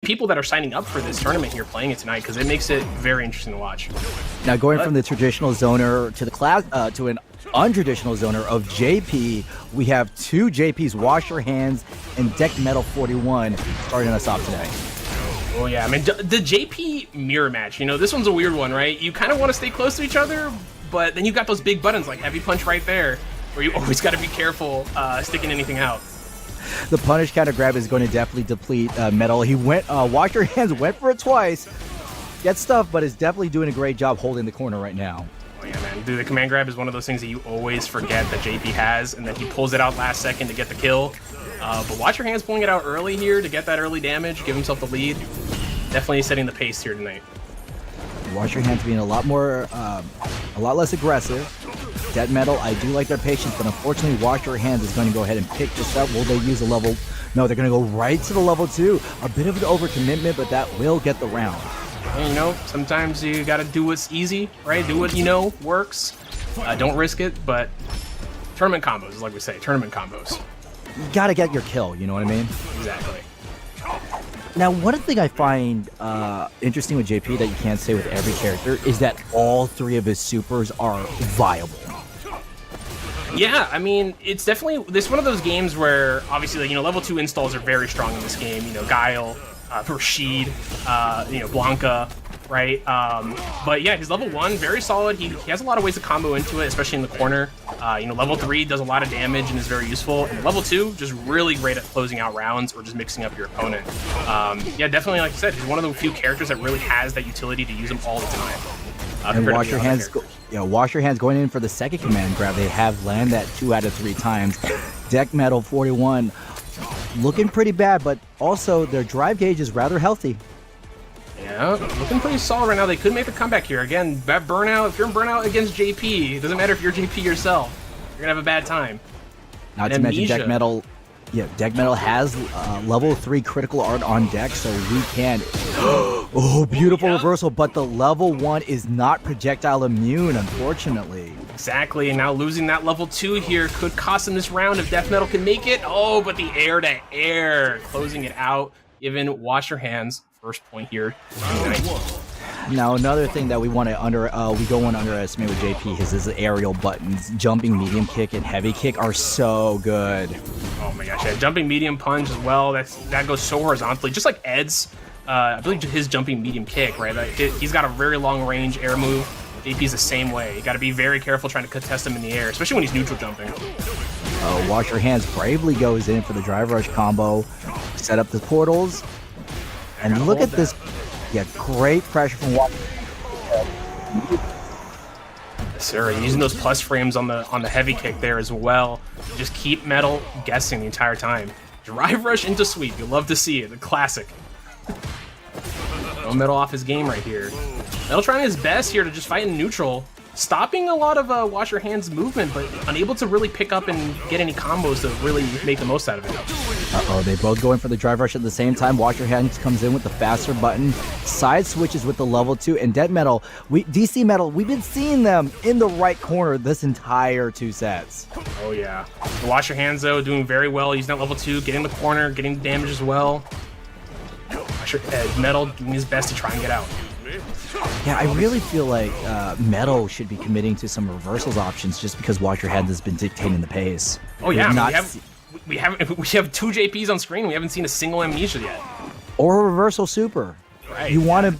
people that are signing up for this tournament here playing it tonight, because it makes it very interesting to watch. Now going from the traditional zoner to the class to an untraditional zoner of JP, we have two JPs, Wash Your Hands and DeckMetal41, starting us off today. Oh yeah, I mean, the JP mirror match, you know, this one's a weird one, right? You kind of want to stay close to each other, but then you've got those big buttons like Heavy Punch right there, where you always got to be careful sticking anything out. The punish counter grab is going to definitely deplete Metal. He went, Wash Your Hands went for it twice, gets stuff, but is definitely doing a great job holding the corner right now. Oh yeah, man, dude, the command grab is one of those things that you always forget that JP has, and then he pulls it out last second to get the kill. But Watch Your Hands pulling it out early here to get that early damage, give himself the lead. Definitely setting the pace here tonight. Wash Your Hands being a lot less aggressive. Dead Metal, I do like their patience, but unfortunately Wash Your Hands is going to go ahead and pick this up. Will they use a level? No, they're going to go right to the level 2. A bit of an overcommitment, but that will get the round. And, you know, sometimes you got to do what's easy, right? Do what you know works. Don't risk it, but tournament combos is like we say, tournament combos. You got to get your kill, you know what I mean? Exactly. Now, one thing I find interesting with JP that you can't say with every character is that all 3 of his supers are viable. Yeah, I mean, it's definitely one of those games where obviously, like, you know, level 2 installs are very strong in this game. You know, Guile, Rashid, you know, Blanka, right? But yeah, his level 1 very solid. He has a lot of ways to combo into it, especially in the corner. You know, level 3 does a lot of damage and is very useful. And level 2 just really great at closing out rounds or just mixing up your opponent. Yeah, definitely, like I said, he's one of the few characters that really has that utility to use him all the time. And Wash Your Hands, Wash Your Hands going in for the second command grab. They have land that 2 out of 3 times. DeckMetal41 looking pretty bad, but also their drive gauge is rather healthy. Yeah, looking pretty solid right now. They could make the comeback here. Again, that burnout, if you're in burnout against JP, it doesn't matter if you're JP yourself. You're going to have a bad time. Not to mention Deck Metal. Yeah, Deck Metal has level 3 critical art on deck, so we can... Oh, beautiful reversal, but the level 1 is not projectile immune, unfortunately. Exactly, and now losing that level 2 here could cost him this round if Death Metal can make it. Oh, but the air-to-air, closing it out, giving Wash Your Hands first point here tonight. Now, another thing that we want to we don't want to underestimate with JP is his aerial buttons. Jumping medium kick and heavy kick are so good. Oh my gosh, yeah, jumping medium punch as well. That goes so horizontally, just like Ed's. I believe his jumping medium kick, right? Like he's got a very long range air move. JP's the same way. You got to be very careful trying to contest him in the air, especially when he's neutral jumping. Wash Your Hands bravely goes in for the drive rush combo, set up the portals, and look at this. Yeah, great pressure from Wash. Yes, sir. Using those plus frames on the heavy kick there as well. Just keep Metal guessing the entire time. Drive rush into sweep. You'll love to see it. The classic. No Metal off his game right here. Metal trying his best here to just fight in neutral. Stopping a lot of Wash Your Hands movement, but unable to really pick up and get any combos to really make the most out of it. Uh-oh, they both going for the drive rush at the same time. Wash Your Hands comes in with the faster button. Side switches with the level 2. And Dead Metal, DC Metal, we've been seeing them in the right corner this entire 2 sets. Oh yeah. Wash Your Hands though, doing very well. Using that level 2, getting the corner, getting the damage as well. Metal doing his best to try and get out. Yeah, I really feel like Metal should be committing to some reversals options just because Wash Your Hands has been dictating the pace. Oh yeah, we have 2 JPs on screen. We haven't seen a single amnesia yet. Or a reversal super. Right. You want to.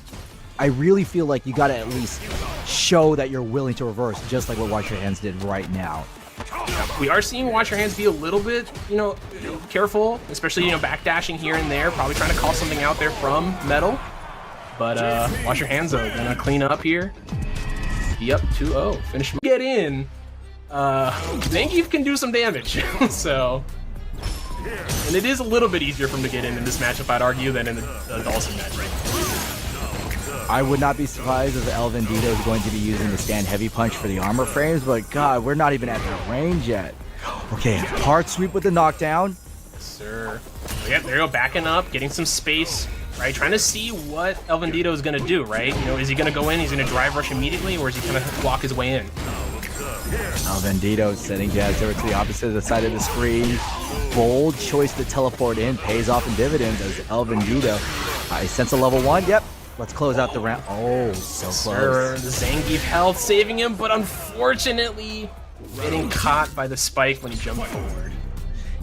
I really feel like you got to at least show that you're willing to reverse, just like what Wash Your Hands did right now. We are seeing Wash Your Hands be a little bit, you know, careful, especially, you know, backdashing here and there, probably trying to call something out there from Metal. But Wash Your Hands though, gonna clean up here. Be up 2-0. Finish. Get in. Zangief can do some damage, so. And it is a little bit easier for him to get in this matchup, I'd argue, than in the Dhalsim matchup. I would not be surprised if elvenadito is going to be using the stand heavy punch for the armor frames, but God, we're not even at that range yet. Okay, hard sweep with the knockdown. Yes, sir. So yeah, there you go, backing up, getting some space. Right, trying to see what elvenadito is going to do, right? You know, is he going to go in, he's going to drive rush immediately, or is he going to walk his way in? elvenadito sending Jazdero to the opposite side of the screen. Bold choice to teleport in pays off in dividends as elvenadito I sense a level 1. Yep. Let's close out the round. Oh, so close. The Zangief health saving him, but unfortunately getting caught by the spike when he jumped forward.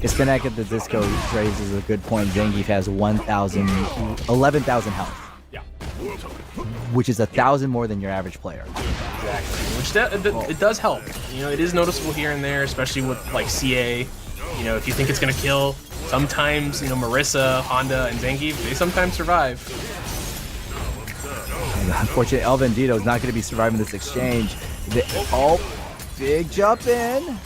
Hispanic at the Disco raises a good point. Zangief has 11,000 health. Yeah. Which is 1,000 more than your average player. Exactly. Which it does help. You know, it is noticeable here and there, especially with like CA. You know, if you think it's gonna kill, sometimes, you know, Marissa, Honda, and Zangief, they sometimes survive. Unfortunately, elvenadito is not going to be surviving this exchange. Big jump in.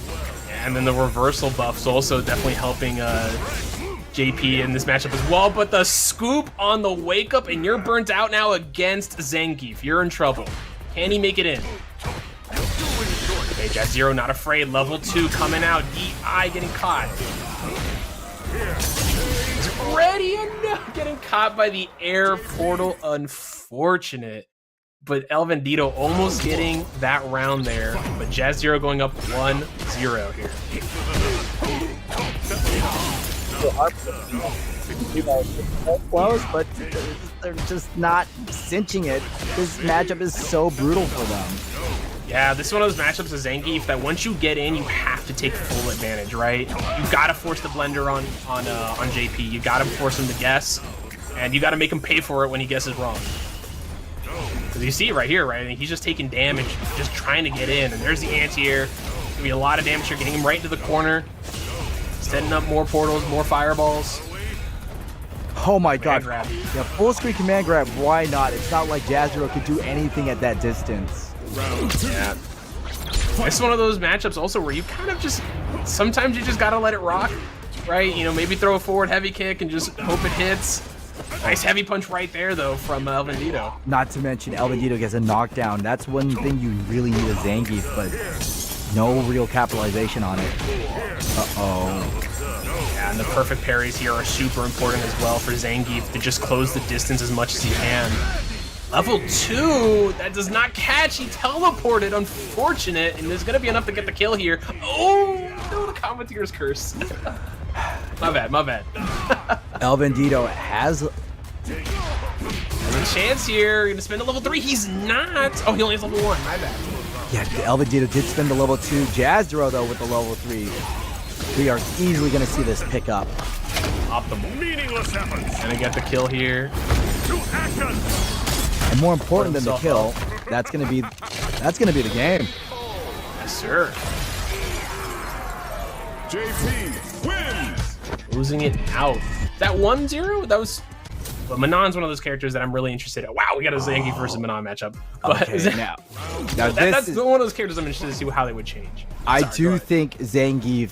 And then the reversal buff's also definitely helping JP in this matchup as well. But the scoop on the wake up, and you're burnt out now against Zangief. You're in trouble. Can he make it in? Okay, Jazdero not afraid. Level 2 coming out. DI getting caught. Ready and no, getting caught by the air portal. Unfortunate. But elvenadito almost getting that round there. But Jazdero going up 1-0 here. Close, but they're just not cinching it. This matchup is so brutal for them. Yeah, this is one of those matchups with Zangief that once you get in, you have to take full advantage, right? You gotta force the blender on JP. You gotta force him to guess, and you gotta make him pay for it when he guesses wrong. Because you see it right here, right? I mean, he's just taking damage, just trying to get in, and there's the anti-air. Gonna be a lot of damage here, getting him right into the corner, setting up more portals, more fireballs. Oh my god. Grab. Yeah, full screen command grab, why not? It's not like Jazdero could do anything at that distance. Yeah. It's one of those matchups also where you kind of just, sometimes you just gotta let it rock, right? You know, maybe throw a forward heavy kick and just hope it hits. Nice heavy punch right there, though, from elvenadito. Not to mention, elvenadito gets a knockdown. That's one thing you really need a Zangief, but no real capitalization on it. Uh-oh. Yeah, and the perfect parries here are super important as well for Zangief to just close the distance as much as he can. Level 2, that does not catch. He teleported, unfortunate, and there's going to be enough to get the kill here. Oh, no, the commentator's curse. My bad. elvenadito has a chance here. Gonna spend a level 3. He's not. Oh, he only has level 1. My bad. Yeah, elvenadito did spend the level 2. Jazdero, though, with the level 3. We are easily going to see this pick up. Optimal. Meaningless efforts. Gonna get the kill here. And more important than the kill, that's gonna be the game. Yes, sir. JP wins. Losing it out. That 1-0? That was. But Manon's one of those characters that I'm really interested in. Wow, we got a Zangief versus Manon matchup. But okay, now that's one of those characters I'm interested to see how they would change. I do think Zangief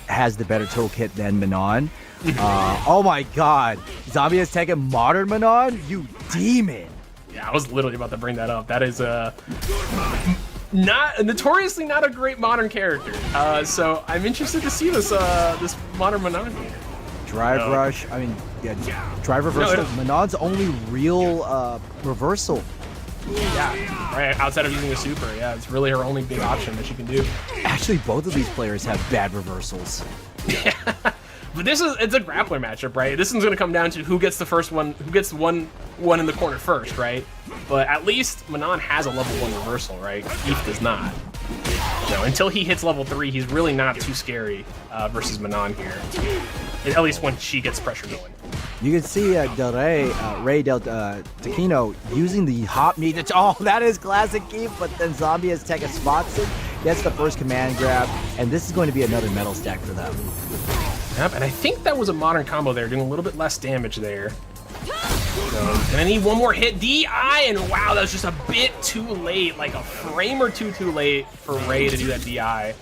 has the better toolkit than Manon. Oh my god. ZombieAzteka modern Manon? You demon. Yeah, I was literally about to bring that up. That is notoriously not a great modern character. So I'm interested to see this modern Manon here. Drive rush. I mean, yeah, drive reversal. Manon's only real reversal. Yeah, right. Outside of using a super, yeah, it's really her only big option that she can do. Actually, both of these players have bad reversals. Yeah. But it's a grappler matchup, right? This one's gonna come down to who gets the first one, who gets one in the corner first, right? But at least Manon has a level 1 reversal, right? Keith does not. You know, until he hits level 3, he's really not too scary versus Manon here. At least when she gets pressure going. You can see Rey Del Tekino using the hop meat. Oh, that is classic Keith, but then ZombieAzteka spots it, gets the first command grab, and this is going to be another metal stack for them. Yep, and I think that was a modern combo there, doing a little bit less damage there. So, and I need one more hit, DI, and wow, that was just a bit too late, like a frame or two too late for Rey to do that DI.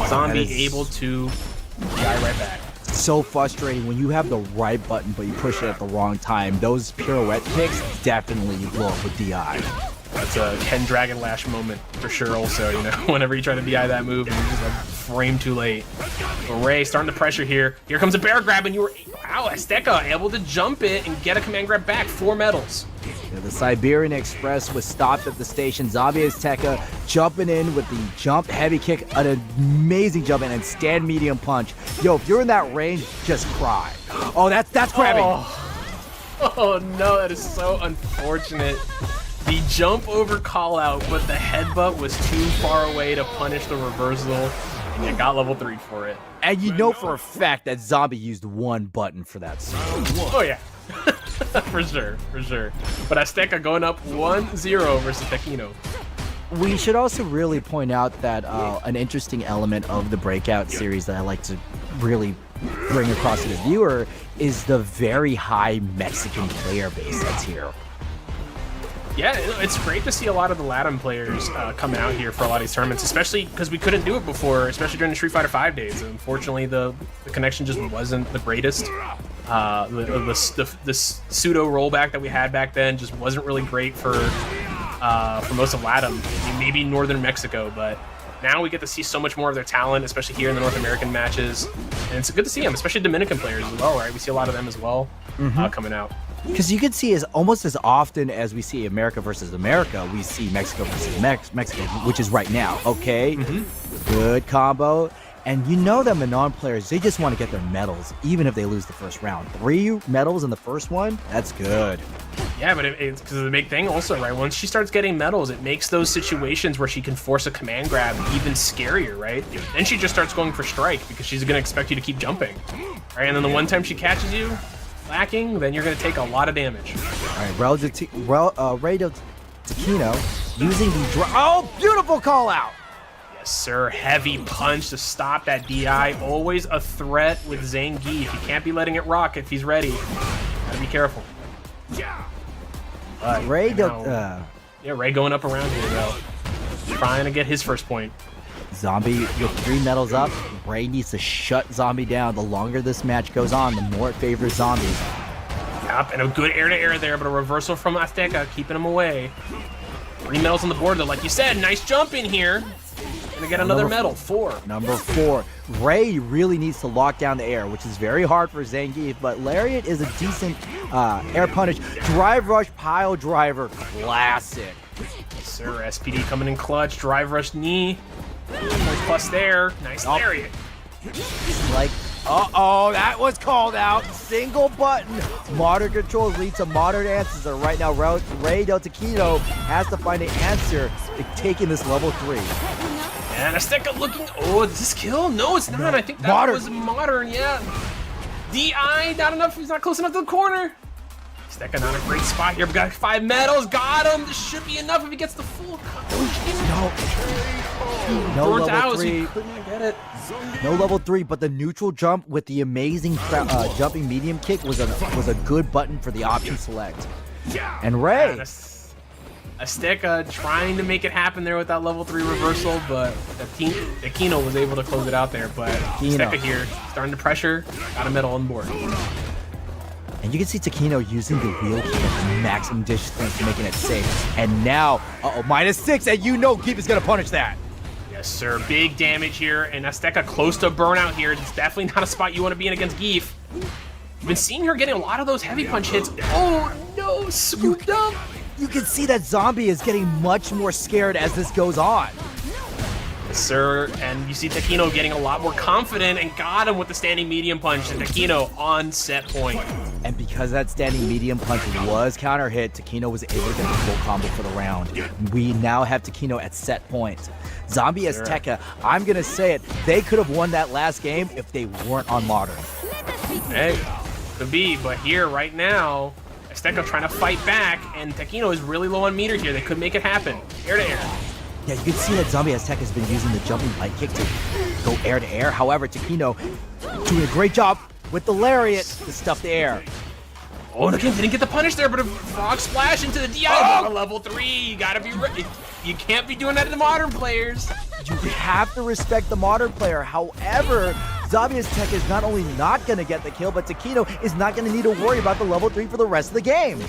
Zombie able to DI right back. So frustrating when you have the right button, but you push it at the wrong time. Those pirouette kicks definitely blow up with DI. That's a Ken Dragon Lash moment for sure also, you know, whenever you try to DI that move and you just like frame too late. But Rey starting to pressure here. Here comes a bear grab and you were, wow, Azteka able to jump it and get a command grab back. 4 medals. Yeah, the Siberian Express was stopped at the station. ZombieAzteka jumping in with the jump heavy kick, an amazing jump in and stand medium punch. Yo, if you're in that range, just cry. Oh, that's grabbing. Oh no, that is so unfortunate. The jump over call out, but the headbutt was too far away to punish the reversal, and you got level 3 for it. And you know for a fact that Zombie used one button for that scene. Oh yeah, for sure, for sure. But Azteka going up 1-0 versus Tekino. We should also really point out that an interesting element of the Breakout series that I like to really bring across to the viewer is the very high Mexican player base that's here. Yeah, it's great to see a lot of the Latin players coming out here for a lot of these tournaments, especially because we couldn't do it before, especially during the Street Fighter V days. Unfortunately, the connection just wasn't the greatest. The pseudo rollback that we had back then just wasn't really great for most of LATAM. I mean, maybe Northern Mexico, but now we get to see so much more of their talent, especially here in the North American matches. And it's good to see them, especially Dominican players as well, right? We see a lot of them as well coming out. Because you can see almost as often as we see America versus America, we see Mexico versus Mexico, which is right now. Okay, good combo. And you know that Manon players, they just want to get their medals, even if they lose the first round. 3 medals in the first one, that's good. Yeah, but it's because of the big thing also, right? Once she starts getting medals, it makes those situations where she can force a command grab even scarier, right? Then she just starts going for strike because she's going to expect you to keep jumping, right? And then the one time she catches you lacking, then you're going to take a lot of damage. All right, Rey Del Tekino using the oh, beautiful call out. Yes, sir. Heavy punch to stop that DI. Always a threat with Zangief. You can't be letting it rock if he's ready. Gotta be careful. Rey going up around here though, trying to get his first point. Zombie with 3 medals up. Rey needs to shut Zombie down. The longer this match goes on, the more it favors Zombie. Yep, and a good air-to-air there, but a reversal from Azteka, keeping him away. 3 medals on the board though, like you said. Nice jump in here. Gonna get another medal, 4. Number 4. Rey really needs to lock down the air, which is very hard for Zangief, but Lariat is a decent air punish. Drive rush, pile driver, classic. Yes, sir. SPD coming in clutch. Drive rush knee. Plus there. Nice Lariat. Like, uh-oh, that was called out. Single button. Modern controls lead to modern answers. And right now, Rey Del Tekino has to find an answer to taking this level 3. And Azteka looking. Oh, is this kill? No, it's not. I think that was modern. Yeah. DI, not enough. He's not close enough to the corner. Azteka not a great spot here. We got 5 medals. Got him. This should be enough if he gets the full. No Burnt level out, 3. he could not get it. No level 3, but the neutral jump with the amazing jumping medium kick was a good button for the option select. And Rey. Yeah, Azteka trying to make it happen there with that level 3 reversal, but Tekino was able to close it out there. But Azteka here, starting to pressure, got a medal on board. And you can see Tekino using the wheel kick at maximum distance to making it safe. And now, -6, and you know Geef is going to punish that. Yes, sir. Big damage here, and Azteka close to burnout here. It's definitely not a spot you want to be in against Geef. You've been seeing her getting a lot of those heavy punch hits. Oh, no, scooped up. You can see that Zombie is getting much more scared as this goes on. Yes, sir. And you see Tekino getting a lot more confident and got him with the standing medium punch. And Tekino on set point. And because that standing medium punch was counter hit, Tekino was able to get the full combo for the round. We now have Tekino at set point. ZombieAzteka, I'm going to say it, they could have won that last game if they weren't on Modern. Hey, could be, but here, right now, Azteka trying to fight back, and Tekino is really low on meter here. They could make it happen. Air to air. Yeah, you can see that ZombieAzteka has been using the jumping light kick to go air to air. However, Tekino doing a great job with the lariat to stuff the air. Oh, look, he didn't get the punish there, but a frog splash into the DI. Oh! Level 3. You gotta be ready. You can't be doing that to the modern players. You have to respect the modern player. However, ZombieAzteka is not only not going to get the kill, but Tekino is not going to need to worry about the level 3 for the rest of the game.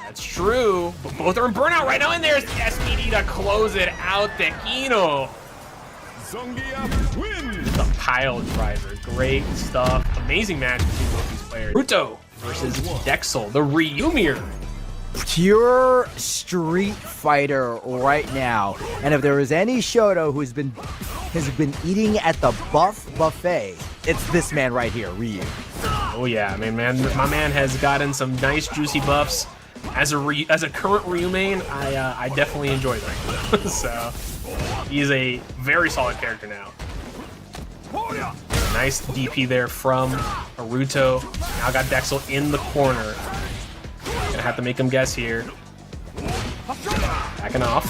That's true, but both are in burnout right now, and there's the SPD to close it out. Tekino. Zangief wins. The pile driver. Great stuff. Amazing match between both these players. Harouto versus Dexal, the Ryumir. Pure Street Fighter right now. And if there is any Shoto who has been eating at the buffet, it's this man right here, Ryu. Oh yeah, I mean, man, my man has gotten some nice juicy buffs. As a current Ryu main, I definitely enjoy them. So he's a very solid character now. Nice DP there from Harouto. Now got Dexal in the corner. Gonna have to make him guess here. Backing off.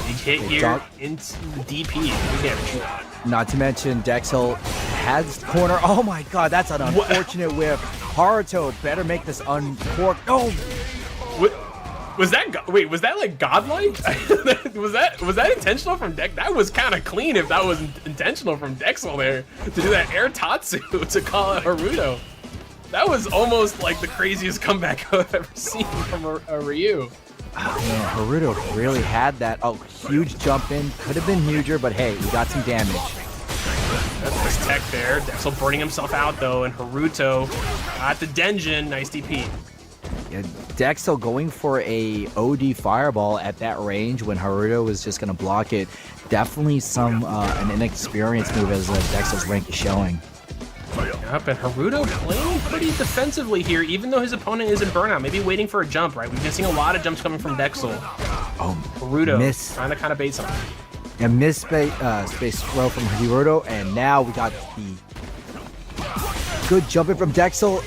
Big hit here into the DP. Big damage. Not to mention Dexal has the corner. Oh my god, that's an unfortunate whiff. Harouto better make this uncorked. Oh! Was that wait? Was that like godlike? was that intentional from Dex? That was kind of clean if that was intentional from Dexal there to do that air tatsu to call out Harouto. That was almost like the craziest comeback I've ever seen from a Ryu. Oh man, Harouto really had that. Oh, huge jump in. Could have been huger, but hey, we got some damage. That's nice tech there. Dexal burning himself out though, and Harouto got the Denjin. Nice DP. Yeah, Dexal going for a OD fireball at that range when Harouto was just going to block it. Definitely an inexperienced move as Dexal's rank is showing. Yep, and Harouto playing pretty defensively here, even though his opponent is in burnout. Maybe waiting for a jump, right? We've been seeing a lot of jumps coming from Dexal. Oh, Harouto trying to kind of bait something. And miss space throw from Harouto, and now we got the good jumping from Dexal.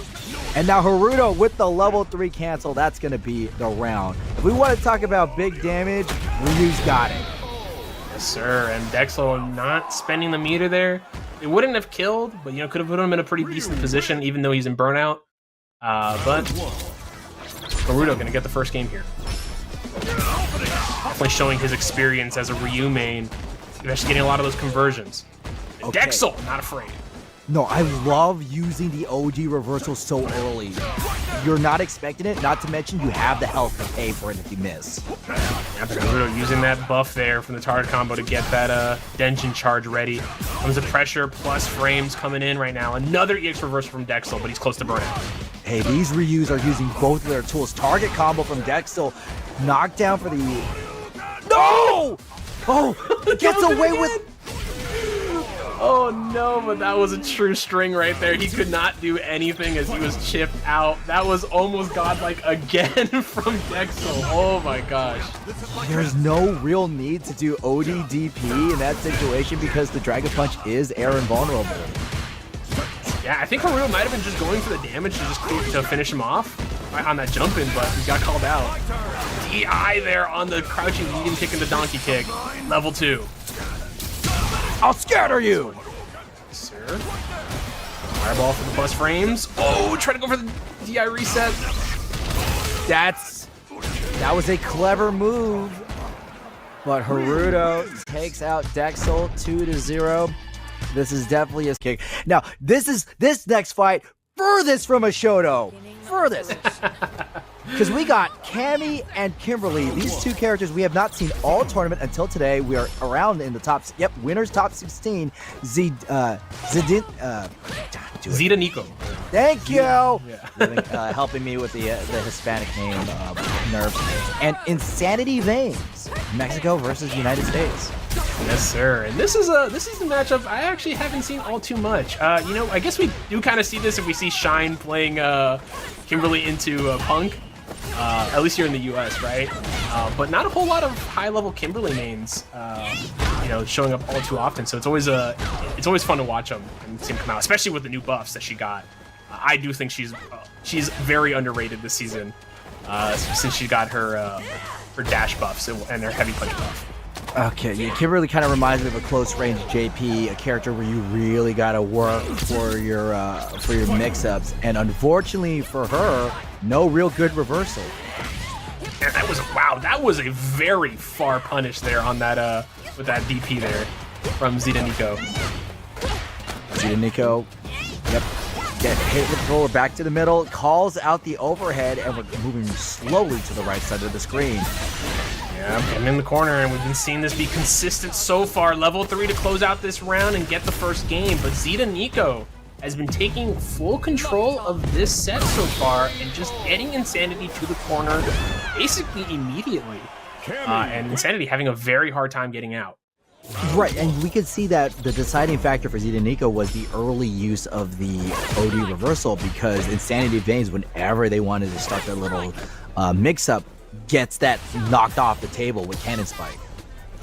And now Harouto with the level 3 cancel. That's going to be the round. If we want to talk about big damage, Ryu's got it. Yes, sir. And Dexal not spending the meter there. It wouldn't have killed, but you know, could have put him in a pretty decent position, even though he's in burnout. But Harouto going to get the first game here. Definitely showing his experience as a Ryu main. He's actually getting a lot of those conversions. And Okay. Dexal, not afraid. No, I love using the OG reversal so early. You're not expecting it, not to mention you have the health to pay for it if you miss. Yep, Harouto using that buff there from the target combo to get that Denjin charge ready. Comes the pressure plus frames coming in right now. Another EX reversal from Dexal, but he's close to burnout. Hey, these Ryus are using both of their tools. Target combo from Dexal. Knockdown for the... No! Oh, he gets away with... Oh no, but that was a true string right there. He could not do anything as he was chipped out. That was almost godlike again from Dexal. Oh my gosh. There's no real need to do OD DP in that situation because the Dragon Punch is air invulnerable. Yeah, I think Harouto might have been just going for the damage to finish him off right on that jump in, but he got called out. DI there on the crouching medium kick and the donkey kick. Level 2. I'll scatter you! Sir. Fireball for the plus frames. Oh, try to go for the DI reset. That was a clever move. But Harouto takes out Dexal 2-0. This is definitely his kick. Now, this next fight furthest from a Shoto. Furthest. Because we got Cammy and Kimberly. These two characters we have not seen all tournament until today. We are around in the top, winners top 16. ZIDANICO. Thank you. Yeah. Really, helping me with the Hispanic name nerve. And InsanityVeins, Mexico versus United States. Yes, sir. And this is a matchup I actually haven't seen all too much. You know, I guess we do kind of see this if we see Shine playing Kimberly into Punk. At least here in the U.S., right? But not a whole lot of high-level Kimberly mains, you know, showing up all too often. So it's always fun to watch them and see them come out, especially with the new buffs that she got. I do think she's very underrated this season, since she got her dash buffs and her heavy punch buff. Okay, yeah, Kimberly kind of reminds me of a close-range JP, a character where you really got to work for your mix-ups, and unfortunately for her, no real good reversal. And that was a very far punish there on that with that DP there from ZIDANICO. ZIDANICO, yep, get hit with the roller back to the middle, calls out the overhead, and we're moving slowly to the right side of the screen. Yeah, I'm in the corner, and we've been seeing this be consistent so far. Level 3 to close out this round and get the first game, but ZIDANICO has been taking full control of this set so far and just getting Insanity to the corner basically immediately. And Insanity having a very hard time getting out. Right, and we could see that the deciding factor for ZIDANICO was the early use of the OD reversal, because InsanityVeins, whenever they wanted to start their little mix-up, gets that knocked off the table with Cannon Spike.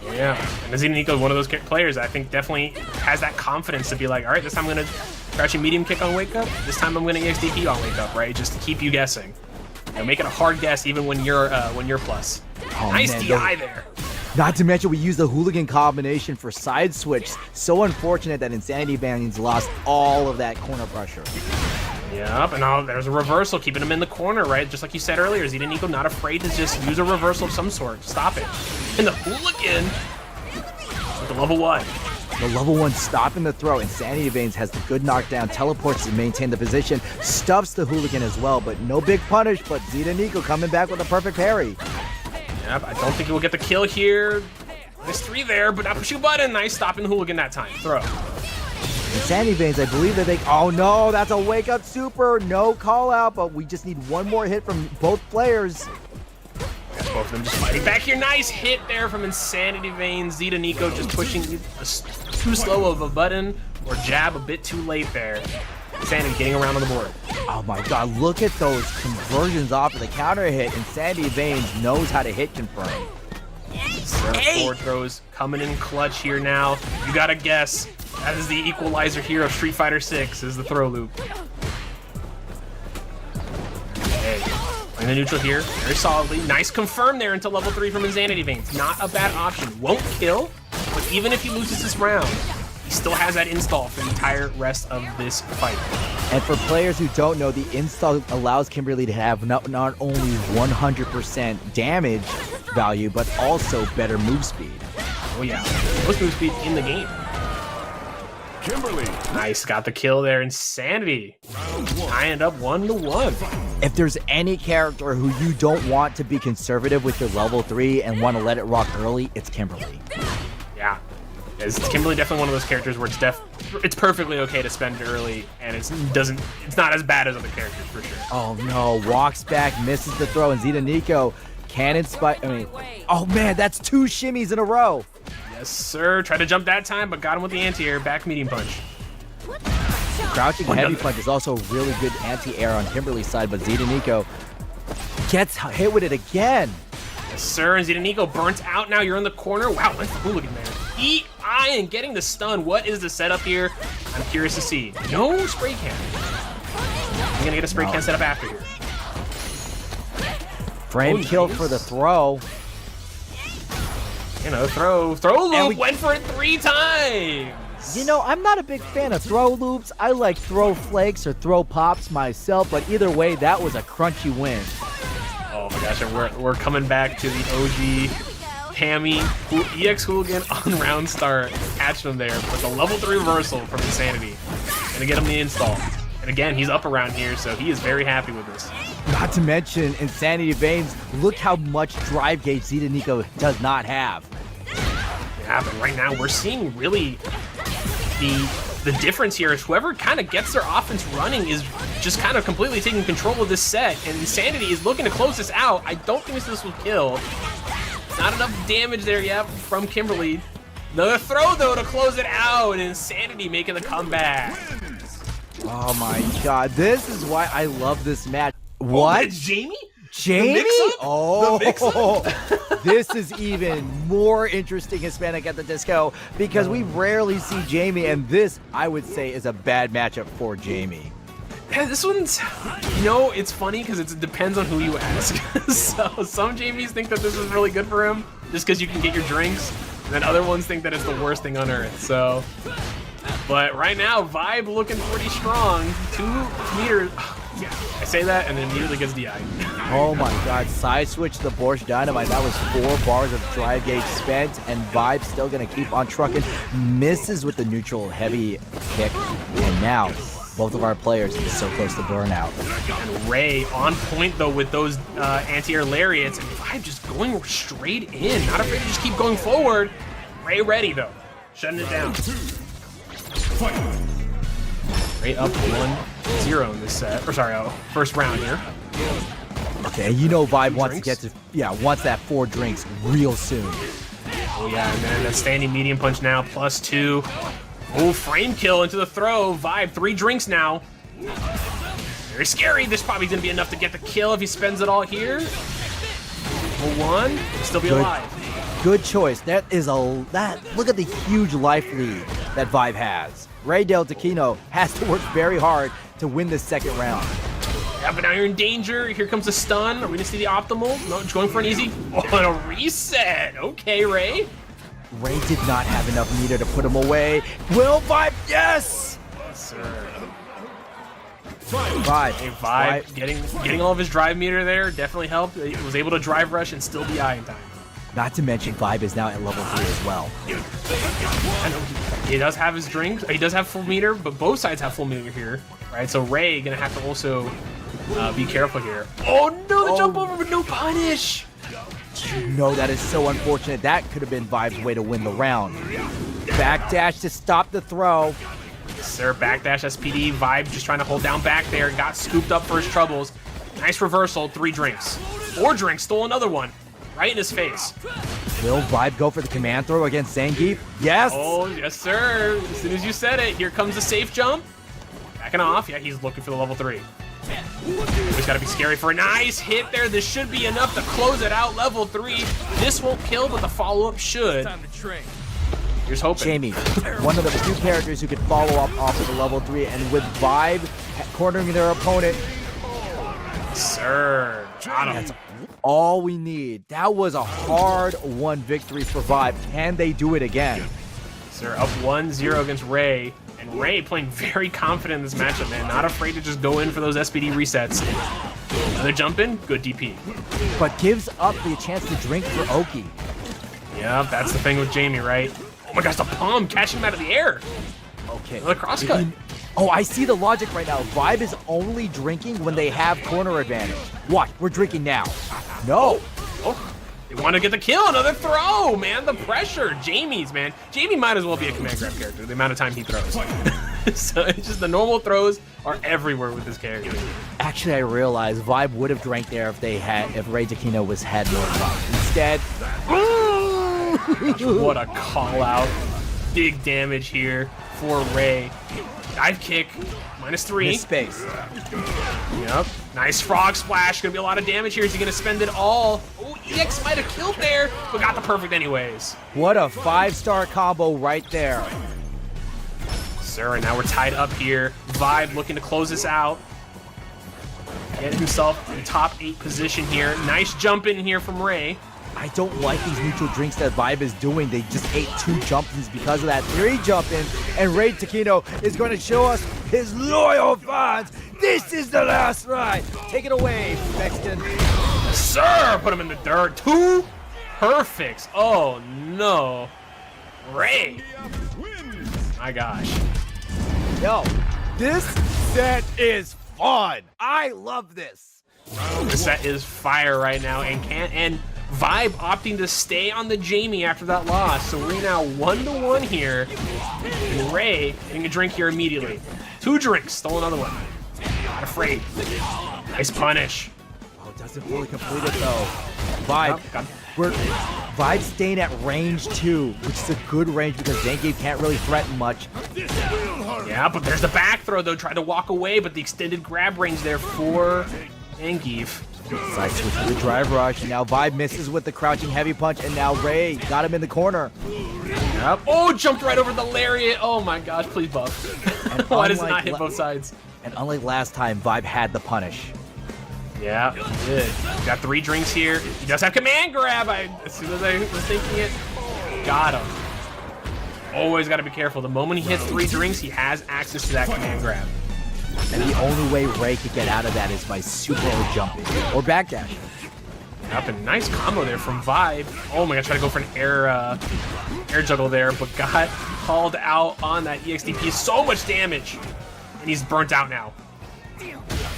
Yeah, and ZIDANICO is one of those players that I think definitely has that confidence to be like, all right, this time I'm going to crouching medium kick on wake up. This time I'm going to EXDP on wake up, right? Just to keep you guessing. You know, make it a hard guess even when you're plus. Oh, nice man, DI there. Not to mention we used the hooligan combination for side switch. So unfortunate that InsanityVeins lost all of that corner pressure. Yep, and now there's a reversal, keeping him in the corner, right? Just like you said earlier, ZIDANICO not afraid to just use a reversal of some sort. Stop it. And the hooligan with the level 1. The level 1 stopping the throw. InsanityVeins has the good knockdown, teleports to maintain the position, stuffs the hooligan as well, but no big punish, but ZIDANICO coming back with a perfect parry. Yep, I don't think he will get the kill here. Nice 3 there, but not push your button. Nice stopping the hooligan that time. Throw. InsanityVeins, I believe that they... Oh no, that's a wake up super. No call out, but we just need one more hit from both players. Both of them just fighting back here. Nice hit there from InsanityVeins. ZIDANICO just pushing too slow of a button or jab a bit too late there. Insanity getting around on the board. Oh my god, look at those conversions off of the counter hit. InsanityVeins knows how to hit confirm. Forward throws coming in clutch here now. You gotta guess. That is the equalizer here of Street Fighter 6 is the throw loop. Okay. In the neutral here, very solidly. Nice confirm there into level 3 from InsanityVeins. Not a bad option. Won't kill, but even if he loses this round, he still has that install for the entire rest of this fight. And for players who don't know, the install allows Kimberly to have not only 100% damage value, but also better move speed. Oh yeah, most move speed in the game. Kimberly. Nice, got the kill there. Insanity tying up 1-1. If there's any character who you don't want to be conservative with your level 3 and want to let it rock early, it's Kimberly. Yeah. It's Kimberly definitely one of those characters where it's perfectly okay to spend it early, and it's not as bad as other characters for sure. Oh no, walks back, misses the throw, and ZIDANICO cannon spike. Oh man, that's 2 shimmies in a row. Yes, sir. Tried to jump that time, but got him with the anti-air. Back medium punch. Crouching heavy punch is also really good anti-air on Kimberly's side, but ZIDANICO gets hit with it again. Yes, sir. And ZIDANICO burnt out now. You're in the corner. Wow, went for hooligan there. EI and getting the stun. What is the setup here? I'm curious to see. No spray can. I'm going to get a spray can set up after here. Frame kill for the throw. You know, throw loop, went for it 3 times. You know, I'm not a big fan of throw loops. I like throw flakes or throw pops myself, but either way, that was a crunchy win. Oh my gosh, and we're coming back to the OG Cammy EX Hooligan on round start. Catching him there, but the level 3 reversal from Insanity. Gonna get him the install. And again, he's up around here, so he is very happy with this. Not to mention, InsanityVeins, look how much drive gauge ZIDANICO does not have. Yeah, but right now we're seeing really the difference here is whoever kind of gets their offense running is just kind of completely taking control of this set, and Insanity is looking to close this out. I don't think this will kill. Not enough damage there yet from Kimberly. Another throw, though, to close it out, and Insanity making the comeback. Oh my god, this is why I love this match. What? Oh, it's Jamie? Jamie? Oh, the mix-up? This is even more interesting Hispanic at the Disco because we rarely see Jamie, and this, I would say, is a bad matchup for Jamie. Yeah, this one's, you know, it's funny because it depends on who you ask. So some Jamies think that this is really good for him just because you can get your drinks, and then other ones think that it's the worst thing on earth. So, but right now, Vibe looking pretty strong. 2 meters. Yeah, I say that and then immediately gets DI. Oh my god, side switch the Borscht Dynamite. That was 4 bars of drive gauge spent, and Vibe still gonna keep on trucking. Misses with the neutral heavy kick, and now both of our players are so close to burnout. And Rey on point though with those anti-air lariats, and Vibe just going straight in. Not afraid to just keep going forward. Rey ready though, shutting it down. Rey up 1-0 in this set, or sorry, first round here. Okay, you know Vibe wants to get to, wants that 4 drinks real soon. Oh yeah, and then that standing medium punch now, +2. Oh, frame kill into the throw. Vibe, 3 drinks now. Very scary. This probably gonna be enough to get the kill if he spends it all here. 1, still be alive. Good choice. That is look at the huge life lead that Vibe has. Rey Del Tekino has to work very hard to win this second round. Yeah, but now you're in danger. Here comes a stun. Are we gonna see the optimal? No, just going for an easy. Oh, and a reset. Okay, Rey. Rey did not have enough meter to put him away. Will Vibe? Yes! Yes, sir. Vibe. Hey, Vibe. Getting all of his drive meter there definitely helped. He was able to drive rush and still be in time. Not to mention, Vibe is now at level 3 as well. He does have his drinks. He does have full meter, but both sides have full meter here, right? So Rey gonna have to also be careful here. Oh no, the jump over, but no punish. No, that is so unfortunate. That could have been Vibe's way to win the round. Backdash to stop the throw. Sir, backdash SPD. Vibe just trying to hold down back there. Got scooped up for his troubles. Nice reversal. 3 drinks. 4 drinks. Stole another one. Right in his face. Will Vibe go for the command throw against Zangief? Yes! Oh, yes, sir. As soon as you said it, here comes the safe jump. Backing off. Yeah, he's looking for the level 3. He's got to be scary for a nice hit there. This should be enough to close it out. Level 3. This won't kill, but the follow-up should. Time to train. Here's hoping. Jamie, one of the few characters who could follow up off of the level 3, and with Vibe cornering their opponent. Sir, got him. That's all we need. That was a hard-won victory for Vibe. Can they do it again? Sir, up 1-0 against Rey. And Rey playing very confident in this matchup, man. Not afraid to just go in for those SPD resets. Another jump in, good DP. But gives up the chance to drink for Oki. Yeah, that's the thing with Jamie, right? Oh my gosh, the palm catching him out of the air. Okay. Another crosscut. Oh, I see the logic right now. Vibe is only drinking when they have corner advantage. Watch, we're drinking now. No. Oh, they want to get the kill. Another throw, man. The pressure. Jamie's, man. Jamie might as well be a command grab character, the amount of time he throws. So it's just the normal throws are everywhere with this character. Actually, I realized Vibe would have drank there if Rey Tekino had more time. Instead, what a call out. Big damage here for Rey. Dive kick, -3. miss space. Yep. Nice frog splash. Gonna be a lot of damage here. Is he gonna spend it all? Oh, EX might have killed there, but got the perfect anyways. What a 5-star combo right there. Sir, and now we're tied up here. Vibe looking to close this out. Get himself in top 8 position here. Nice jump in here from Rey. I don't like these neutral drinks that Vibe is doing. They just ate 2 jump-ins because of that 3 jump-in, and Rey Tekino is going to show us his loyal fans. This is the last ride. Take it away, Mexican. Sir, put him in the dirt. 2 perfects. Oh no. Rey. My gosh. Yo, this set is fun. I love this. This set is fire right now, and Vibe opting to stay on the Jamie after that loss. So we're now 1-1 here. And Rey getting a drink here immediately. 2 drinks, stole another one. Not afraid. Nice punish. Oh, doesn't fully complete it though. Vibe, Vibe staying at range 2, which is a good range because Zangief can't really threaten much. Yeah, but there's the back throw though. Tried to walk away, but the extended grab range there for Zangief. Side switch to the drive rush, and now Vibe misses with the crouching heavy punch, and now Rey got him in the corner. Yep. Oh, jumped right over the lariat. Oh my gosh, please buff. Why does it not hit both sides? And unlike last time, Vibe had the punish. Yeah, he did. Got 3 drinks here. He does have command grab. As soon as I was thinking it, got him. Always got to be careful. The moment he hits 3 drinks, he has access to that command grab. And the only way Rey could get out of that is by super jumping or backdashing. Up a nice combo there from Vibe. Oh my god, trying to go for an air juggle there, but got called out on that EXDP. So much damage, and he's burnt out now.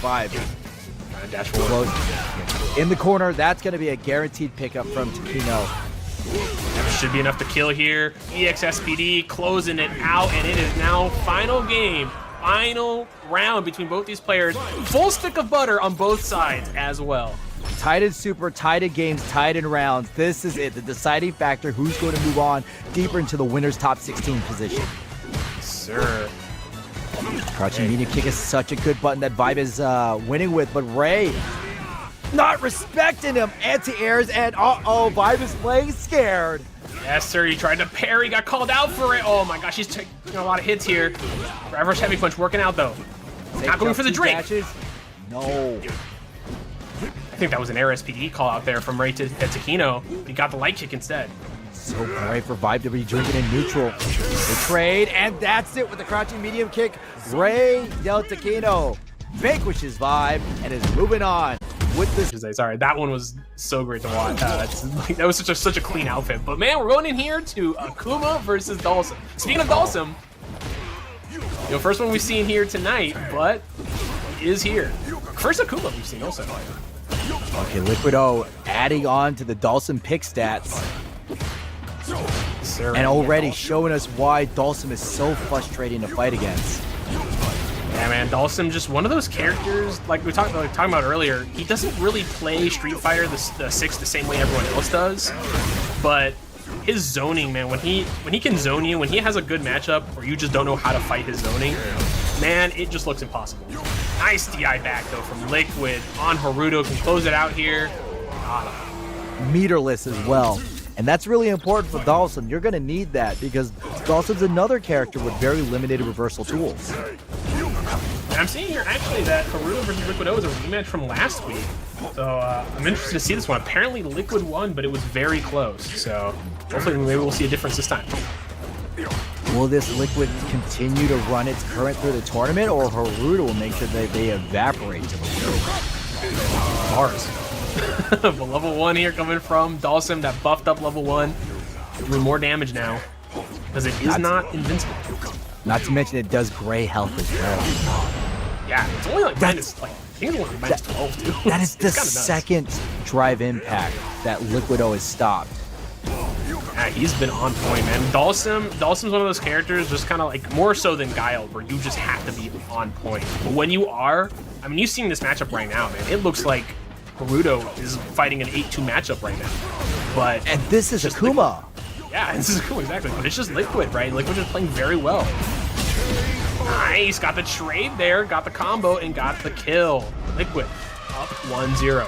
Vibe. Dash forward. In the corner, that's going to be a guaranteed pickup from Tekino. That should be enough to kill here. EXSPD closing it out, and it is now final game. final round between both these players. Full stick of butter on both sides as well. Tied in super, tied in games, tied in rounds. This is it, the deciding factor. Who's going to move on deeper into the winner's top 16 position? Sir. Crouching medium kick is such a good button that Vibe is winning with, but Rey not respecting him. Anti-airs, and uh-oh, Vibe is playing scared. Yes, sir. He tried to parry, got called out for it. Oh my gosh, he's taking a lot of hits here. Reverse heavy punch working out though. Not going for the drink. No. I think that was an air SPD call out there from Rey Del Tekino. He got the light kick instead. So great for Vibe to be drinking in neutral. They trade, and that's it with the crouching medium kick. Rey Del Tekino vanquishes Vibe and is moving on with this. Sorry, that one was so great to watch. That was such a clean outfit. But man, we're going in here to Akuma versus Dhalsim. Speaking of Dhalsim, first one we've seen here tonight, but he is here. First Akuma we've seen also. Okay, Liquid O adding on to the Dhalsim pick stats. And already showing us why Dhalsim is so frustrating to fight against. Yeah, man, Dhalsim just one of those characters, like we talking about earlier. He doesn't really play Street Fighter the 6 the same way everyone else does, but his zoning, man, when he can zone you, when he has a good matchup, or you just don't know how to fight his zoning, man, it just looks impossible. Nice DI back though from Liquid on Harouto, can close it out here. Meterless as well. And that's really important for Dhalsim. You're going to need that because Dhalsim's another character with very limited reversal tools. And I'm seeing here actually that Harouto versus Liquid O is a rematch from last week. So I'm interested to see this one. Apparently Liquid won, but it was very close. So hopefully maybe we'll see a difference this time. Will this Liquid continue to run its current through the tournament, or Harouto will make sure that they evaporate to the field? Bars. But level 1 here coming from Dhalsim, that buffed up level 1. Doing more damage now, because it is not invincible. Not to mention it does gray health as well. Yeah, it's only like minus, I think it's only minus 12 too. That is the second drive impact that Liquid O has stopped. Yeah, he's been on point, man. Dhalsim's one of those characters, just kind of like more so than Guile, where you just have to be on point. But when you are, I mean, you've seen this matchup right now, man. It looks like Harouto is fighting an 8-2 matchup right now. And this is Akuma. Yeah, this is Akuma, exactly. But it's just Liquid, right? Liquid is playing very well. Nice, got the trade there, got the combo, and got the kill. Liquid up 1-0.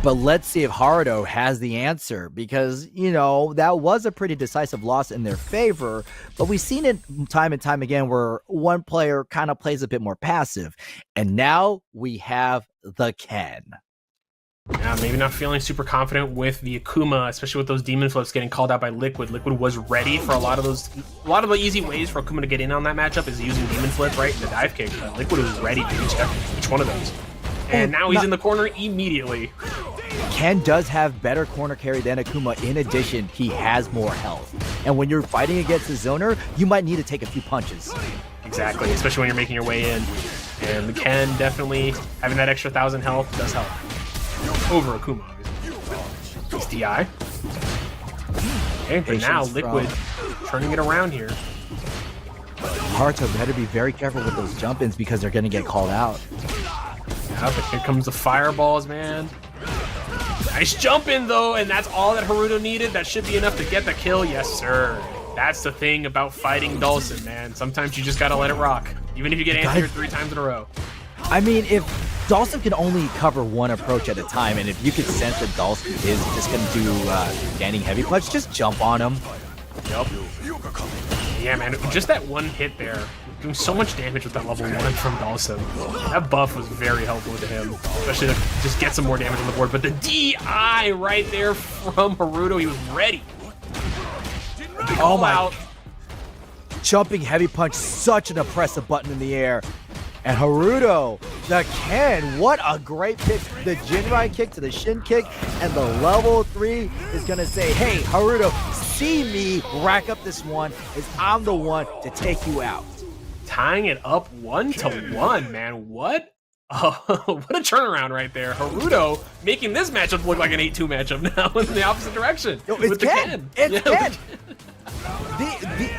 But let's see if Harouto has the answer, because, that was a pretty decisive loss in their favor. But we've seen it time and time again where one player kind of plays a bit more passive. And now we have the Ken. Yeah, maybe not feeling super confident with the Akuma, especially with those demon flips getting called out by Liquid. Liquid was ready for a lot of the easy ways for Akuma to get in on that matchup is using demon flip, right? The dive kick. Liquid was ready for each one of those. And now he's in the corner immediately. Ken does have better corner carry than Akuma. In addition, he has more health. And when you're fighting against a zoner, you might need to take a few punches. Exactly, especially when you're making your way in. And the Ken definitely having that extra 1,000 health does help. Over Akuma, obviously. It's DI. Okay, but now Liquid turning it around here. Harouto better be very careful with those jump-ins because they're going to get called out. Yeah, but here comes the fireballs, man. Nice jump in though, and that's all that Harouto needed. That should be enough to get the kill. Yes, sir. That's the thing about fighting Dhalsim, man. Sometimes you just gotta let it rock, even if you get anti-aired 3 times in a row. I mean, if Dhalsim can only cover one approach at a time, and if you can sense that Dhalsim is just going to do standing heavy punch, just jump on him. Yup. Yeah, man, just that one hit there, doing so much damage with that level 1 from Dhalsim. That buff was very helpful to him, especially to just get some more damage on the board. But the DI right there from Harouto, he was ready. Oh my. Jumping heavy punch, such an oppressive button in the air. And Harouto, the Ken, what a great pick. The Jinrai kick to the Shin kick, and the level 3 is going to say, hey, Harouto, see me rack up this one, as I'm the one to take you out. Tying it up 1-1, man. What a turnaround right there. Harouto making this matchup look like an 8-2 matchup now in the opposite direction. Yo, it's with Ken. The Ken. It's Ken.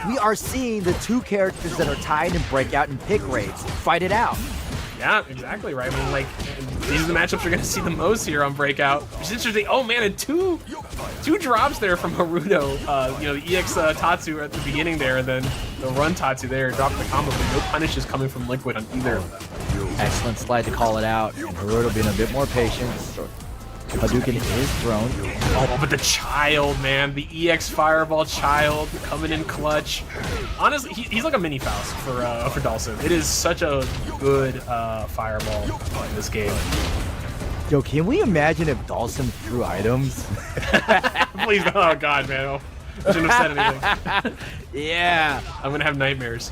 We are seeing the two characters that are tied in breakout and pick rates fight it out. Yeah, exactly right. I mean, like, these are the matchups you're going to see the most here on Breakout. Which is interesting. Oh, man, and two drops there from Harouto. You know, the EX Tatsu at the beginning there, and then the run Tatsu there. Dropped the combo, but no punishes coming from Liquid on either of them. Excellent slide to call it out. And Harouto being a bit more patient. Hadouken is thrown. Oh, but the child, man. The EX Fireball child coming in clutch. Honestly, he's like a mini Faust for Dhalsim. It is such a good Fireball in this game. Yo, can we imagine if Dhalsim threw items? Please, oh god, man. Oh, I shouldn't have said anything. Yeah. I'm gonna have nightmares.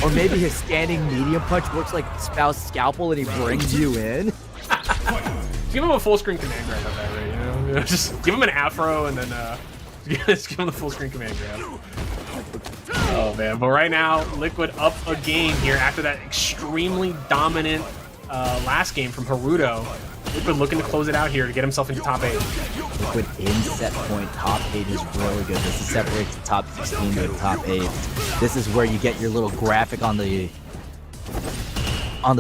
Or maybe his standing medium punch works like Spouse Scalpel and he brings you in. Give him a full screen command grab at that rate, you know? Just give him an afro and then just give him the full screen command grab. Oh man, but right now, Liquid up a game here after that extremely dominant last game from Harouto. Liquid looking to close it out here to get himself into top 8. Liquid in set point, top 8 is really good. This separates the top 16 to the top 8. This is where you get your little graphic on the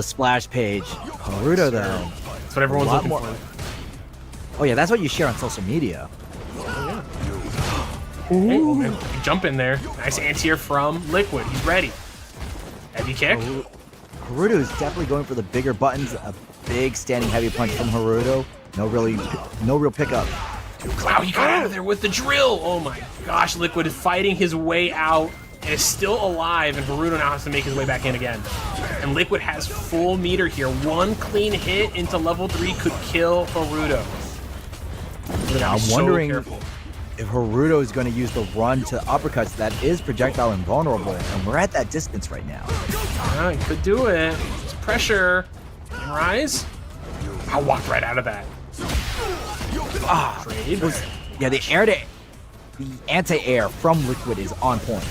splash page. Harouto though. That's what everyone's looking for. Oh yeah, that's what you share on social media. Hey, oh, man. Jump in there. Nice anti-air from Liquid. He's ready. Heavy kick. Harouto is definitely going for the bigger buttons. A big standing heavy punch from Harouto. No real pickup. Wow, he got out of there with the drill. Oh my gosh, Liquid is fighting his way out and is still alive, and Harouto now has to make his way back in again. And Liquid has full meter here. One clean hit into level 3 could kill Harouto. I'm wondering if Harouto is going to use the run to uppercuts. That is projectile invulnerable, and we're at that distance right now. Yeah, he could do it. It's pressure. Rise. I walked right out of that. Trade. Yeah, the anti-air from Liquid is on point.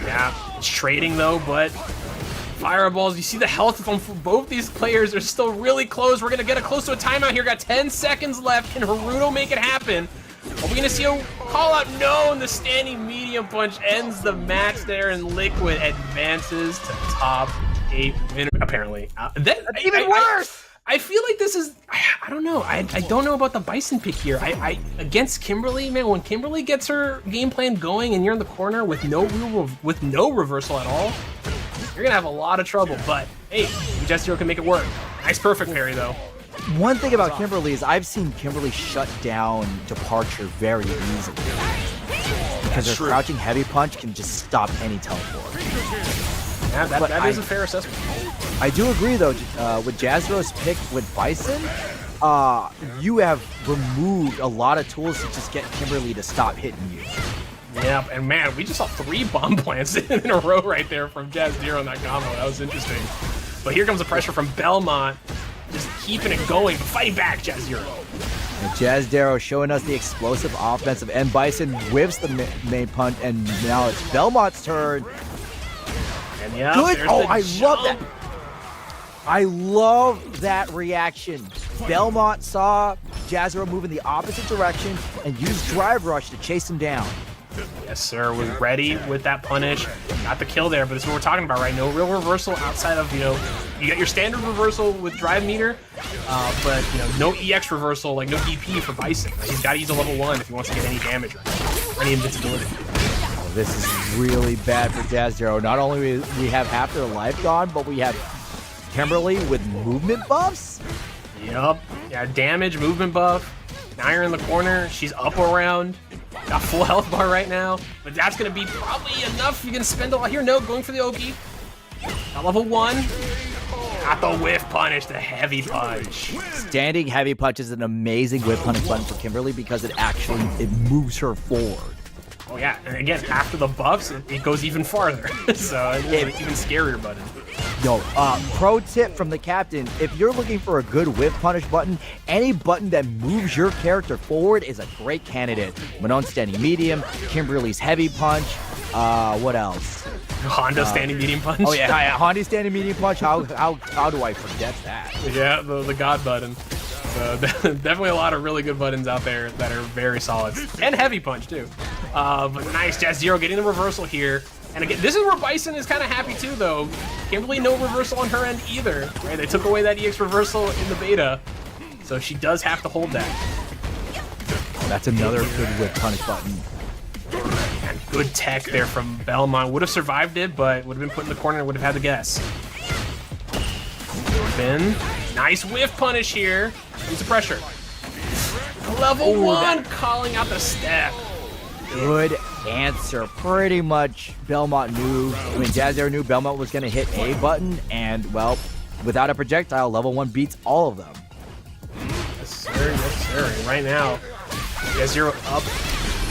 Yeah, it's trading though, but fireballs. You see the health from both these players are still really close. We're gonna get close to a timeout here. Got 10 seconds left. Can Harouto make it happen? Are we gonna see a call out? No, and the standing medium punch ends the match there, and Liquid advances to top 8 winner. Apparently, that's even worse. I feel like this is, I don't know. I don't know about the Bison pick here. I against Kimberly, man. When Kimberly gets her game plan going, and you're in the corner with no reversal at all, you're gonna have a lot of trouble. But hey, Jazdero can make it work. Nice perfect parry though. One thing about Kimberly is I've seen Kimberly shut down departure very easily because her crouching heavy punch can just stop any teleport. Yeah, that is a fair assessment. I do agree though, with Jazdero's pick with Bison, you have removed a lot of tools to just get Kimberly to stop hitting you. Yeah, and man, we just saw 3 bomb plants in a row right there from Jazdero on that combo. That was interesting. But here comes the pressure from Belmont, just keeping it going, but fighting back, Jazdero. And Jazdero showing us the explosive offensive, and Bison whiffs the main punch, and now it's Belmont's turn. And yeah, good. Oh, I jump. love that. I love that reaction. Belmont saw Jazdero move in the opposite direction and used Drive Rush to chase him down. Yes, sir. Was ready with that punish. Got the kill there, but this is what we're talking about, right? No real reversal outside of, you got your standard reversal with drive meter, but, no EX reversal, like no DP for Bison. Like, he's got to use a level 1 if he wants to get any damage or any invincibility. Oh, this is really bad for Jazdero. Not only we have half their life gone, but we have Kimberly with movement buffs? Yup. Yeah, damage, movement buff. Now you're in the corner. She's up around. Got full health bar right now. But that's going to be probably enough. You're going to spend a lot here. No, going for the Oki. Got level 1. Got the whiff punish, the heavy punch. Standing heavy punch is an amazing whiff punish button for Kimberly because it moves her forward. Oh yeah, and again, after the buffs, it goes even farther. So it's an even scarier button. Yo, pro tip from the captain, if you're looking for a good whiff punish button, any button that moves your character forward is a great candidate. Manon standing medium, Kimberly's heavy punch, what else? Honda standing medium punch. Oh yeah, Honda standing medium punch, how do I forget that? Yeah, the god button. So definitely a lot of really good buttons out there that are very solid. And heavy punch too. But nice, Jazdero getting the reversal here. And again, this is where Bison is kind of happy too, though. Kimberly, no reversal on her end either. Right? They took away that EX reversal in the beta, so she does have to hold that. That's another good whip punish button. And good tech there from Belmont. Would have survived it, but would have been put in the corner and would have had the guess. Been nice whiff punish here. Use the pressure. Level 1 calling out the step. Good answer. Pretty much Belmont knew, Jazdero knew Belmont was going to hit A button, and, well, without a projectile, level 1 beats all of them. Yes, sir. Yes, sir. And right now, Jazdero up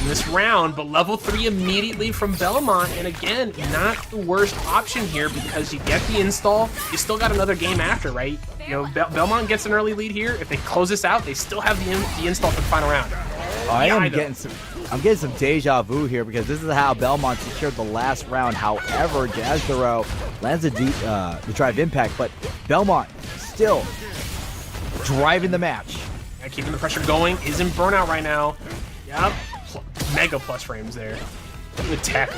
in this round, but level 3 immediately from Belmont, and again, not the worst option here because you get the install, you still got another game after, right? You know, Belmont gets an early lead here. If they close this out, they still have the install for the final round. I'm getting some deja vu here because this is how Belmont secured the last round. However, Jazdero lands the drive impact, but Belmont still driving the match. Yeah, keeping the pressure going, is in burnout right now. Yep, mega plus frames there. Good tech.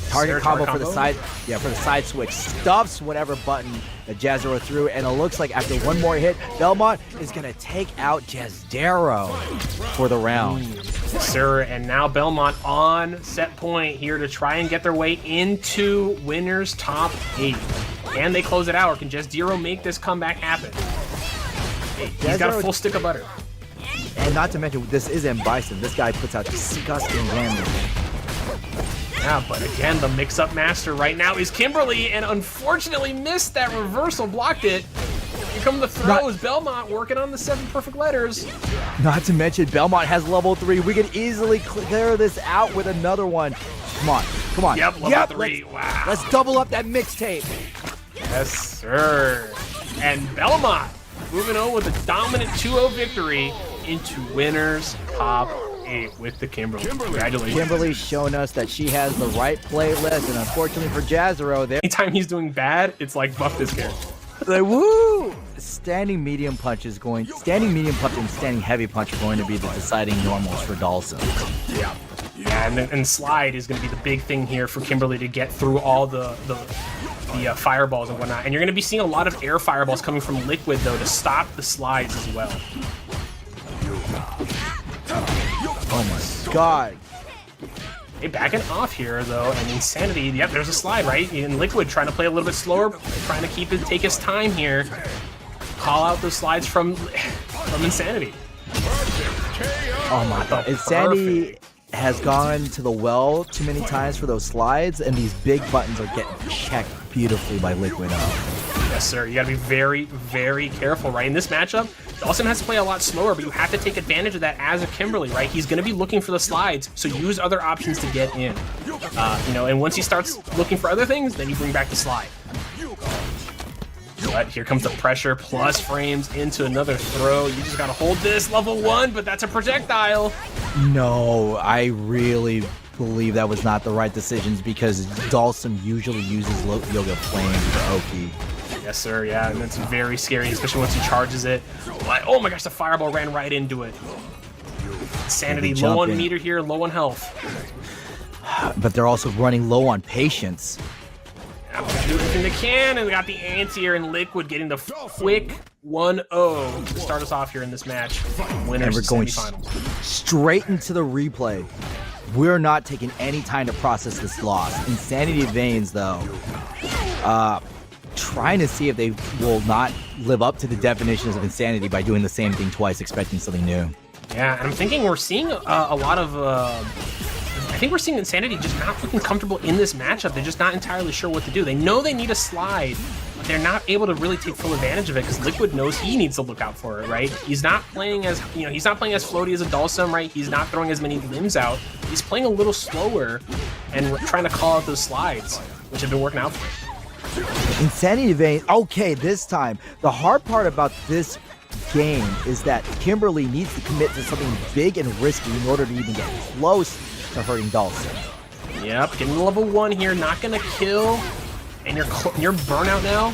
Target combo for the side, for the side switch. Stuffs whatever button that Jazdero threw, and it looks like after one more hit, Belmont is gonna take out Jazdero for the round. Sir, and now Belmont on set point here to try and get their way into winner's top 8. Can they close it out, or can Jazdero make this comeback happen? He's got a full stick of butter. And not to mention, this isn't Bison. This guy puts out disgusting damage. Yeah, but again, the mix-up master right now is Kimberly, and unfortunately missed that reversal, blocked it. Here come the throws. Belmont working on the 7 perfect letters. Not to mention, Belmont has level 3. We could easily clear this out with another one. Come on, come on. Yep, level 3. Wow. Let's double up that mixtape. Yes, sir. And Belmont moving on with a dominant 2-0 victory into winners top 8 with the Kimberly. Congratulations. Kimberly's shown us that she has the right playlist, and unfortunately for Jazdero, anytime he's doing bad, it's like buff this character. Like, woo! Standing medium punch and standing heavy punch are going to be the deciding normals for Dhalsim. Yeah. Yeah, and slide is going to be the big thing here for Kimberly to get through all the fireballs and whatnot. And you're going to be seeing a lot of air fireballs coming from Liquid, though, to stop the slides as well. Oh my god. Hey, backing off here, though, and Insanity, yep, there's a slide, right? And Liquid trying to play a little bit slower, trying to take his time here. Call out those slides from Insanity. Oh my god. Insanity has gone to the well too many times for those slides, and these big buttons are getting checked beautifully by Liquid. Yes, sir. You got to be very, very careful, right? In this matchup, Dhalsim has to play a lot slower, but you have to take advantage of that as a Kimberly, right? He's going to be looking for the slides, so use other options to get in. You know, and once he starts looking for other things, then you bring back the slide. But here comes the pressure, plus frames into another throw. You just got to hold this, level 1, but that's a projectile. No, I really believe that was not the right decisions because Dhalsim usually uses Yoga Flame for Oki. Yes, sir, yeah, and that's very scary, especially once he charges it. But, oh my gosh, the fireball ran right into it. Insanity, low on meter here, low on health. But they're also running low on patience. Yeah, do everything they can, and we got the anti-air and Liquid getting the quick 1-0 to start us off here in this match. Winners and we're going semifinals. Straight into the replay. We're not taking any time to process this loss. InsanityVeins, though, trying to see if they will not live up to the definitions of insanity by doing the same thing twice, expecting something new. Yeah, and I'm thinking we're seeing a lot of... I think we're seeing Insanity just not looking comfortable in this matchup. They're just not entirely sure what to do. They know they need a slide, but they're not able to really take full advantage of it because Liquid knows he needs to look out for it, right? He's not playing as, he's not playing as floaty as a Dhalsim, right? He's not throwing as many limbs out. He's playing a little slower and trying to call out those slides, which have been working out for him. InsanityVeins, okay, this time. The hard part about this game is that Kimberly needs to commit to something big and risky in order to even get close to hurting Dhalsim. Yep, getting to level 1 here, not gonna kill. And you're burnout now.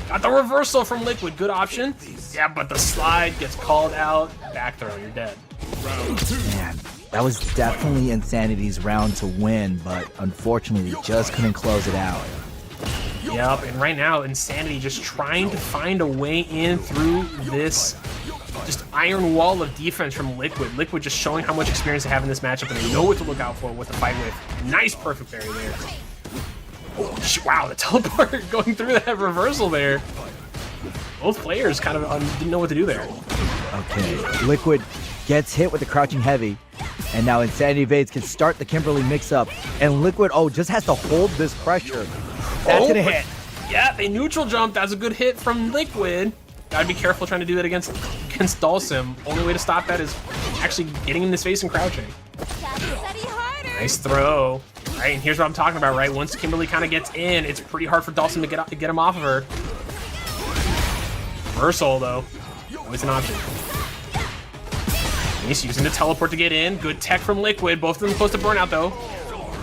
Got the reversal from Liquid, good option. Yeah, but the slide gets called out. Back throw, you're dead. Man, That was definitely Insanity's round to win, but unfortunately just couldn't close it out. Yep, and right now, Insanity just trying to find a way in through this just iron wall of defense from Liquid. Liquid just showing how much experience they have in this matchup, and they know what to look out for with the fight with. Nice perfect parry there. Oh, wow, the teleport going through that reversal there. Both players kind of didn't know what to do there. Okay, Liquid gets hit with the crouching heavy, and now InsanityVeins can start the Kimberly mix-up, and Liquid, just has to hold this pressure. That's gonna hit. Yeah, they neutral jump. That's a good hit from Liquid. Gotta be careful trying to do that against Dhalsim. Only way to stop that is actually getting in his face and crouching. Nice throw. Right, and here's what I'm talking about, right? Once Kimberly kind of gets in, it's pretty hard for Dhalsim to get him off of her. Reversal, though. Always an option. He's using the teleport to get in. Good tech from Liquid. Both of them close to burnout, though.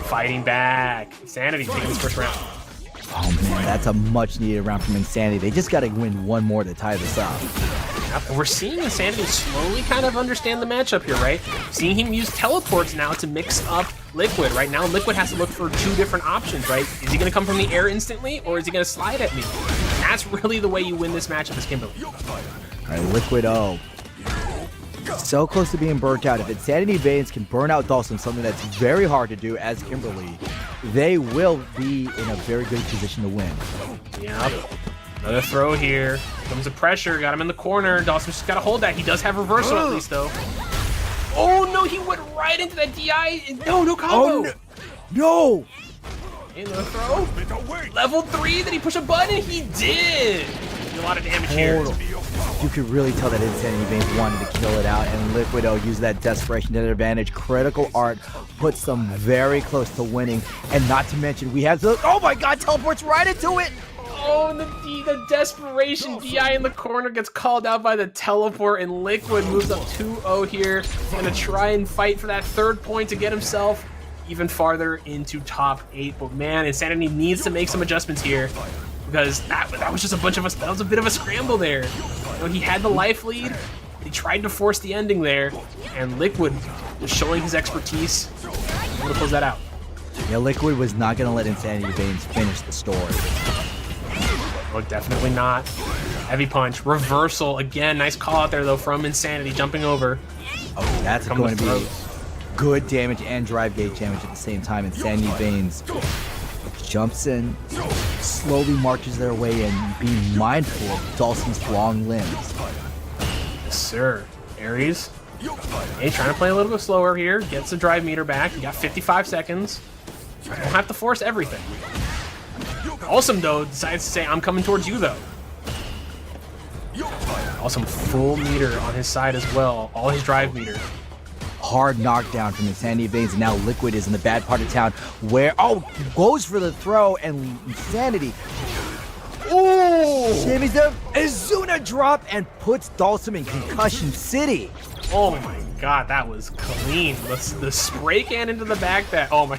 Fighting back. Insanity taking this first round. Oh man, that's a much needed round from Insanity. They just gotta win one more to tie this up. Yep, we're seeing Insanity slowly kind of understand the matchup here, right? Seeing him use teleports now to mix up Liquid. Right now, Liquid has to look for two different options, right? Is he gonna come from the air instantly, or is he gonna slide at me? And that's really the way you win this matchup as Kimberly. All right, Liquid so close to being burnt out. If InsanityVeins can burn out Dhalsim, something that's very hard to do as Kimberly, they will be in a very good position to win. Yep. Another throw here. Comes the pressure. Got him in the corner. Dhalsim's just got to hold that. He does have reversal at least, though. Oh, no. He went right into that DI. No combo. Oh, no. Another throw. Level 3. Did he push a button? He did. A lot of damage here. You could really tell that InsanityVeins wanted to kill it out, and Liquid used that desperation to their advantage. Critical Art puts them very close to winning, and not to mention we have the, oh my god, teleports right into it! Oh, and the desperation DI in the corner gets called out by the teleport, and Liquid moves up 2-0 here. Gonna try and fight for that third point to get himself even farther into top 8. But man, Insanity needs to make some adjustments here, because that was just a bunch of us. That was a bit of a scramble there. You know, he had the life lead. He tried to force the ending there, and Liquid was showing his expertise. I'm gonna close that out. Yeah, Liquid was not gonna let InsanityVeins finish the story. Oh, definitely not. Heavy punch, reversal again. Nice call out there though from Insanity, jumping over. Oh, that's going to be good damage and drive gauge damage at the same time. InsanityVeins jumps in, slowly marches their way in, being mindful of Dhalsim's long limbs. Yes, sir. Aries. Hey, trying to play a little bit slower here. Gets the drive meter back. You got 55 seconds. You don't have to force everything. Dhalsim, though, decides to say, I'm coming towards you, though. Dhalsim full meter on his side as well. All his drive meter. Hard knockdown from InsanityVeins, and now Liquid is in the bad part of town where, goes for the throw, and Insanity, shimmies the Izuna drop and puts Dhalsim in Concussion City. Oh my god, that was clean. The spray can into the back, oh my.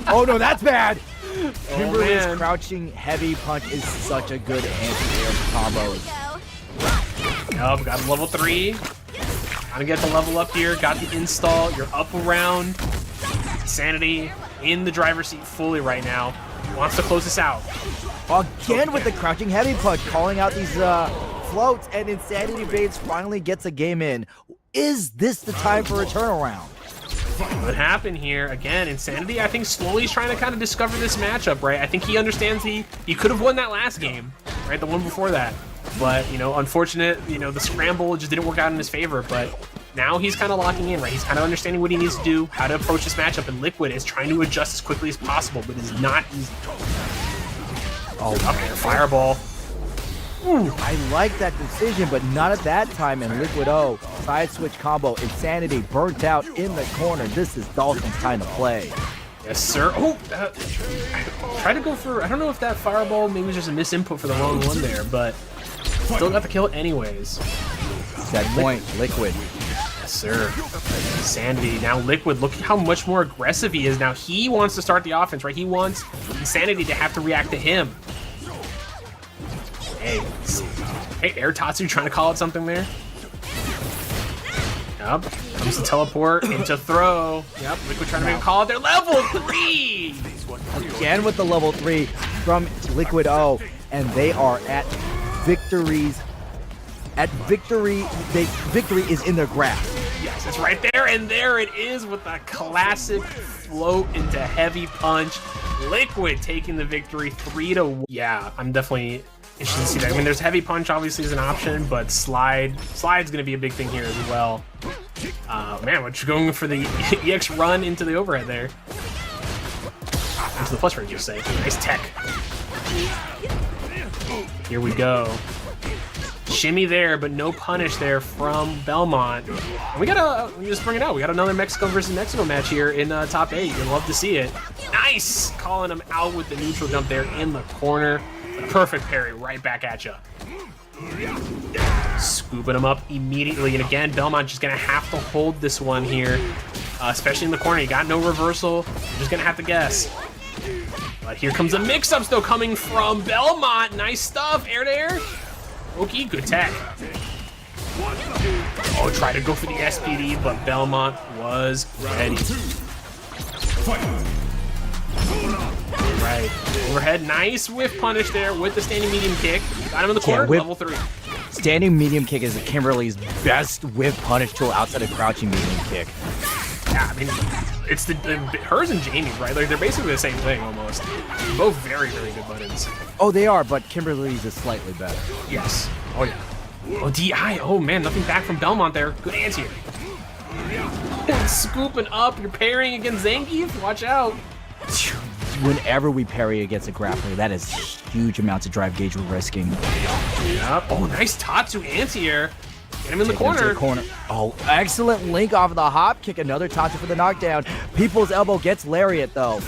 Oh no, that's bad. Kimberly's man. crouching heavy punch is such a good anti-air combo. Yup, got level 3. Trying to get the level up here. Got the install. You're up around. Insanity in the driver's seat fully right now. Wants to close this out. Again with the crouching heavy punch, calling out these floats, and InsanityVeins finally gets a game in. Is this the time for a turnaround? What happened here? Again, Insanity, I think slowly is trying to kind of discover this matchup, right? I think he understands he could have won that last game, right? The one before that. But, unfortunate, the scramble just didn't work out in his favor. But now he's kind of locking in, right? He's kind of understanding what he needs to do, how to approach this matchup. And Liquid is trying to adjust as quickly as possible, but it's not easy. Oh, okay, fireball. I like that decision, but not at that time. And Liquid side switch combo. Insanity burnt out in the corner. This is Dhalsim's time to play. Yes, sir. Oh, try to go for, I don't know if that fireball maybe was just a misinput for the wrong one there, but still got the kill anyways. That point, Liquid. Yes, sir. Insanity. Now Liquid, look how much more aggressive he is now. He wants to start the offense, right? He wants Insanity to have to react to him. Hey, Air Tatsu trying to call out something there. Yep. Comes to teleport into throw. Yep. Liquid trying to make a call. They're level 3. Again with the level 3 from Liquid O, and they are at victories. At victory, victory is in their grasp. Yes, it's right there, and there it is with a classic float into heavy punch. Liquid taking the victory 3-1. Yeah, I'm definitely interested to see that. I mean, there's heavy punch obviously is an option, but slide's going to be a big thing here as well. Man, we're going for the EX run into the overhead there. Into the plus range, you say. Nice tech. Here we go. Shimmy there, but no punish there from Belmont. And we got let me just bring it out. We got another Mexico versus Mexico match here in top 8. You'd love to see it. Nice! Calling him out with the neutral jump there in the corner. A perfect parry right back at you. Scooping him up immediately. And again, Belmont just going to have to hold this one here, especially in the corner. You got no reversal. You're just going to have to guess. But here comes the mix-ups, though, coming from Belmont. Nice stuff. Air to air. Okay, good tech. Oh, try to go for the SPD, but Belmont was ready. Right. Overhead, nice whiff punish there with the standing medium kick. Got him in the corner, level 3. Standing medium kick is Kimberly's best whiff punish tool outside of crouching medium kick. Yeah, I mean, it's hers and Jamie's, right? Like, they're basically the same thing almost. Both very, very good buttons. Oh, they are, but Kimberly's is slightly better. Yes. Oh, yeah. Oh, DI. Oh, man, nothing back from Belmont there. Good answer. Scooping up. You're parrying against Zangief. Watch out. Whenever we parry against a grappler, that is huge amounts of drive gauge we're risking. Yep. Oh, nice Tatsu anti-air. Get him in the corner. Oh, excellent link off of the hop kick. Another Tatsu for the knockdown. People's elbow gets lariat, though.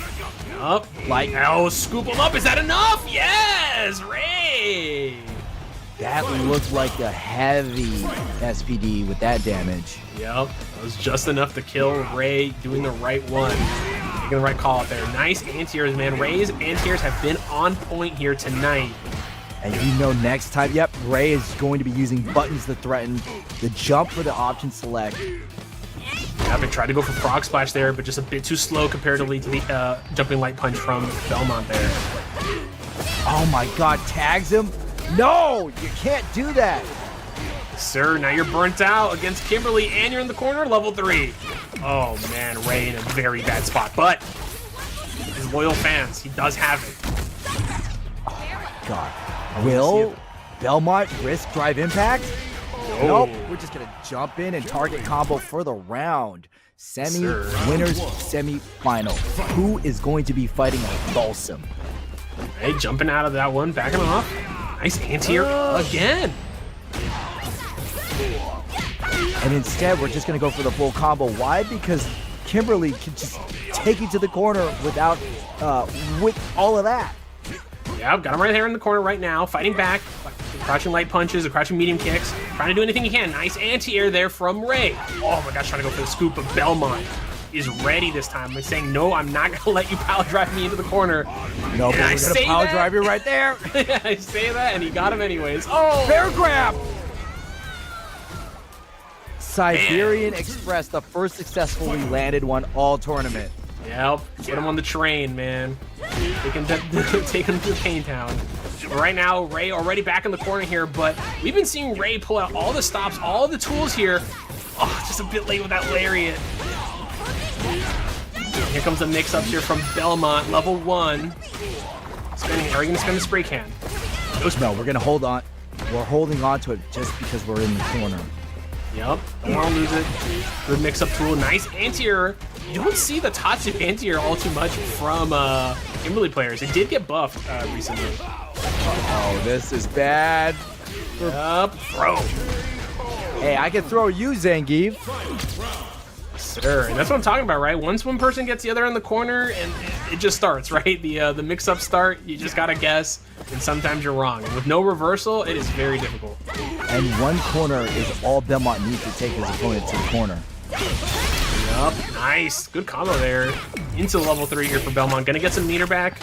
Up. Like, oh, scoop him up. Is that enough? Yes, Rey. That looked like a heavy SPD with that damage. Yep. That was just enough to kill Rey, doing the right one. Making the right call out there. Nice anti-airs, man. Rey's anti-airs have been on point here tonight. And you know next time, yep, Rey is going to be using buttons to threaten the jump for the option select. Yep, and tried to go for frog splash there, but just a bit too slow comparatively to the jumping light punch from Belmont there. Oh my god, tags him? No, you can't do that. Sir, now you're burnt out against Kimberly and you're in the corner, level 3. Oh man, Rey in a very bad spot, but his loyal fans, he does have it. Oh my god. Will Belmont risk drive impact? No. Nope, we're just gonna jump in and target combo for the round. Winners semi-final. Who is going to be fighting Dhalsim? Hey, jumping out of that one, backing off. Nice anti-air again. And instead, we're just gonna go for the full combo. Why? Because Kimberly can just take you to the corner without, with all of that. Yeah, got him right there in the corner right now, fighting back. Crouching light punches, or crouching medium kicks. Trying to do anything he can. Nice anti-air there from Rey. Oh my gosh, trying to go for the scoop, but Belmont is ready this time. He's saying, no, I'm not going to let you power drive me into the corner. No, but we're going to power drive you right there. Yeah, I say that, and he got him anyways. Oh! Bear grab! Siberian Express, the first successfully landed one all tournament. Yep, get him on the train, man. They can take him to Pain Town. Right now, Rey already back in the corner here, but we've been seeing Rey pull out all the stops, all the tools here. Oh, just a bit late with that lariat. Here comes the mix-ups here from Belmont, level 1. Are you going to spend the spray can? No, we're going to hold on. We're holding on to it just because we're in the corner. Yep, don't want to lose it. Good mix-up tool, nice anti-air. You don't see the Tatsu anti-air all too much from Kimberly players. It did get buffed recently. Oh, this is bad. Yep, throw. Hey, I can throw you, Zangief. Sir, and that's what I'm talking about, right? Once one person gets the other in the corner, and it just starts, right? The mix-up start, you just gotta guess, and sometimes you're wrong. And with no reversal, it is very difficult. And one corner is all Belmont needs to take his opponent to the corner. Yup, nice. Good combo there. Into level 3 here for Belmont. Gonna get some meter back.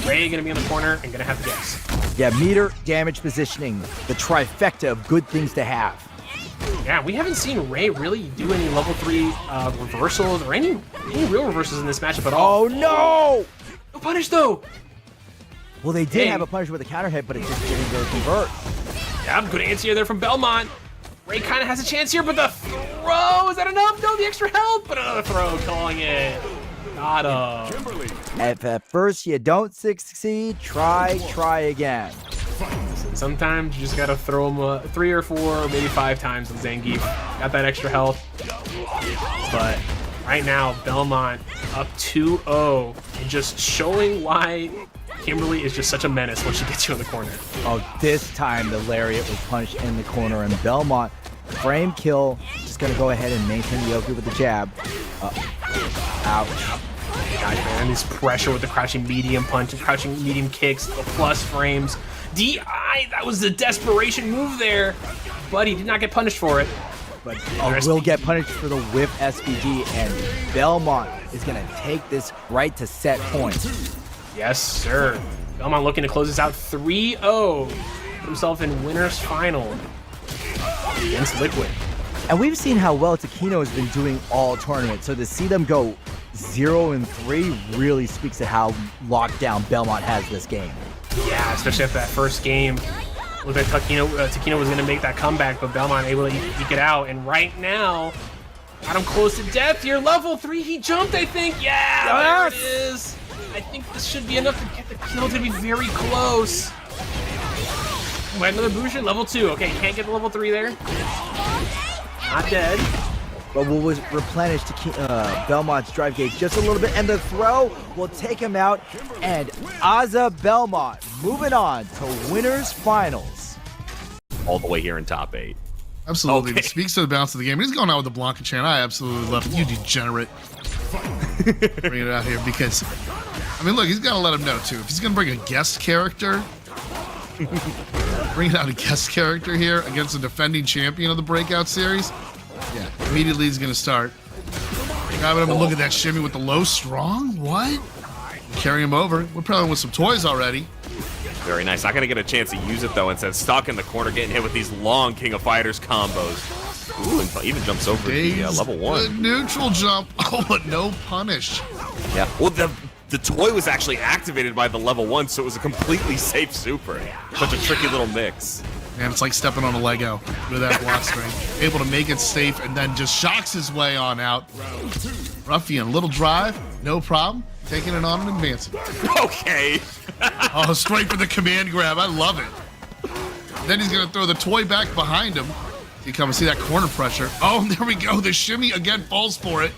Rey gonna be in the corner and gonna have to guess. Yeah, meter, damage, positioning. The trifecta of good things to have. Yeah, we haven't seen Rey really do any level 3 reversals or any real reversals in this matchup at all. Oh no! No punish though. Well, they did have a punish with a counter hit, but it just didn't go convert. Yeah, good answer there from Belmont. Rey kind of has a chance here, but the throw, is that enough? No, the extra help, but another throw, calling it. Got him. Kimberly. If at first you don't succeed, try again. Listen, sometimes you just gotta throw him 3 or 4 or maybe 5 times on Zangief. Got that extra health. But right now, Belmont up 2-0 and just showing why Kimberly is just such a menace when she gets you in the corner. Oh, this time the lariat was punched in the corner, and Belmont, frame kill, just gonna go ahead and maintain the Yoku with the jab. Ouch. Gosh, man, this pressure with the crouching medium punch and crouching medium kicks, the plus frames. DI, that was the desperation move there, but he did not get punished for it. But will get punished for the whiff SPG, and Belmont is gonna take this right to set point. Yes, sir. Belmont looking to close this out 3-0. Put himself in winner's final against Liquid. And we've seen how well Tekino has been doing all tournament, so to see them go 0-3 really speaks to how locked down Belmont has this game. Yeah, especially after that first game. Looked like Tekino was going to make that comeback, but Belmont able to eke it out. And right now, got him close to death here. Level 3, he jumped, I think. Yeah, there it is. I think this should be enough to get the kill to be very close. Wait, another Bushin, level 2. Okay, can't get the level 3 there. Not dead. But what was replenished to Belmont's drive gauge just a little bit, and the throw will take him out. And Belmont moving on to winners finals. All the way here in top 8. Absolutely. Okay. It speaks to the balance of the game. He's going out with the Blanka chant. I absolutely love it. You degenerate. Bring it out here because, I mean, look, he's got to let him know, too. If he's going to bring a guest character, bring out a guest character here against a defending champion of the Breakout Series, yeah, immediately he's going to start. Grabbing him and look at that shimmy with the low strong. What? Carry him over. We're probably with some toys already. Very nice. Not going to get a chance to use it, though. Instead, stuck in the corner, getting hit with these long King of Fighters combos. Ooh, and even jumps over the level 1. Neutral jump. Oh, but no punish. Yeah. Well, the toy was actually activated by the level 1, so it was a completely safe super. Such a tricky little mix. Man, it's like stepping on a Lego with that block string. Able to make it safe and then just shocks his way on out. Ruffian, little drive, no problem. Taking it on and advancing. Okay. Oh, straight for the command grab. I love it. Then he's going to throw the toy back behind him. You come and see that corner pressure. Oh, there we go. The shimmy again falls for it.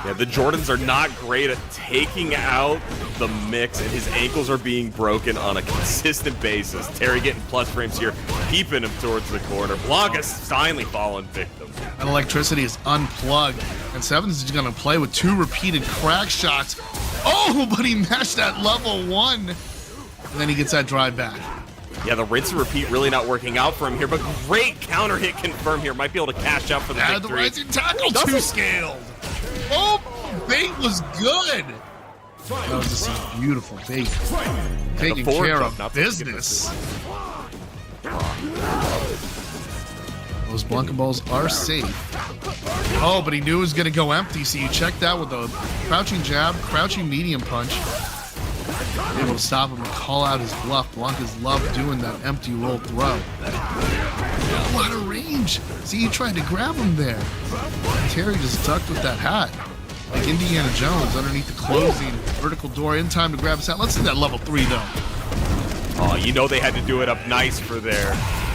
Yeah, the Jordans are not great at taking out the mix, and his ankles are being broken on a consistent basis. Terry getting plus frames here, keeping him towards the corner. Blanka's finally fallen victim. That electricity is unplugged, and Sevens is going to play with 2 repeated crack shots. Oh, but he mashed that level 1. And then he gets that drive back. Yeah, the rinse and repeat really not working out for him here, but great counter hit confirmed here. Might be able to cash out for the victory. The rising tackle 2-scaled. Oh, bait was good. That was just a beautiful bait. Taking care of business. Those Blanka balls are safe. Oh, but he knew it was going to go empty, so you checked that with a crouching jab, crouching medium punch. Able to stop him and call out his bluff. Blanka's love doing that empty roll throw. A lot of range. See, he tried to grab him there. Terry just ducked with that hat. Like Indiana Jones underneath the closing vertical door in time to grab his hat. Let's see that level 3 though. Oh, you know they had to do it up nice for their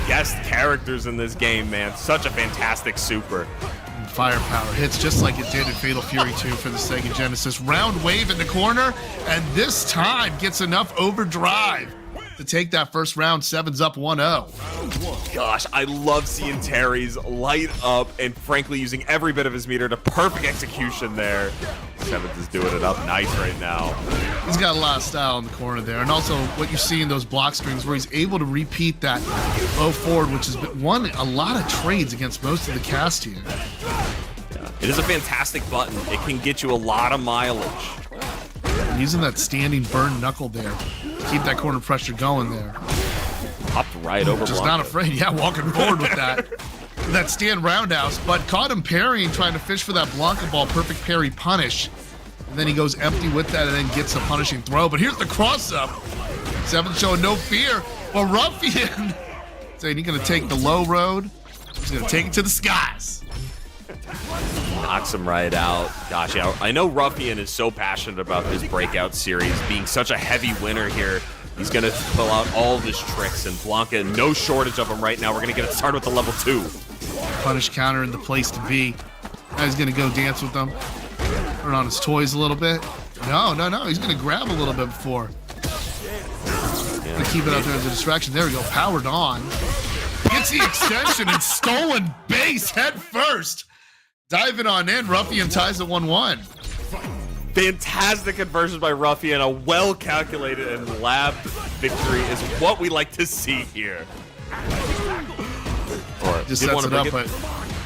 guest characters in this game, man. Such a fantastic super. And firepower hits just like it did in Fatal Fury 2 for the Sega Genesis. Round wave in the corner, and this time gets enough overdrive to take that first round. Sevens up 1-0. Gosh, I love seeing Terry's light up and frankly using every bit of his meter to perfect execution there. Sevens is doing it up nice right now. He's got a lot of style in the corner there, and also what you see in those block strings where he's able to repeat that low forward, which has won a lot of trades against most of the cast here. Yeah. It is a fantastic button. It can get you a lot of mileage. Using that standing burn knuckle there. Keep that corner pressure going there. Hopped right over Just Blanka. not afraid. Yeah, walking forward with that. that stand roundhouse, but caught him parrying, trying to fish for that Blanka ball. Perfect parry punish. And then he goes empty with that and then gets a punishing throw. But here's the cross-up. Seven showing no fear. Well, Ruffian saying he's going to take the low road. He's going to take it to the skies. Knocks him right out. Gosh, yeah, I know Ruffian is so passionate about this Breakout Series, being such a heavy winner here. He's going to pull out all of his tricks, and Blanka, no shortage of them right now. We're going to get it started with the level 2. Punish counter in the place to be. Now he's going to go dance with them. Turn on his toys a little bit. No. He's going to grab a little bit before. Gonna keep it up there as a distraction. There we go. Powered on. Gets the extension and stolen base head first. Diving on in. Ruffian ties at 1-1. Fantastic conversion by Ruffian. A well-calculated and labbed victory is what we like to see here. Just sets it up, but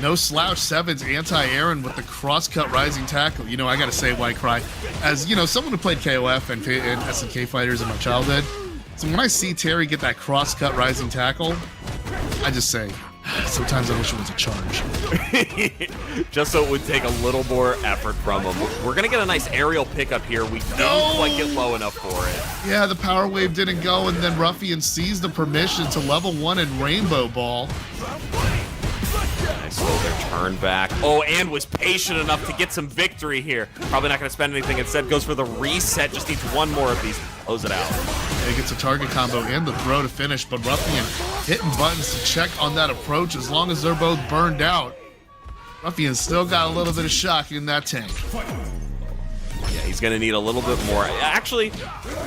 no slouch. Sevens anti-Aaron with the cross-cut rising tackle. You know, I gotta say, White Cry, as you know, someone who played KOF and SNK fighters in my childhood. So when I see Terry get that cross-cut rising tackle, I just say, sometimes I wish it was a charge. Just so it would take a little more effort from him. We're gonna get a nice aerial pickup here. We didn't quite get low enough for it. Yeah, the power wave didn't go, and then Ruffian sees the permission to level 1 in Rainbow Ball. Nice little turn back. Oh, and was patient enough to get some victory here. Probably not gonna spend anything. Instead goes for the reset. Just needs one more of these. Close it out. He gets a target combo and the throw to finish, but Ruffian hitting buttons to check on that approach as long as they're both burned out. Ruffian's still got a little bit of shock in that tank. Yeah, he's going to need a little bit more. Actually,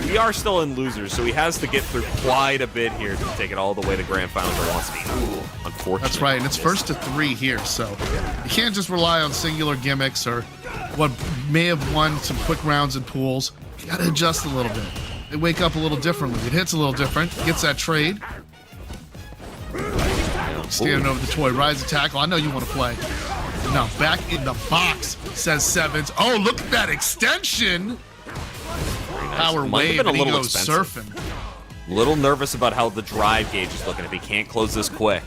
we are still in losers, so he has to get through quite a bit here to take it all the way to Grand Finals where he wants to be. Ooh, unfortunate. That's right, and it's first to 3 here, so you can't just rely on singular gimmicks or what may have won some quick rounds and pools. You got to adjust a little bit. They wake up a little differently. It hits a little different. Gets that trade. Standing over the toy. Rise and tackle. I know you want to play. Now back in the box, says Sevens. Oh, look at that extension. Power wave, and he goes surfing. A little nervous about how the drive gauge is looking if he can't close this quick.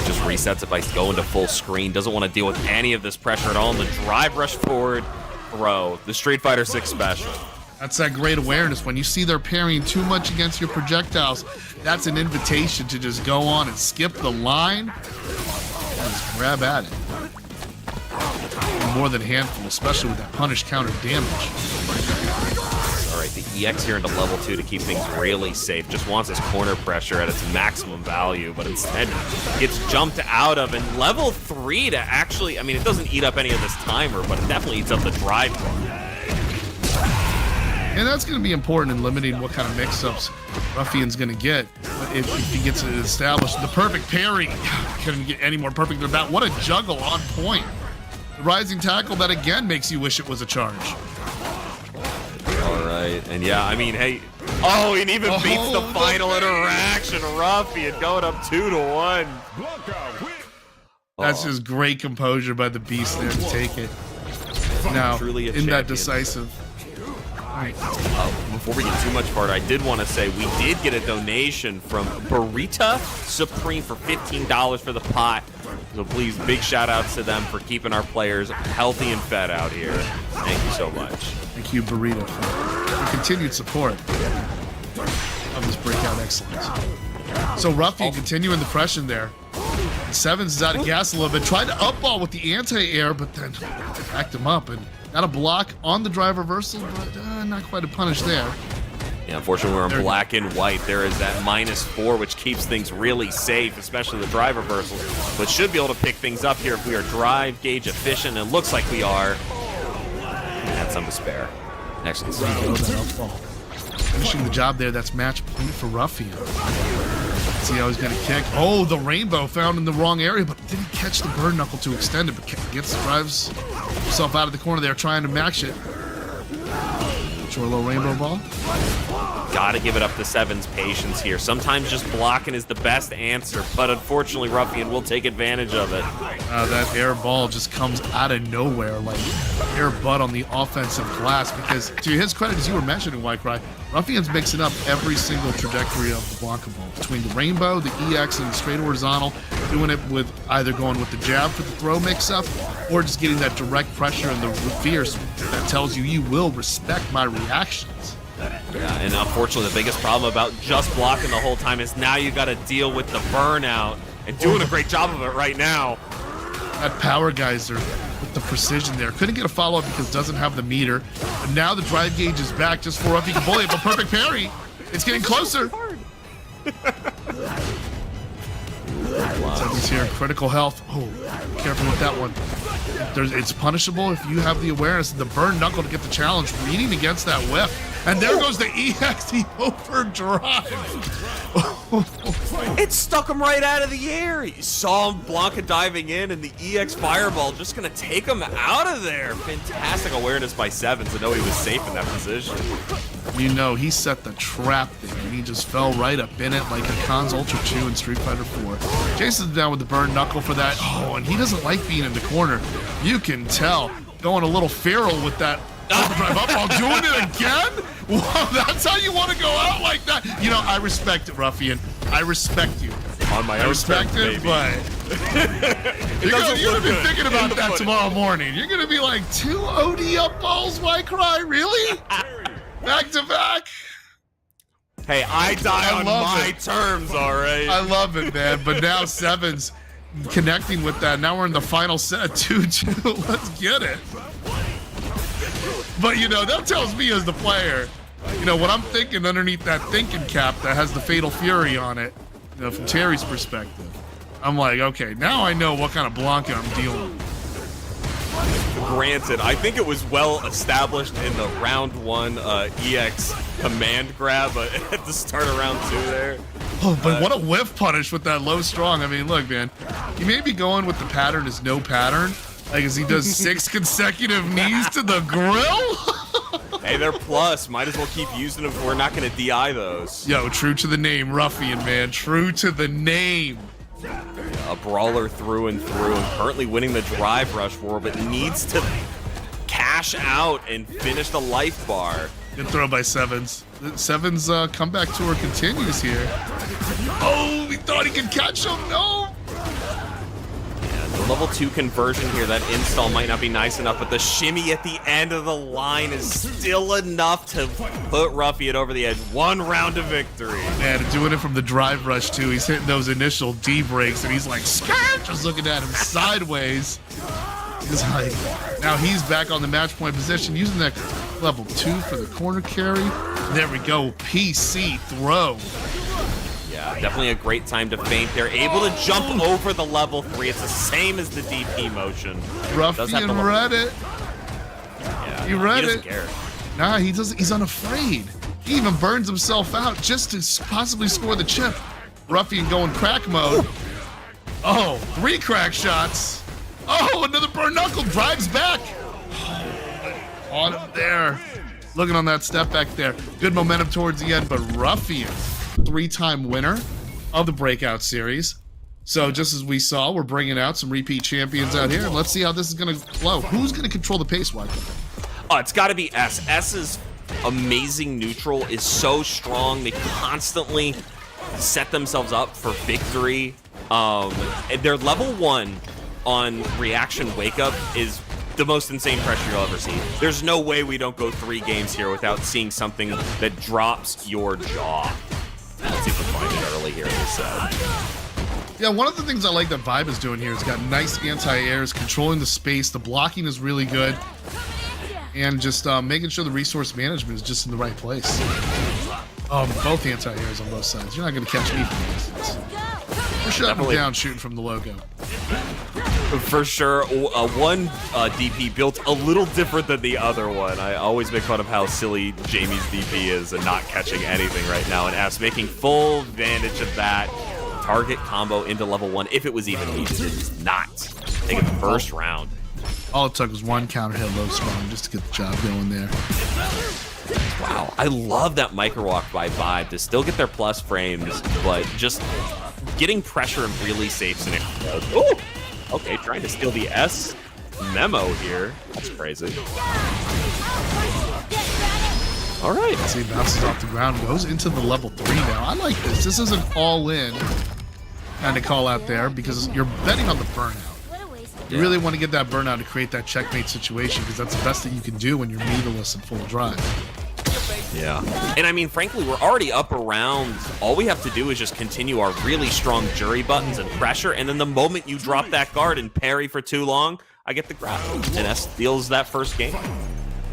Just resets it by going to full screen. Doesn't want to deal with any of this pressure at all. And the drive rush forward. Throw the Street Fighter 6 special. That's that great awareness. When you see they're parrying too much against your projectiles, that's an invitation to just go on and skip the line and just grab at it. More than a handful, especially with that punish counter damage. All right, the EX here into level 2 to keep things really safe. Just wants his corner pressure at its maximum value, but instead gets jumped out of. And level 3 to actually, I mean, it doesn't eat up any of this timer, but it definitely eats up the drive bar. And that's going to be important in limiting what kind of mix-ups Ruffian's going to get if he gets it established. The perfect parry. Couldn't get any more perfect than that. What a juggle on point. The rising tackle that again makes you wish it was a charge. All right, and yeah, I mean, hey, oh, he even beats the final interaction. Ruffian going up 2-1. That's just great composure by the Beast there to take it. Now, Truly a in that champion. decisive. Before we get too much farther, I did want to say we did get a donation from Burrita Supreme for $15 for the pot. So please, big shout outs to them for keeping our players healthy and fed out here. Thank you so much. Thank you, Burrito, for your continued support of this breakout excellence. So Ruffian continuing the pressure there. Sevens is out of gas a little bit. Tried to upball with the anti-air, but then backed him up and got a block on the drive reversal, but not quite a punish there. Yeah, unfortunately, we're in black and white. There is that -4, which keeps things really safe, especially the drive reversals, but should be able to pick things up here if we are drive gauge efficient, and it looks like we are. Had some to spare. Excellent stuff. Finishing the job there, that's match point for Ruffian. See how he's going to kick. Oh, the rainbow found in the wrong area, but didn't catch the bird knuckle to extend it, but drives himself out of the corner there trying to match it. Short little rainbow ball. Gotta give it up to Seven's patience here. Sometimes just blocking is the best answer, but unfortunately Ruffian will take advantage of it. That air ball just comes out of nowhere, like air butt on the offensive glass, because to his credit, as you were mentioning, White Cry, Ruffian's mixing up every single trajectory of the Blanka ball. Between the rainbow, the EX, and the straight horizontal, doing it with either going with the jab for the throw mix-up, or just getting that direct pressure and the fierce that tells you you will respect my reactions. Yeah, and unfortunately, the biggest problem about just blocking the whole time is now you got to deal with the burnout, and doing a great job of it right now. That power geyser with the precision there. Couldn't get a follow-up because doesn't have the meter. But now the drive gauge is back just for Ruffy can bully it, but perfect parry. It's getting closer. Seven's here, critical health. Oh, careful with that one. It's punishable if you have the awareness and the burn knuckle to get the challenge, reading against that whiff. And there goes the EXT overdrive. It stuck him right out of the air. You saw Blanka diving in, and the EX fireball just gonna take him out of there. Fantastic awareness by Sevens to know he was safe in that position. You know, he set the trap there, and he just fell right up in it like a Khan's Ultra 2 in Street Fighter 4. Jason's down with the burn knuckle for that. Oh, and he doesn't like being in the corner. You can tell. Going a little feral with that overdrive up while doing it again? Wow, that's how you want to go out like that? You know, I respect it, Ruffian. I respect you. On my I own respect terms, it, baby. but you're gonna be thinking about that tomorrow morning. You're gonna be like, 2 OD up balls, why cry? Really? Back to back? Hey, I die on my it. terms, all right? I love it, man. But now Sevens connecting with that. Now we're in the final set, 2-2. Let's get it. But, you know, that tells me as the player, you know, what I'm thinking underneath that thinking cap that has the Fatal Fury on it, you know, from Terry's perspective. I'm like, okay, now I know what kind of Blanka I'm dealing with. Granted, I think it was well established in the round 1 EX command grab at the start of round 2 there. Oh, but what a whiff punish with that low strong. I mean, look, man, he may be going with the pattern as no pattern, like as he does 6 consecutive knees to the grill. Hey, they're plus. Might as well keep using them if we're not going to DI those. Yo, true to the name, Ruffian, man. True to the name. A brawler through and through, and currently winning the drive rush war, but needs to cash out and finish the life bar. Good throw by Sevens. Sevens' comeback tour continues here. Oh, he thought he could catch him. No. Yeah, the level 2 conversion here, that install might not be nice enough, but the shimmy at the end of the line is still enough to put Ruffian over the edge. 1 round of victory. Man, doing it from the drive rush, too. He's hitting those initial D breaks, and he's like, skirt, just looking at him sideways. He's like, now he's back on the match point position, using that level 2 for the corner carry. There we go, PC throw. Yeah, definitely a great time to feint. They're able to jump over the level 3. It's the same as the DP motion. Ruffian read it. Yeah, He read doesn't it. care. Nah, he doesn't. He's unafraid. He even burns himself out just to possibly score the chip. Ruffian going crack mode. Oh, 3 crack shots. Oh, another burn knuckle, drives back. On him there. Looking on that step back there. Good momentum towards the end, but Ruffian, 3-time winner of the Breakout Series. So just as we saw, we're bringing out some repeat champions out here. And let's see how this is going to flow. Who's going to control the pace, Wycliffe? Oh, it's got to be S. S's amazing neutral is so strong. They constantly set themselves up for victory. And their level 1 on reaction wake up is the most insane pressure you'll ever see. There's no way we don't go 3 games here without seeing something that drops your jaw. Let's see if we find it early here in this set. Yeah, one of the things I like that Vibe is doing here is got nice anti-airs, controlling the space, the blocking is really good, and just making sure the resource management is just in the right place. Both anti-airs on both sides. You're not going to catch me from this. We're shutting them down shooting from the logo. For sure, one DP built a little different than the other one. I always make fun of how silly Jamie's DP is and not catching anything right now, and S making full advantage of that. Target combo into level 1 if it was even needed. It is not. Taking the first round. All it took was 1 counter hit low strong just to get the job going there. Wow, I love that micro walk by Vibe to still get their plus frames, but just getting pressure in really safe scenarios. Ooh! Okay, trying to steal the S memo here. That's crazy. All right. See, bounces off the ground, goes into the level 3 now. I like this. This is an all-in kind of call out there because you're betting on the burnout. You really want to get that burnout to create that checkmate situation because that's the best that you can do when you're meterless and full drive. Yeah. And I mean, frankly, we're already up around. All we have to do is just continue our really strong Juri buttons and pressure. And then the moment you drop that guard and parry for too long, I get the grab. And S steals that first game.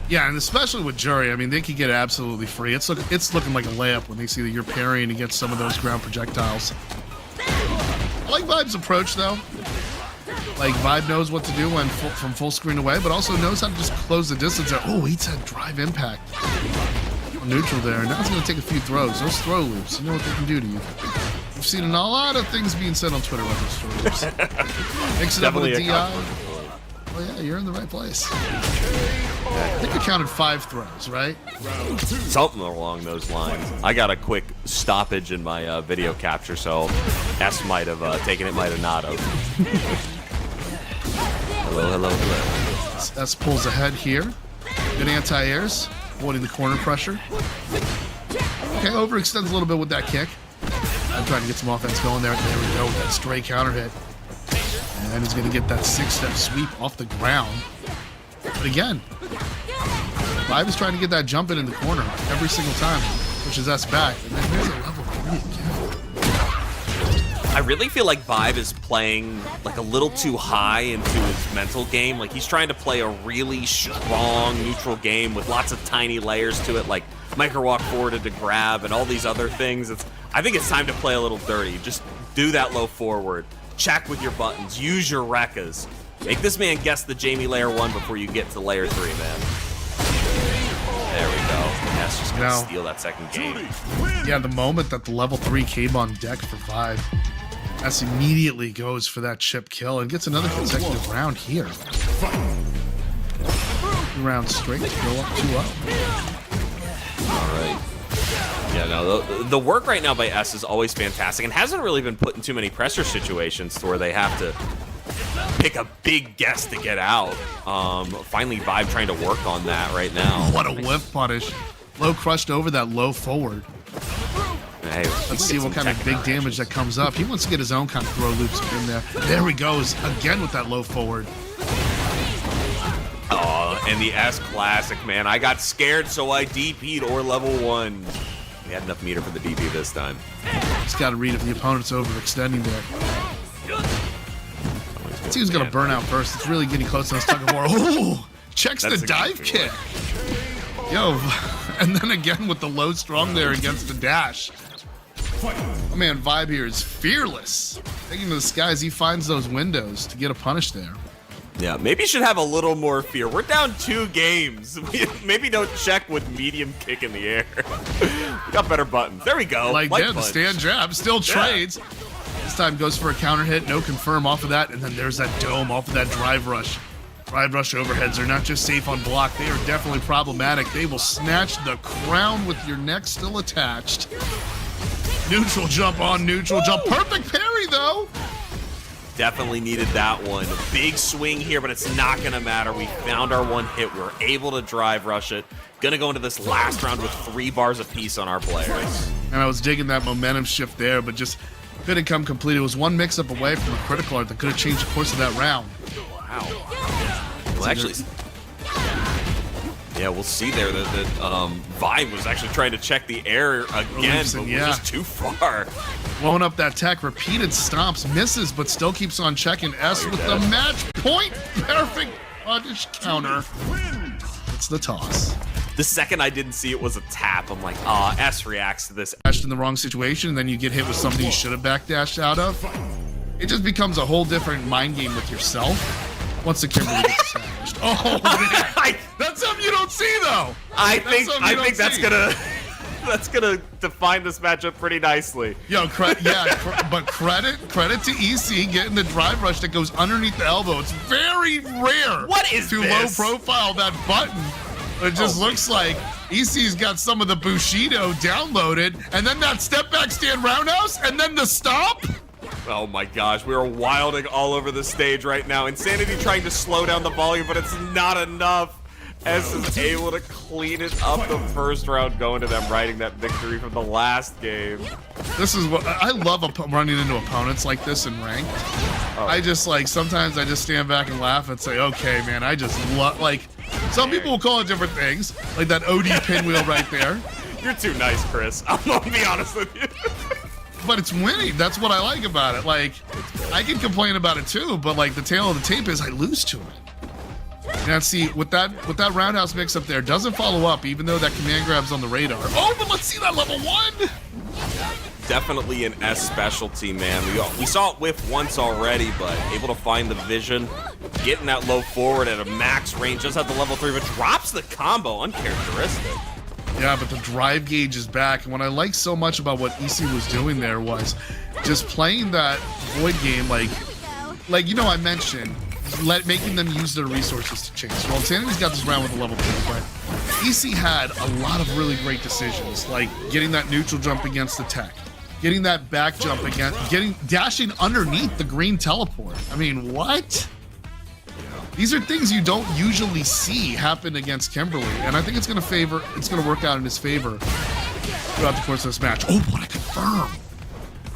Yeah, and especially with Juri, I mean, they could get absolutely free. It's looking like a layup when they see that you're parrying against some of those ground projectiles. I like Vibe's approach, though. Like, Vibe knows what to do when from full screen away, but also knows how to just close the distance. Oh, eats that drive impact. Neutral there. Now it's going to take a few throws. Those throw loops, you know what they can do to you. We've seen a lot of things being said on Twitter about those throw loops. Mix it up with a DI. Oh, yeah, you're in the right place. I think I counted 5 throws, right? Something along those lines. I got a quick stoppage in my video capture, so S might have taken it, might have not have. Hello. S pulls ahead here. Good anti-airs, avoiding the corner pressure. Okay, overextends a little bit with that kick. I'm trying to get some offense going there. There we go, that stray counter hit. And he's going to get that 6-step sweep off the ground. But again, Vibe is trying to get that jump in the corner every single time, pushes S back. And then there's a level 3 again. I really feel like Vibe is playing like a little too high into his mental game. Like he's trying to play a really strong neutral game with lots of tiny layers to it, like micro walk forward to grab and all these other things. I think it's time to play a little dirty. Just do that low forward. Check with your buttons. Use your rekkas. Make this man guess the Jamie layer 1 before you get to layer 3, man. There we go. That's just gonna steal that second game. Yeah, the moment that the level 3 came on deck for Vibe, S immediately goes for that chip kill and gets another consecutive round here. 2 rounds straight to go up 2-0. All right. Yeah, no, the work right now by S is always fantastic and hasn't really been put in too many pressure situations to where they have to pick a big guess to get out. Finally, Vibe trying to work on that right now. What a whiff punish. Low crushed over that low forward. Hey, let's see what kind of big damage that comes up. He wants to get his own kind of throw loops in there. There he goes, again with that low forward. Oh, and the S classic, man. I got scared, so I DP'd or level 1. We had enough meter for the DP this time. Just got to read if the opponent's overextending there. Let's see who's going to burn out first. It's really getting close to this tug of war. Oh, checks the dive kick. Yo, and then again with the low strong there against the dash. Oh man, Vibe here is fearless. Taking to the skies, he finds those windows to get a punish there. Yeah, maybe you should have a little more fear. We're down 2 games. Maybe don't check with medium kick in the air. We got better buttons. There we go. Like that, the stand jab still trades. This time goes for a counter hit, no confirm off of that, and then there's that dome off of that drive rush. Drive rush overheads are not just safe on block, they are definitely problematic. They will snatch the crown with your neck still attached. Neutral jump on neutral jump. Perfect parry, though. Definitely needed that one. A big swing here, but it's not going to matter. We found our one hit. We were able to drive rush it. Going to go into this last round with 3 bars apiece on our players. And I was digging that momentum shift there, but just couldn't come complete. It was one mix-up away from a critical art that could have changed the course of that round. Wow. Well, actually... Yeah, we'll see there that Vibe was actually trying to check the air again, but was just too far. Blowing up that tech, repeated stomps, misses, but still keeps on checking. S with the match point. Perfect punish counter. It's the toss. The second I didn't see it was a tap, I'm like, S reacts to this. Dashed in the wrong situation, and then you get hit with something you should have backdashed out of. It just becomes a whole different mind game with yourself. Once the Kimberly gets established. Oh, man. That's something you don't see, though. I think that's gonna define this matchup pretty nicely. Yo, but credit to EC getting the drive rush that goes underneath the elbow. It's very rare. What is to this? low profile that button. It just looks like EC's got some of the Bushido downloaded, and then that step back stand roundhouse, and then the stop. Oh my gosh, we are wilding all over the stage right now. Insanity trying to slow down the volume, but it's not enough. S is able to clean it up the first round, going to them riding that victory from the last game. This is what I love running into opponents like this in ranked. I just like sometimes I just stand back and laugh and say, okay, man, I just love like some people will call it different things, like that OD pinwheel right there. You're too nice, Chris. I'm gonna be honest with you. But it's winning. That's what I like about it. Like, I can complain about it too, but like the tail of the tape is I lose to it. Now see, with that roundhouse mix up there, doesn't follow up, even though that command grab's on the radar. Oh, but let's see that level 1. Definitely an S specialty, man. We saw it whiff once already, but able to find the vision, getting that low forward at a max range, just at the level 3, but drops the combo, uncharacteristic. Yeah, but the drive gauge is back, and what I like so much about what EC was doing there was just playing that void game, like you know, I mentioned making them use their resources to chase. Well, Insanity's got this round with a level 2, but EC had a lot of really great decisions, like getting that neutral jump against the tech, getting that back jump against, dashing underneath the green teleport. I mean, what? These are things you don't usually see happen against Kimberly, and I think it's going to work out in his favor throughout the course of this match. Oh, what a confirm!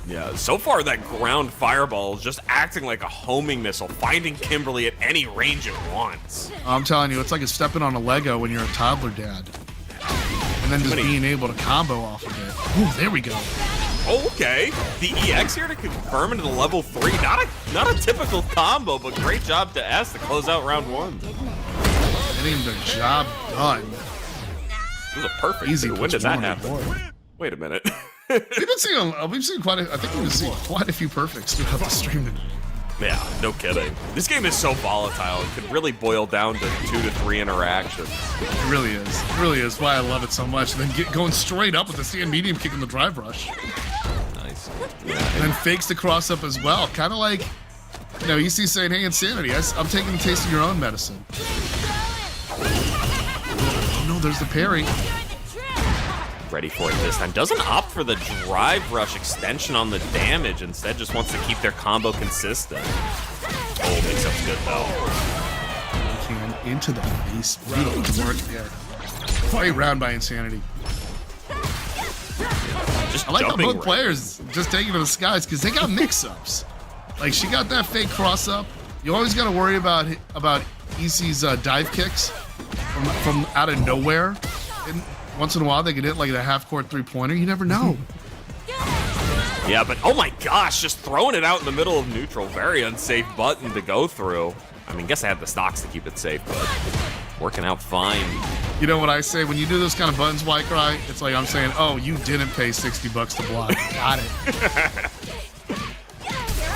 Yeah, so far that ground fireball is just acting like a homing missile, finding Kimberly at any range it wants. I'm telling you, it's like stepping on a Lego when you're a toddler dad. And then just being able to combo off of it. Oh, there we go. Okay, the EX here to confirm into the level 3. Not a typical combo, but great job to S to close out round 1. Getting the job done. It was a perfect. Easy. When did that happen? Wait a minute. We've seen quite a few perfects throughout the stream tonight. Yeah, no kidding. This game is so volatile. It could really boil down to 2 to 3 interactions. It really is. It really is why I love it so much. And then going straight up with the stand medium kick in the drive rush. Nice. And then fakes the cross up as well. Kind of like, you know, EC saying, hey, Insanity, I'm taking the taste of your own medicine. Oh no, there's the parry. Ready for it this time. Doesn't opt for the drive rush extension on the damage. Instead, just wants to keep their combo consistent. Oh, mix-up's good, though. Can into the face. Beautiful work there. Great round by Insanity. Just I like how both right. players just taking to the skies because they got mix-ups. Like, she got that fake cross-up. You always got to worry about EC's dive kicks from out of nowhere. And once in a while, they can hit like a half-court three-pointer. You never know. Yeah, but oh my gosh, just throwing it out in the middle of neutral. Very unsafe button to go through. I mean, guess I had the stocks to keep it safe, but working out fine. You know what I say? When you do those kind of buttons, White Cry, it's like I'm saying, oh, you didn't pay $60 to block. Got it.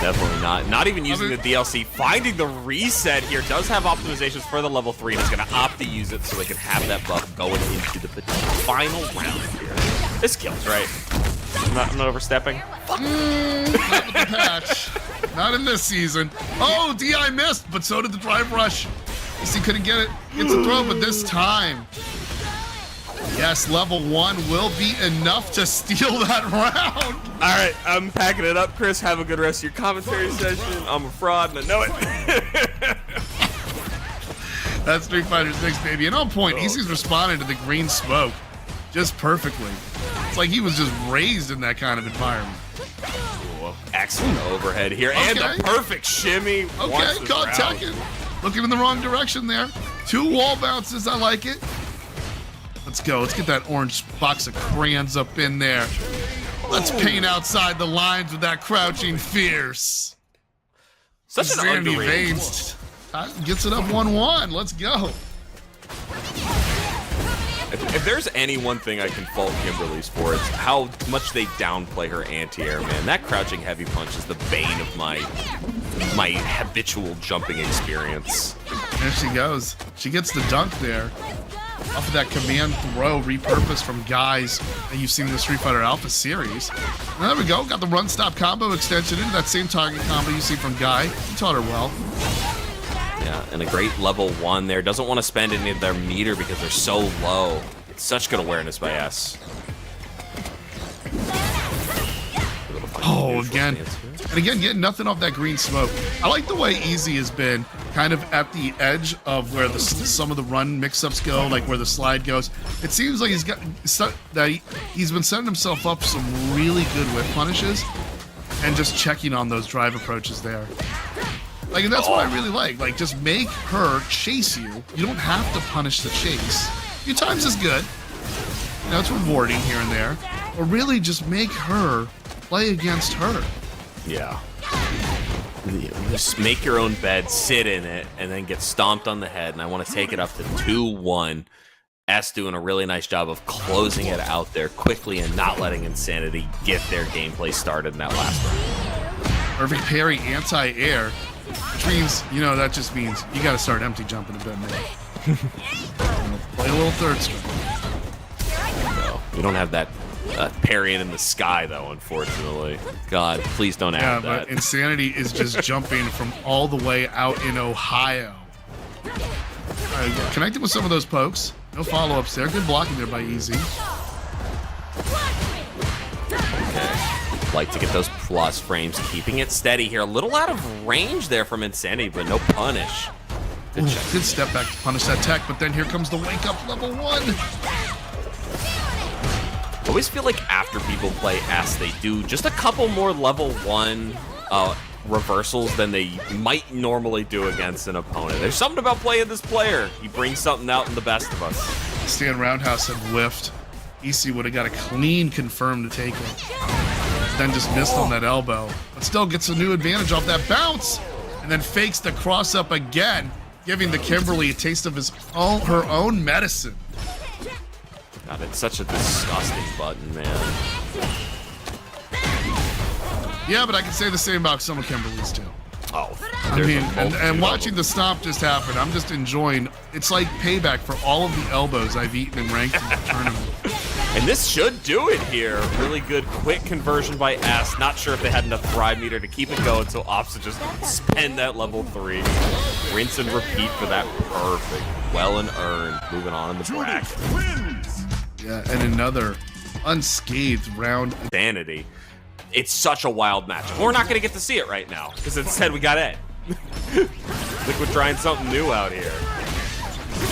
Definitely not. Not even using the DLC. Finding the reset here. Does have optimizations for the level 3 and is going to opt to use it so they can have that buff going into the final round here. This kills, right? I'm not overstepping? Not with the patch. Not in this season. Oh, DI missed, but so did the drive rush. He couldn't get it. Gets a throw, but this time. Yes, level 1 will be enough to steal that round. All right, I'm packing it up, Chris. Have a good rest of your commentary session. I'm a fraud, and I know it. That's Street Fighter 6, baby. And on point, Easy's responding to the green smoke just perfectly. It's like he was just raised in that kind of environment. Ooh, excellent overhead here, and the perfect shimmy. Okay, caught Tekken. Looking in the wrong direction there. 2 wall bounces, I like it. Let's go. Let's get that orange box of crayons up in there. Let's paint outside the lines with that crouching fierce. Such an underrated. ZIDANICO gets it up 1-1. Let's go. If there's any one thing I can fault Kimberly's for, it's how much they downplay her anti-air, man. That crouching heavy punch is the bane of my habitual jumping experience. There she goes. She gets the dunk there. Off of that command throw repurposed from guys that you've seen in the Street Fighter Alpha series. And there we go. Got the run stop combo extension into that same target combo you see from Guy. He taught her well. Yeah, and a great level 1 there. Doesn't want to spend any of their meter because they're so low. It's such good awareness by S. Oh, again. And again, getting nothing off that green smoke. I like the way Easy has been kind of at the edge of where some of the run mix-ups go, like where the slide goes. It seems like he's been setting himself up some really good whip punishes and just checking on those drive approaches there. Like, and that's what I really like. Like, just make her chase you. You don't have to punish the chase. A few times is good. You know, it's rewarding here and there. But really just make her play against her. Yeah. Just make your own bed, sit in it, and then get stomped on the head. And I want to take it up to 2-1. S doing a really nice job of closing it out there quickly and not letting Insanity get their gameplay started in that last round. Perfect parry, anti-air, which means, you know, that just means you got to start empty jumping a bit more. Play a little third string. No, we don't have that parrying in the sky, though, unfortunately. God, please don't add that. Yeah, but Insanity is just jumping from all the way out in Ohio. Connected with some of those pokes. No follow-ups there. Good blocking there by Easy. Okay. Like to get those plus frames, keeping it steady here. A little out of range there from Insanity, but no punish. Good check. Good step back to punish that tech, but then here comes the wake-up level 1. I always feel like after people play S, they do just a couple more level 1 reversals than they might normally do against an opponent. There's something about playing this player. He brings something out in the best of us. Stan Roundhouse had whiffed. EC would have got a clean confirm to take it. Then just missed on that elbow. But still gets a new advantage off that bounce. And then fakes the cross up again, giving the Kimberly a taste of her own medicine. God, it's such a disgusting button, man. Yeah, but I can say the same about some of Kimberly's too. Oh, I mean, and watching the stomp just happen, I'm just enjoying. It's like payback for all of the elbows I've eaten and ranked in the tournament. And this should do it here. Really good, quick conversion by S. Not sure if they had enough thrive meter to keep it going, so Ops to just spend that level 3. Rinse and repeat for that perfect, well and earned. Moving on in the bracket. Yeah, and another unscathed round. Insanity. It's such a wild matchup. We're not going to get to see it right now, because instead we got Ed. Liquid trying something new out here.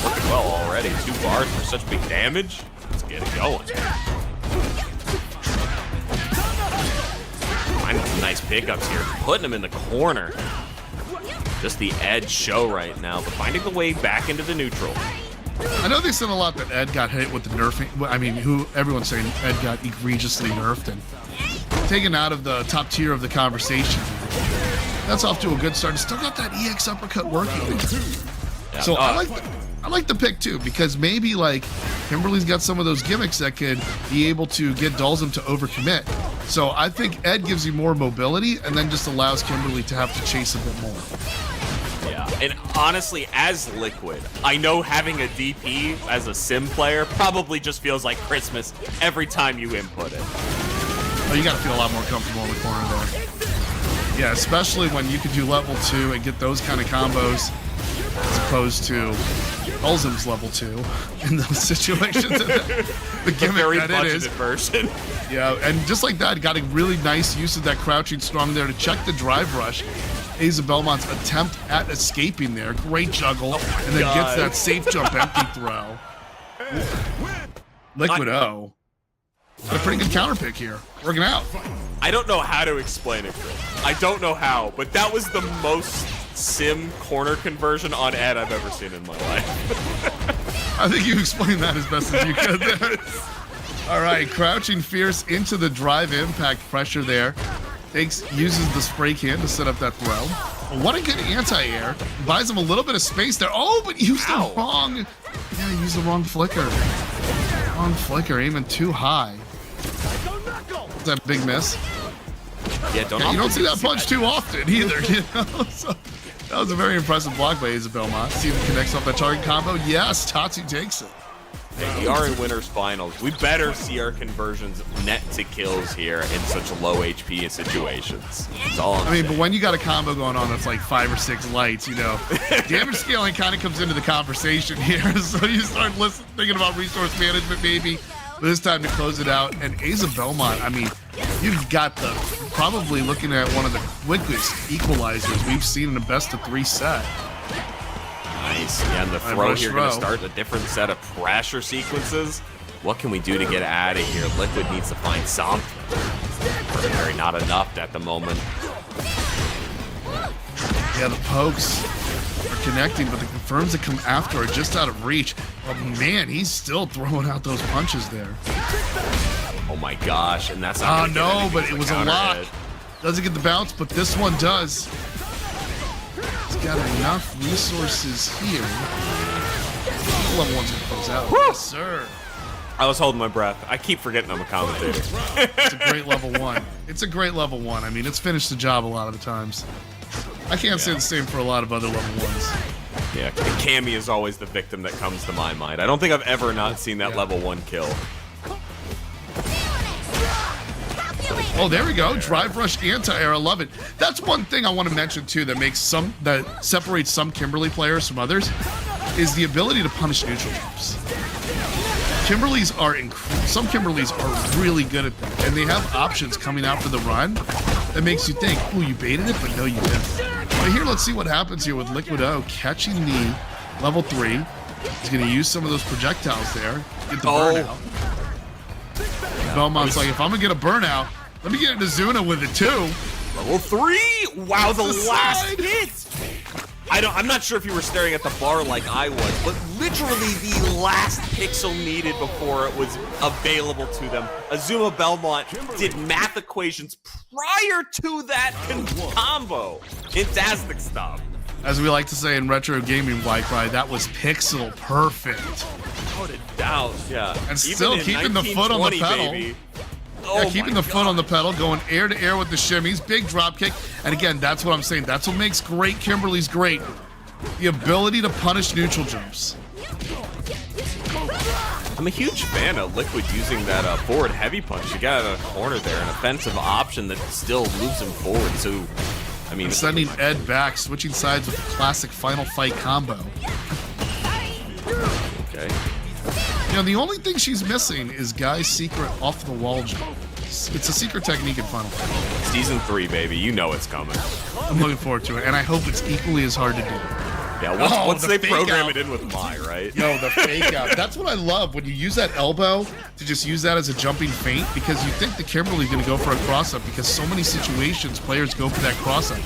Working well already. 2 bars for such big damage. Let's get it going. Finding some nice pickups here. Putting him in the corner. Just the Ed show right now, but finding the way back into the neutral. I know they said a lot that Ed got hit with the nerfing. I mean, everyone's saying Ed got egregiously nerfed and taken out of the top tier of the conversation. That's off to a good start. Still got that EX uppercut working. Yeah, So I like the pick too, because maybe like Kimberly's got some of those gimmicks that could be able to get Dhalsim to overcommit. So I think Ed gives you more mobility and then just allows Kimberly to have to chase a bit more. Yeah, and honestly, as Liquid, I know having a DP as a sim player probably just feels like Christmas every time you input it. Oh, you got to feel a lot more comfortable in the corner there. Yeah, especially when you can do level 2 and get those kind of combos as opposed to Dhalsim's level 2 in those situations. The gimmick very that it is. version. Yeah, and just like that, got a really nice use of that crouching strong there to check the drive rush. Asa Belmont's attempt at escaping there. Great juggle. And then gets that safe jump empty throw. Liquid O. Got a pretty good counter pick here. Working out. I don't know how to explain it, Chris. I don't know how, but that was the most sim corner conversion on Ed I've ever seen in my life. I think you explained that as best as you could there. All right, crouching fierce into the drive impact pressure there. Uses the spray can to set up that throw. What a good anti-air. Buys him a little bit of space there. Oh, but used the wrong. Yeah, he used the wrong flicker. Wrong flicker, aiming too high. Is that a big miss? Yeah, you don't see that punch too often either. You know? So, that was a very impressive block by Asa Belmont. See if he connects off that target combo. Yes, Tatsu takes it. Hey, we are in winners finals. We better see our conversions net to kills here in such low HP situations. That's all I'm saying. But when you got a combo going on that's like 5 or 6 lights, you know, damage scaling kind of comes into the conversation here. So you start thinking about resource management maybe. But it's time to close it out. And Asa Belmont, I mean, you've got probably looking at one of the quickest equalizers we've seen in a best of 3 set. Nice. Yeah, and the throw rush here going to throw. start a different set of pressure sequences. What can we do to get out of here? Liquid needs to find something. Very not enough at the moment. Yeah, the pokes are connecting, but the confirms that come after are just out of reach. But man, he's still throwing out those punches there. Oh my gosh, and that's Oh not no, but it was a lock. hit. Doesn't get the bounce, but this one does. He's got enough resources here. Level 1's gonna close out. Yes, sir. I was holding my breath. I keep forgetting I'm a commentator. It's a great level 1. It's a great level 1. I mean, it's finished the job a lot of the times. I can't say the same for a lot of other level 1s. Yeah, Cammy is always the victim that comes to my mind. I don't think I've ever not seen that level 1 kill. Oh, there we go. Drive rush anti-air. I love it. That's one thing I want to mention too that separates some Kimberly players from others is the ability to punish neutral jumps. Some Kimberlys are really good at that, and they have options coming out for the run that makes you think, "Ooh, you baited it," but no, you didn't. But here, let's see what happens here with Liquid O catching the level 3. He's going to use some of those projectiles there, get the burnout. Belmont's like, if I'm going to get a burnout, let me get into Zuna with it too. Level 3! Wow, the last side. hit! I'm not sure if you were staring at the bar like I was, but literally the last pixel needed before it was available to them. Azuma Belmont did math equations prior to that combo. Fantastic stuff. As we like to say in retro gaming, Wi-Fi, that was pixel perfect. Without a doubt, yeah. And Even still in keeping the foot on the 1920, pedal. baby. Yeah, Oh keeping my the foot on the gosh. pedal, going air to air with the shimmies, big drop kick. And again, that's what I'm saying. That's what makes great Kimberly's great. The ability to punish neutral jumps. I'm a huge fan of Liquid using that forward heavy punch. You got a corner there, an offensive option that still moves him forward. So, I mean, Sending Ed back, switching sides with the classic Final Fight combo. okay. You know, the only thing she's missing is Guy's secret off the wall jump. It's a secret technique in Final Fight. Season 3, baby. You know it's coming. I'm looking forward to it, and I hope it's equally as hard to do. Yeah, Oh, once the they fake program out. it in with Mai, right? Yo, the fake out. That's what I love when you use that elbow to just use that as a jumping feint, because you think the Kimberly's going to go for a cross-up because so many situations players go for that cross-up.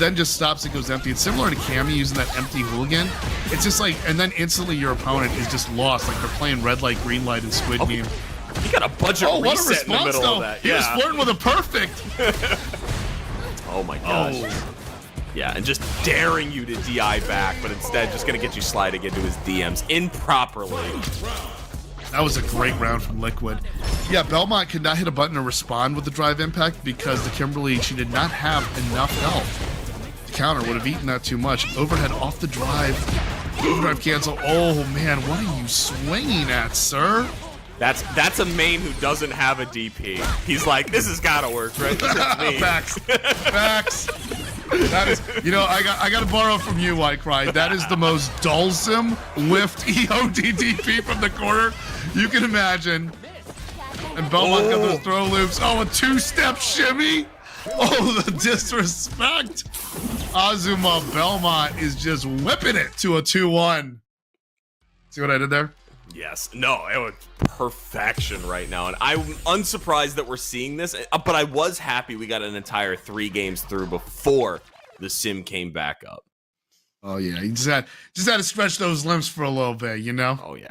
Then just stops, it goes empty. It's similar to Cammy using that empty hooligan. It's just like, and then instantly your opponent is just lost, like they're playing red light, green light in Squid Game. You got a budget Oh, what a reset in the response, middle though. of that. He was flirting with a perfect. Oh my gosh. Oh. Yeah, and just daring you to DI back, but instead just going to get you sliding into his DMs improperly. That was a great round from Liquid. Yeah, Belmont could not hit a button to respond with the drive impact because the Kimberly, she did not have enough health. The counter would have eaten that too much. Overhead off the drive. Overdrive cancel. Oh man, what are you swinging at, sir? That's a main who doesn't have a DP. He's like, this has got to work, right? This is me. Facts. Facts. That is, you know, I got to borrow from you, White Cry. That is the most Dhalsim whiffed EODDP from the corner you can imagine. And Belmont got those throw loops. Oh, a two-step shimmy. Oh, the disrespect. Azuma Belmont is just whipping it to a 2-1. See what I did there? Yes. No, it was perfection right now. And I'm unsurprised that we're seeing this, but I was happy we got an entire 3 games through before the sim came back up. Oh, yeah. He just had to stretch those limbs for a little bit, you know? Oh, yeah.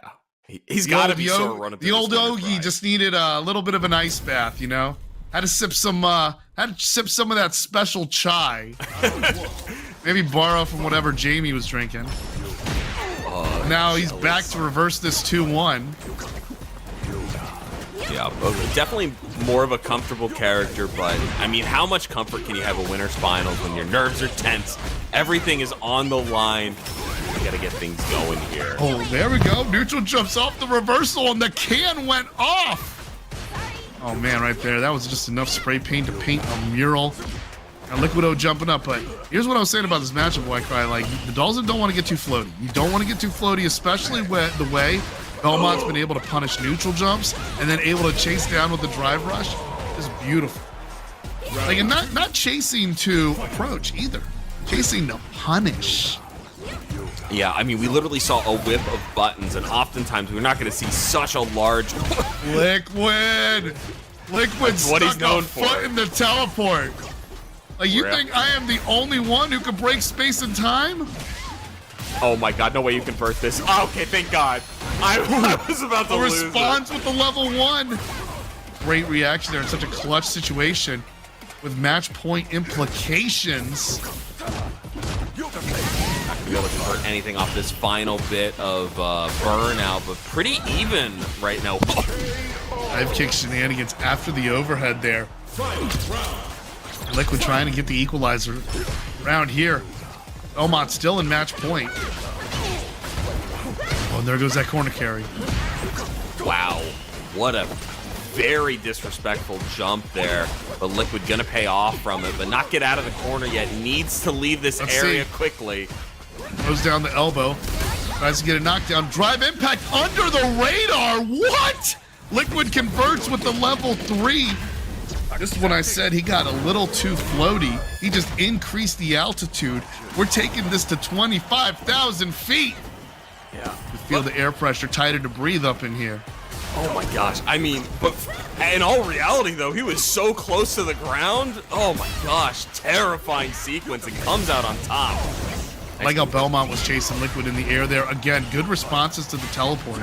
He's got to be sore running through the old this winter Ogie fry. just needed a little bit of an ice bath, you know? Had to sip some of that special chai. Maybe borrow from whatever Jamie was drinking. Now he's back to reverse this 2-1. Yeah, definitely more of a comfortable character, but I mean, how much comfort can you have a winner's finals when your nerves are tense? Everything is on the line. You gotta get things going here. Oh, there we go. Neutral jumps off the reversal and the can went off. Oh man, right there. That was just enough spray paint to paint a mural. Now Liquid O jumping up, but here's what I was saying about this matchup, White Cry. Like, the Dhalsim don't want to get too floaty. You don't want to get too floaty, especially with the way Belmont's been able to punish neutral jumps and then able to chase down with the drive rush. Is beautiful. Like, and not chasing to approach either. Chasing to punish. Yeah, I mean, we literally saw a whip of buttons, and oftentimes we're not going to see such a large... Liquid! Liquid what he's stuck known a for. foot in the teleport. Like, you Real. think I am the only one who can break space and time? Oh my god, no way you convert this. Oh, okay, thank god. I was about to A lose response with the level 1. Great reaction there in such a clutch situation with match point implications. Not gonna be able to convert anything off this final bit of burnout, but pretty even right now. Dive kick shenanigans after the overhead there. Liquid trying to get the equalizer around here. Belmont still in match point. Oh, and there goes that corner carry. Wow, what a very disrespectful jump there. But Liquid gonna pay off from it, but not get out of the corner yet. Needs to leave this area quickly. Goes down the elbow. Tries to get a knockdown. Drive impact under the radar. What? Liquid converts with the level 3. This is when I said he got a little too floaty. He just increased the altitude. We're taking this to 25,000 feet. Yeah. You feel the air pressure, tighter to breathe up in here. Oh my gosh. I mean, but in all reality, though, he was so close to the ground. Oh my gosh. Terrifying sequence and comes out on top. Like how Belmont was chasing Liquid in the air there. Again, good responses to the teleport.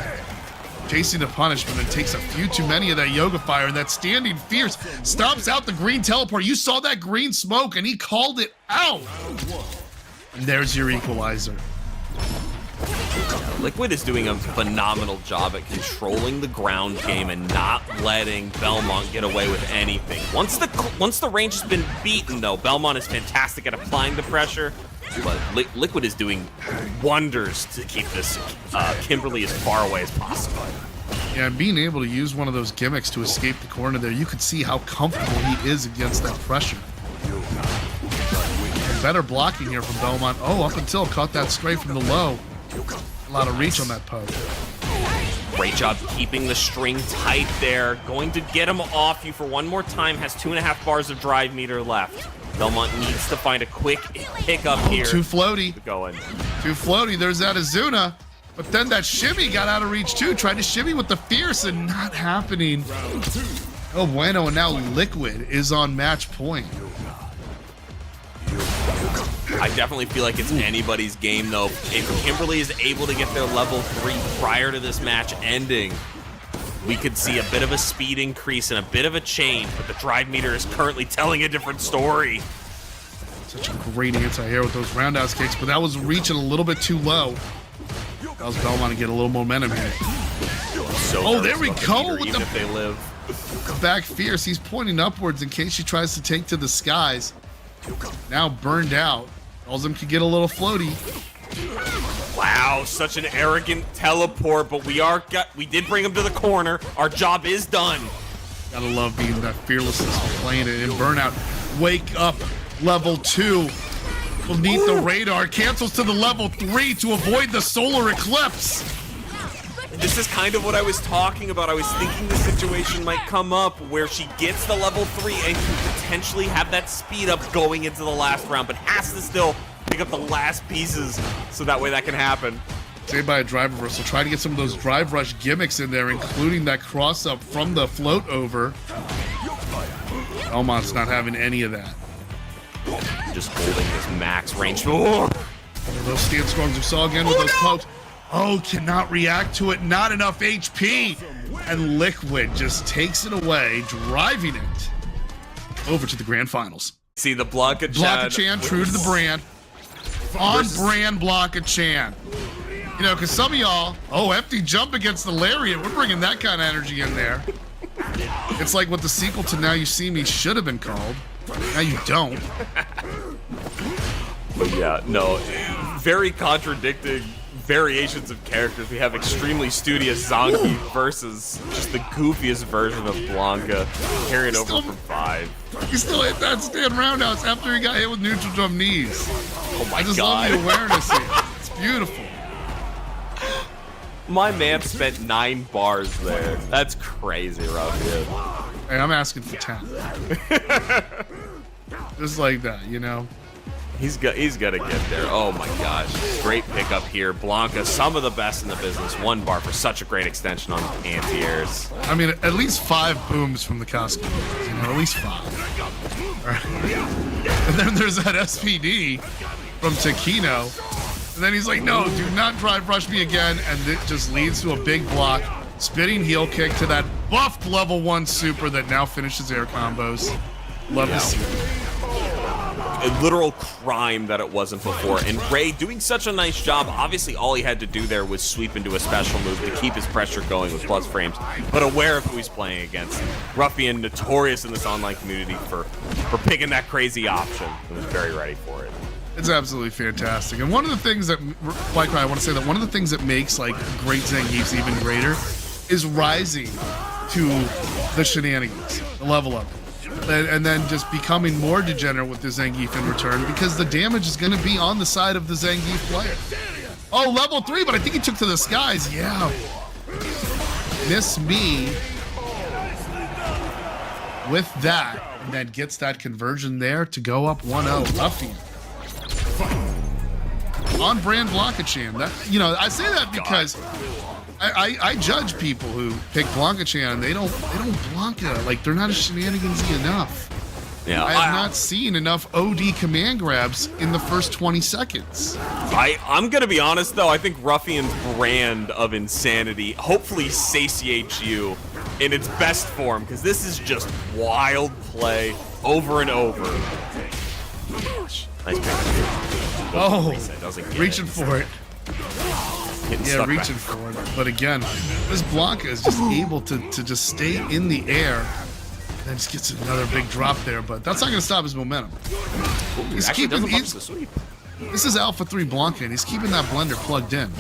Chasing the punishment and takes a few too many of that Yoga Fire, and that standing fierce stomps out the green teleport. You saw that green smoke and he called it out. And there's your equalizer. Liquid is doing a phenomenal job at controlling the ground game and not letting Belmont get away with anything. Once the range has been beaten, though, Belmont is fantastic at applying the pressure, but Liquid is doing wonders to keep this Kimberly as far away as possible. Yeah, and being able to use one of those gimmicks to escape the corner there, you could see how comfortable he is against that pressure. Better blocking here from Belmont. Oh, up until caught that straight from the low. A lot of reach on that poke. Great job keeping the string tight there. Going to get him off you for one more time. Has 2.5 bars of drive meter left. Belmont needs to find a quick pickup here. Too floaty. Going. Too floaty. There's that Azuna. But then that shimmy got out of reach too. Tried to shimmy with the fierce and not happening. Oh bueno, and now Liquid is on match point. I definitely feel like it's anybody's game, though. If Kimberly is able to get their level 3 prior to this match ending, we could see a bit of a speed increase and a bit of a change, but the drive meter is currently telling a different story. Such a great anti-air with those roundhouse kicks, but that was reaching a little bit too low. That was Belmont to get a little momentum here. So there we go with even if they live. the back fierce. He's pointing upwards in case she tries to take to the skies. Now burned out. Dhalsim could get a little floaty. Wow, such an arrogant teleport, but we did bring him to the corner. Our job is done. Gotta love being that fearlessness of playing it. And burnout, wake up, level 2. Beneath the radar, cancels to the level 3 to avoid the solar eclipse. This is kind of what I was talking about. I was thinking the situation might come up where she gets the level 3 and can potentially have that speed up going into the last round, but has to still pick up the last pieces so that way that can happen. Saved by a drive reversal. Try to get some of those drive rush gimmicks in there, including that cross up from the float over. Belmont's not having any of that. Just holding this max range. Oh. Those stand strongs we saw again with those pokes. Oh, cannot react to it. Not enough HP. And Liquid just takes it away, driving it over to the grand finals. See the Blanka Chan, true to the brand. On brand Blanka Chan. You know, because some of y'all, empty jump against the Lariat. We're bringing that kind of energy in there. It's like what the sequel to Now You See Me should have been called. Now you don't. But yeah, no, very contradicting variations of characters. We have extremely studious Zangief versus just the goofiest version of Blanka, carrying over from 5. He still hit that stand roundhouse after he got hit with neutral drum knees. Oh my I just god. love the awareness here. It's beautiful. My man spent 9 bars there. That's crazy, Ruffian. Hey, I'm asking for 10. Just like that, you know? He's gonna get there. Oh my gosh. Great pickup here. Blanka, some of the best in the business. 1 bar for such a great extension on anti-airs. I mean, at least 5 booms from the costume. You know, at least 5. Right. And then there's that SPD from Tekino. And then he's like, no, do not drive rush me again. And it just leads to a big block. Spinning heel kick to that buffed level 1 super that now finishes air combos. Love to see it. A literal crime that it wasn't before. And Rey doing such a nice job. Obviously, all he had to do there was sweep into a special move to keep his pressure going with plus frames, but aware of who he's playing against. Ruffian, notorious in this online community for picking that crazy option, and was very ready for it. It's absolutely fantastic. And one of the things that, like I want to say that one of the things that makes like great Zangiefs even greater is rising to the shenanigans, the level up. And then just becoming more degenerate with the Zangief in return, because the damage is going to be on the side of the Zangief player. Oh, level 3, but I think he took to the skies. Yeah. Miss me with that, and then gets that conversion there to go up 1-0. Ruffian. On brand Blanka-chan. That, you know, I say that because I judge people who pick Blanka-chan and they don't Blanka. Like, they're not as shenanigansy enough. Yeah, I have not seen enough OD command grabs in the first 20 seconds. I'm gonna be honest though, I think Ruffian's brand of insanity hopefully satiates you in its best form, because this is just wild play over and over. Gosh, nice pick. Oh, Doesn't reaching for it. Yeah, reaching for it. But again, this Blanka is just able to just stay in the air. And just gets another big drop there, but that's not going to stop his momentum. He's keeping the sweep. This is Alpha 3 Blanka, and he's keeping that blender plugged in.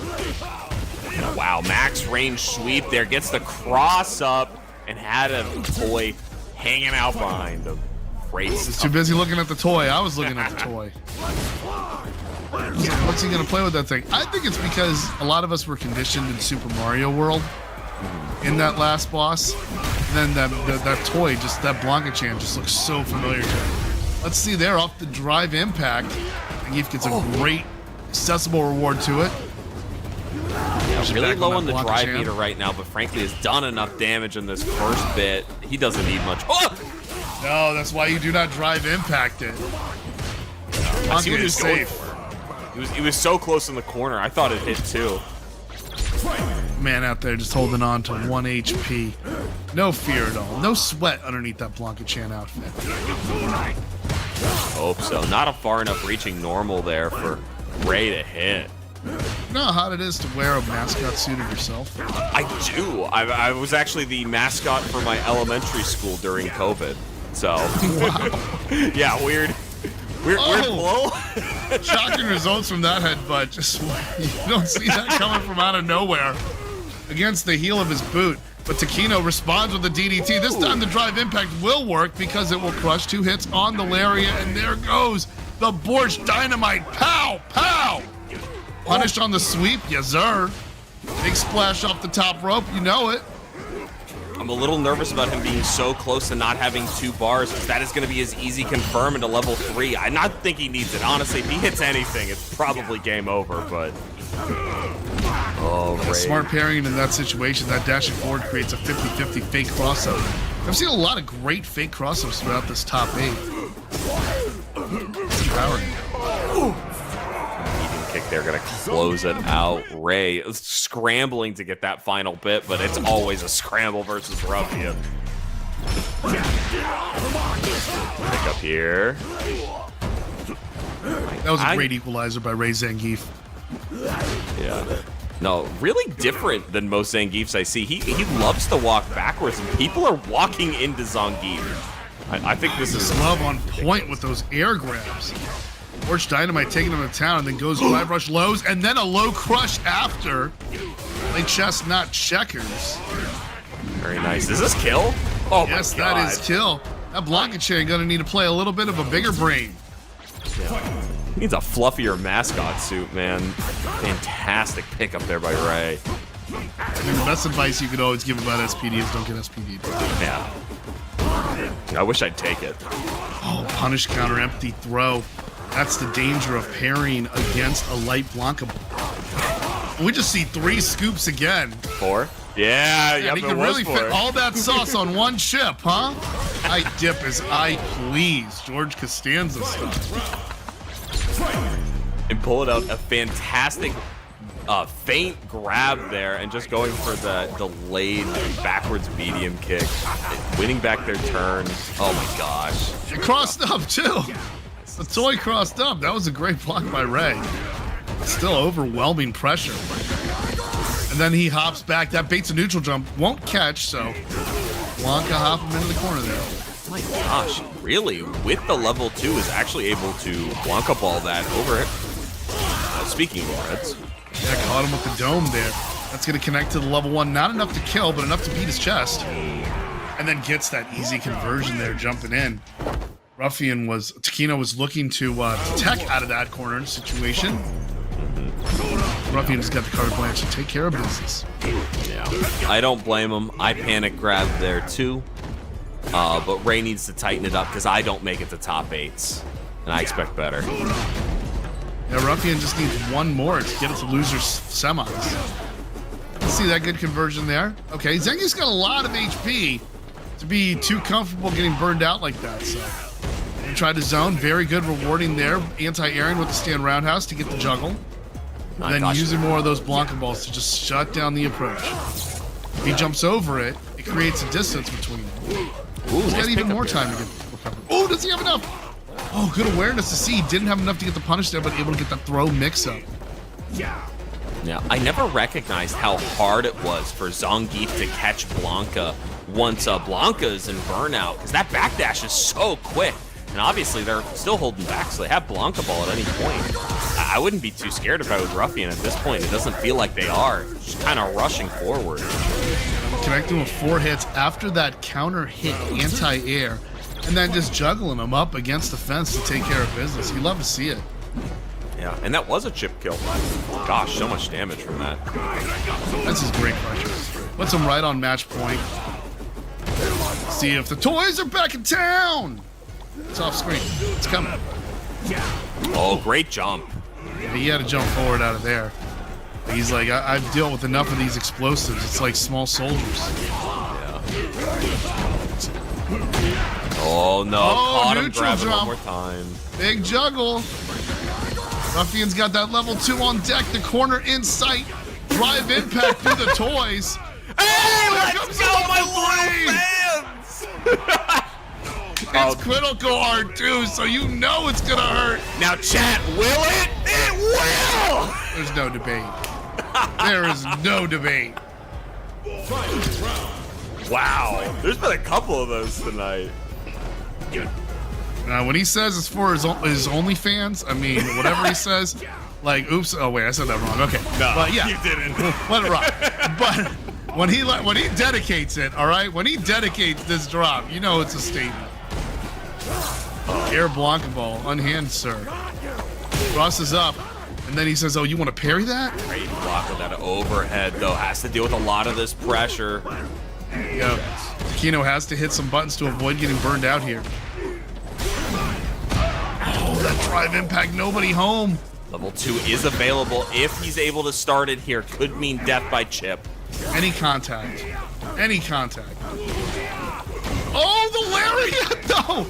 Wow, max range sweep there. Gets the cross up and had a toy hanging out behind him. Great. He's too busy looking at the toy. I was looking at the toy. So what's he going to play with that thing? I think it's because a lot of us were conditioned in Super Mario World in that last boss. And then that toy, just that Blanka-chan, just looks so familiar to me. Let's see there off the drive impact. Zangief gets a great accessible reward to it. Yeah, really low on the drive meter right now, but frankly has done enough damage in this first bit. He doesn't need much. Oh! No, that's why you do not drive impact it. I see what he was going for. He was so close in the corner. I thought it hit too. Man out there just holding on to 1 HP. No fear at all. No sweat underneath that Blanka-chan outfit. Hope so. Not a far enough reaching normal there for Rey to hit. You know how hot it is to wear a mascot suit of yourself? I do. I was actually the mascot for my elementary school during COVID. So, wow. Yeah, weird blow. Shocking results from that headbutt. Just you don't see that coming from out of nowhere against the heel of his boot. But Tekino responds with the DDT. This time the drive impact will work because it will crush 2 hits on the lariat. And there goes the Borscht Dynamite. Pow! Pow! Punished on the sweep. Yes, sir. Big splash off the top rope. You know it. I'm a little nervous about him being so close to not having 2 bars, because that is going to be his easy confirm into level 3. I not think he needs it. Honestly, if he hits anything, it's probably game over, but... Oh, Rey. Smart pairing in that situation. That dashing forward creates a 50-50 fake crossover. I've seen a lot of great fake crossovers throughout this top 8. It's empowering. Kick there, gonna close it out. Rey is scrambling to get that final bit, but it's always a scramble versus Ruffian. Pick up here. That was a great equalizer by Rey Zangief. Yeah. No, really different than most Zangiefs I see. He loves to walk backwards, and people are walking into Zangief. I think this is love on point with those air grabs. Borscht Dynamite taking him to town, and then goes drive rush lows, and then a low crush after. Like chestnut checkers. Very nice. Is this kill? Oh yes, my God. That is kill. That Blanka-chan gonna need to play a little bit of a bigger brain. Yeah. He needs a fluffier mascot suit, man. Fantastic pickup there by Rey. I mean, the best advice you could always give about SPD is don't get SPD'd. Yeah. I wish I'd take it. Oh, punish counter empty throw. That's the danger of pairing against a light Blanka ball. We just see 3 scoops again. 4? Yeah, And he can really fit all that sauce on one chip, huh? I dip as I please. George Costanza style. And pull it out a fantastic feint grab there, and just going for the delayed backwards medium kick, winning back their turn. Oh my gosh. It crossed up too. The toy crossed up. That was a great block by Rey. Still overwhelming pressure. And then he hops back. That baits a neutral jump. Won't catch, so Blanka hop him into the corner there. My gosh, really? With the level 2 is actually able to Blanka ball that over it. Speaking of Reds. Yeah, caught him with the dome there. That's going to connect to the level 1. Not enough to kill, but enough to beat his chest. And then gets that easy conversion there, jumping in. Tekino was looking to tech out of that corner situation. Ruffian has got the carte blanche to take care of business. Yeah, I don't blame him. I panic grabbed there too. But Rey needs to tighten it up because I don't make it to top 8s. And I expect better. Yeah, Ruffian just needs one more to get it to losers semis. See that good conversion there? Okay, Zangief's got a lot of HP to be too comfortable getting burned out like that, so. He tried to zone, very good rewarding there. Anti-airing with the stand roundhouse to get the juggle. And then using more of those Blanka balls to just shut down the approach. If he jumps over it, it creates a distance between them. Ooh, he's got even more time to get recovered. Oh, does he have enough? Oh, good awareness to see. He didn't have enough to get the punish there, but able to get the throw mix-up. Yeah, I never recognized how hard it was for Zangief to catch Blanka once Blanka is in burnout, because that backdash is so quick. And obviously they're still holding back, so they have Blanka ball at any point. I wouldn't be too scared if I was Ruffian at this point. It doesn't feel like they are. Just kind of rushing forward. Connecting with 4 hits after that counter hit anti-air, and then just juggling him up against the fence to take care of business. You love to see it. Yeah, and that was a chip kill. Gosh, so much damage from that. This is great pressure. Puts him right on match point. See if the toys are back in town. It's off screen. It's coming. Oh, great jump. Yeah, he had to jump forward out of there. He's like, I've dealt with enough of these explosives. It's like small soldiers. Yeah. Oh, no. Oh, Caught him, neutral grab it jump. one more time. Big juggle. Ruffian's got that level 2 on deck. The corner in sight. Drive impact through the toys. Hey, There let's go, my loyal fans! It's critical R2, so you know it's gonna hurt. Now, chat, will it? It will! There's no debate. There is no debate. Wow. There's been a couple of those tonight. Now, when he says it's for his OnlyFans, I mean, whatever he says, like, oops, oh wait, I said that wrong. Okay, No, but yeah, you didn't. let it rock. But when he dedicates it, all right, when he dedicates this drop, you know it's a statement. Air Blanka ball, unhand, sir. Crosses up, and then he says, "Oh, you want to parry that?" Great block with that overhead, though. Has to deal with a lot of this pressure. Yeah, Tekino has to hit some buttons to avoid getting burned out here. Oh, that drive impact, nobody home. Level 2 is available if he's able to start it here. Could mean death by chip. Any contact. Any contact. Oh, the lariat, though!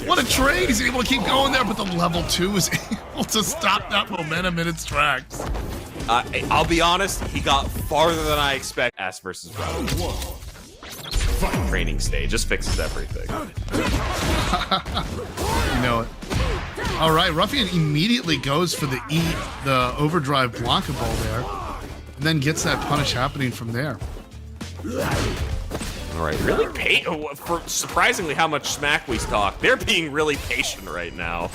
What a trade. He's able to keep going there, but the level 2 is able to stop that momentum in its tracks. I'll be honest, he got farther than I expect. Ass versus Round. Training stage just fixes everything. You know it. All right, Ruffian immediately goes for the overdrive Blanka ball there, and then gets that punish happening from there. All right, really for surprisingly how much smack we talk. They're being really patient right now.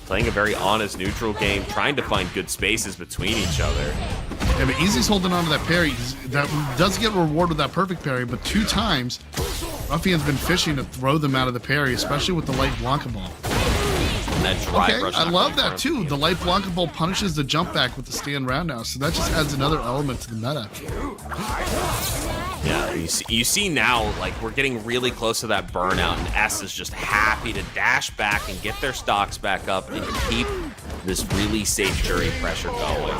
Playing a very honest neutral game, trying to find good spaces between each other. Yeah, but Easy's holding on to that parry. That does get rewarded with that perfect parry, but 2 times, Ruffian's been fishing to throw them out of the parry, especially with the light Blanka ball. that drive Okay, rush. I not love going that for him. too. The light Blanka ball punishes the jump back with the stand roundhouse, so that just adds another element to the meta. Yeah, you see now, like, we're getting really close to that burnout, and S is just happy to dash back and get their stocks back up and keep this really safe Juri pressure going.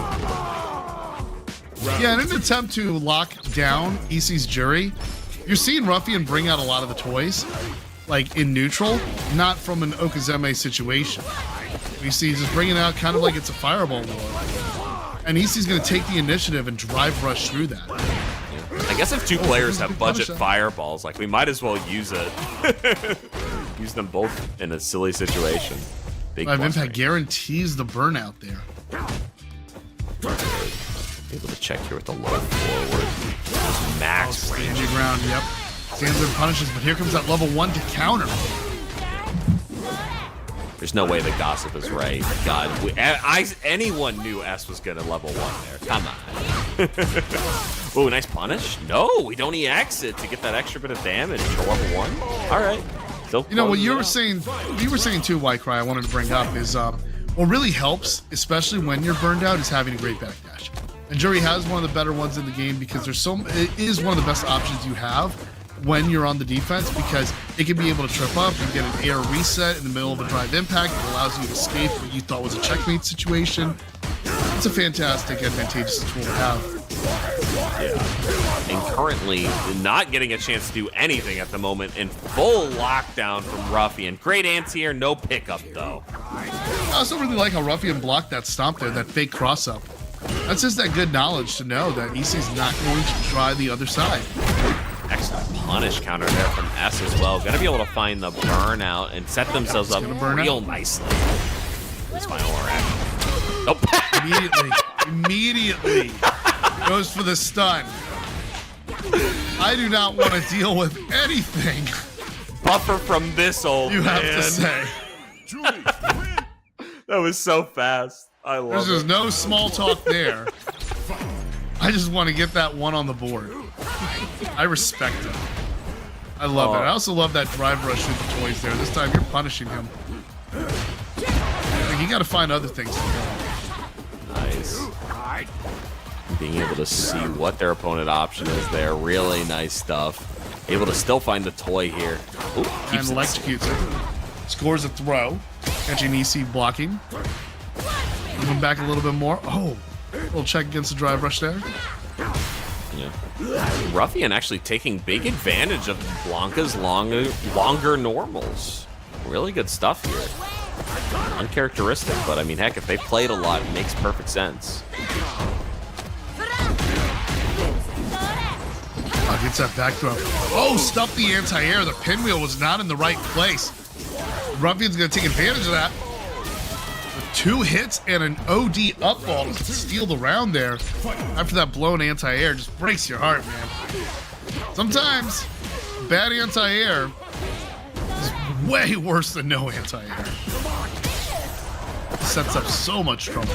Yeah, in an attempt to lock down EC's Juri, you're seeing Ruffian bring out a lot of the toys, like in neutral, not from an Okazeme situation. You see, he's just bringing out kind of like it's a fireball war. And EC's going to take the initiative and drive rush through that. I guess if two players have budget fireballs, like, we might as well use it. Use them both in a silly situation. Big Drive plus impact range. guarantees the burnout there. Able to check here with the low forward. Just max range. Staging round, yep. Stands there, punishes, but here comes that level 1 to counter. There's no way the gossip is right. God, anyone knew S was gonna level 1 there. Come on. Ooh, nice punish. No, we don't EX it to get that extra bit of damage for level 1. All right. Still, You know what closing you it were out. saying? What you were saying too, White Cry. I wanted to bring up is what really helps, especially when you're burned out, is having a great backdash. And Juri has one of the better ones in the game because it is one of the best options you have when you're on the defense, because it can be able to trip up and get an air reset in the middle of a drive impact. It allows you to escape what you thought was a checkmate situation. It's a fantastic, advantageous tool to have. Yeah. And currently not getting a chance to do anything at the moment in full lockdown from Ruffian. Great anti-air, no pickup though. I also really like how Ruffian blocked that stomp there, that fake cross-up. That's just that good knowledge to know that EC's not going to try the other side. Excellent punish counter there from S as well. Gonna be able to find the burnout and set themselves up real nicely. This final reaction. Nope. Immediately goes for the stun. I do not want to deal with anything Buffer from this old you man. have to say. That was so fast. I love There's it. just no small talk there. I just want to get that one on the board. I respect it. I love it. I also love that drive rush with the toys there. This time you're punishing him. Like, you got to find other things to do. Nice. Being able to see what their opponent option is there. Really nice stuff. Able to still find the toy here. Ooh, And keeps it electrocutes it. Scores a throw. Catching EC blocking. Moving back a little bit more. Oh, a little check against the drive rush there. Yeah. Ruffian actually taking big advantage of Blanka's longer normals. Really good stuff here. Uncharacteristic, but I mean, heck, if they played a lot, it makes perfect sense. Oh, gets that back throw. Oh, stuffed the anti-air. The pinwheel was not in the right place. Ruffian's going to take advantage of that. With 2 hits and an OD up ball to steal the round there. After that blown anti-air, just breaks your heart, man. Sometimes bad anti-air is way worse than no anti-air. Sets up so much trouble.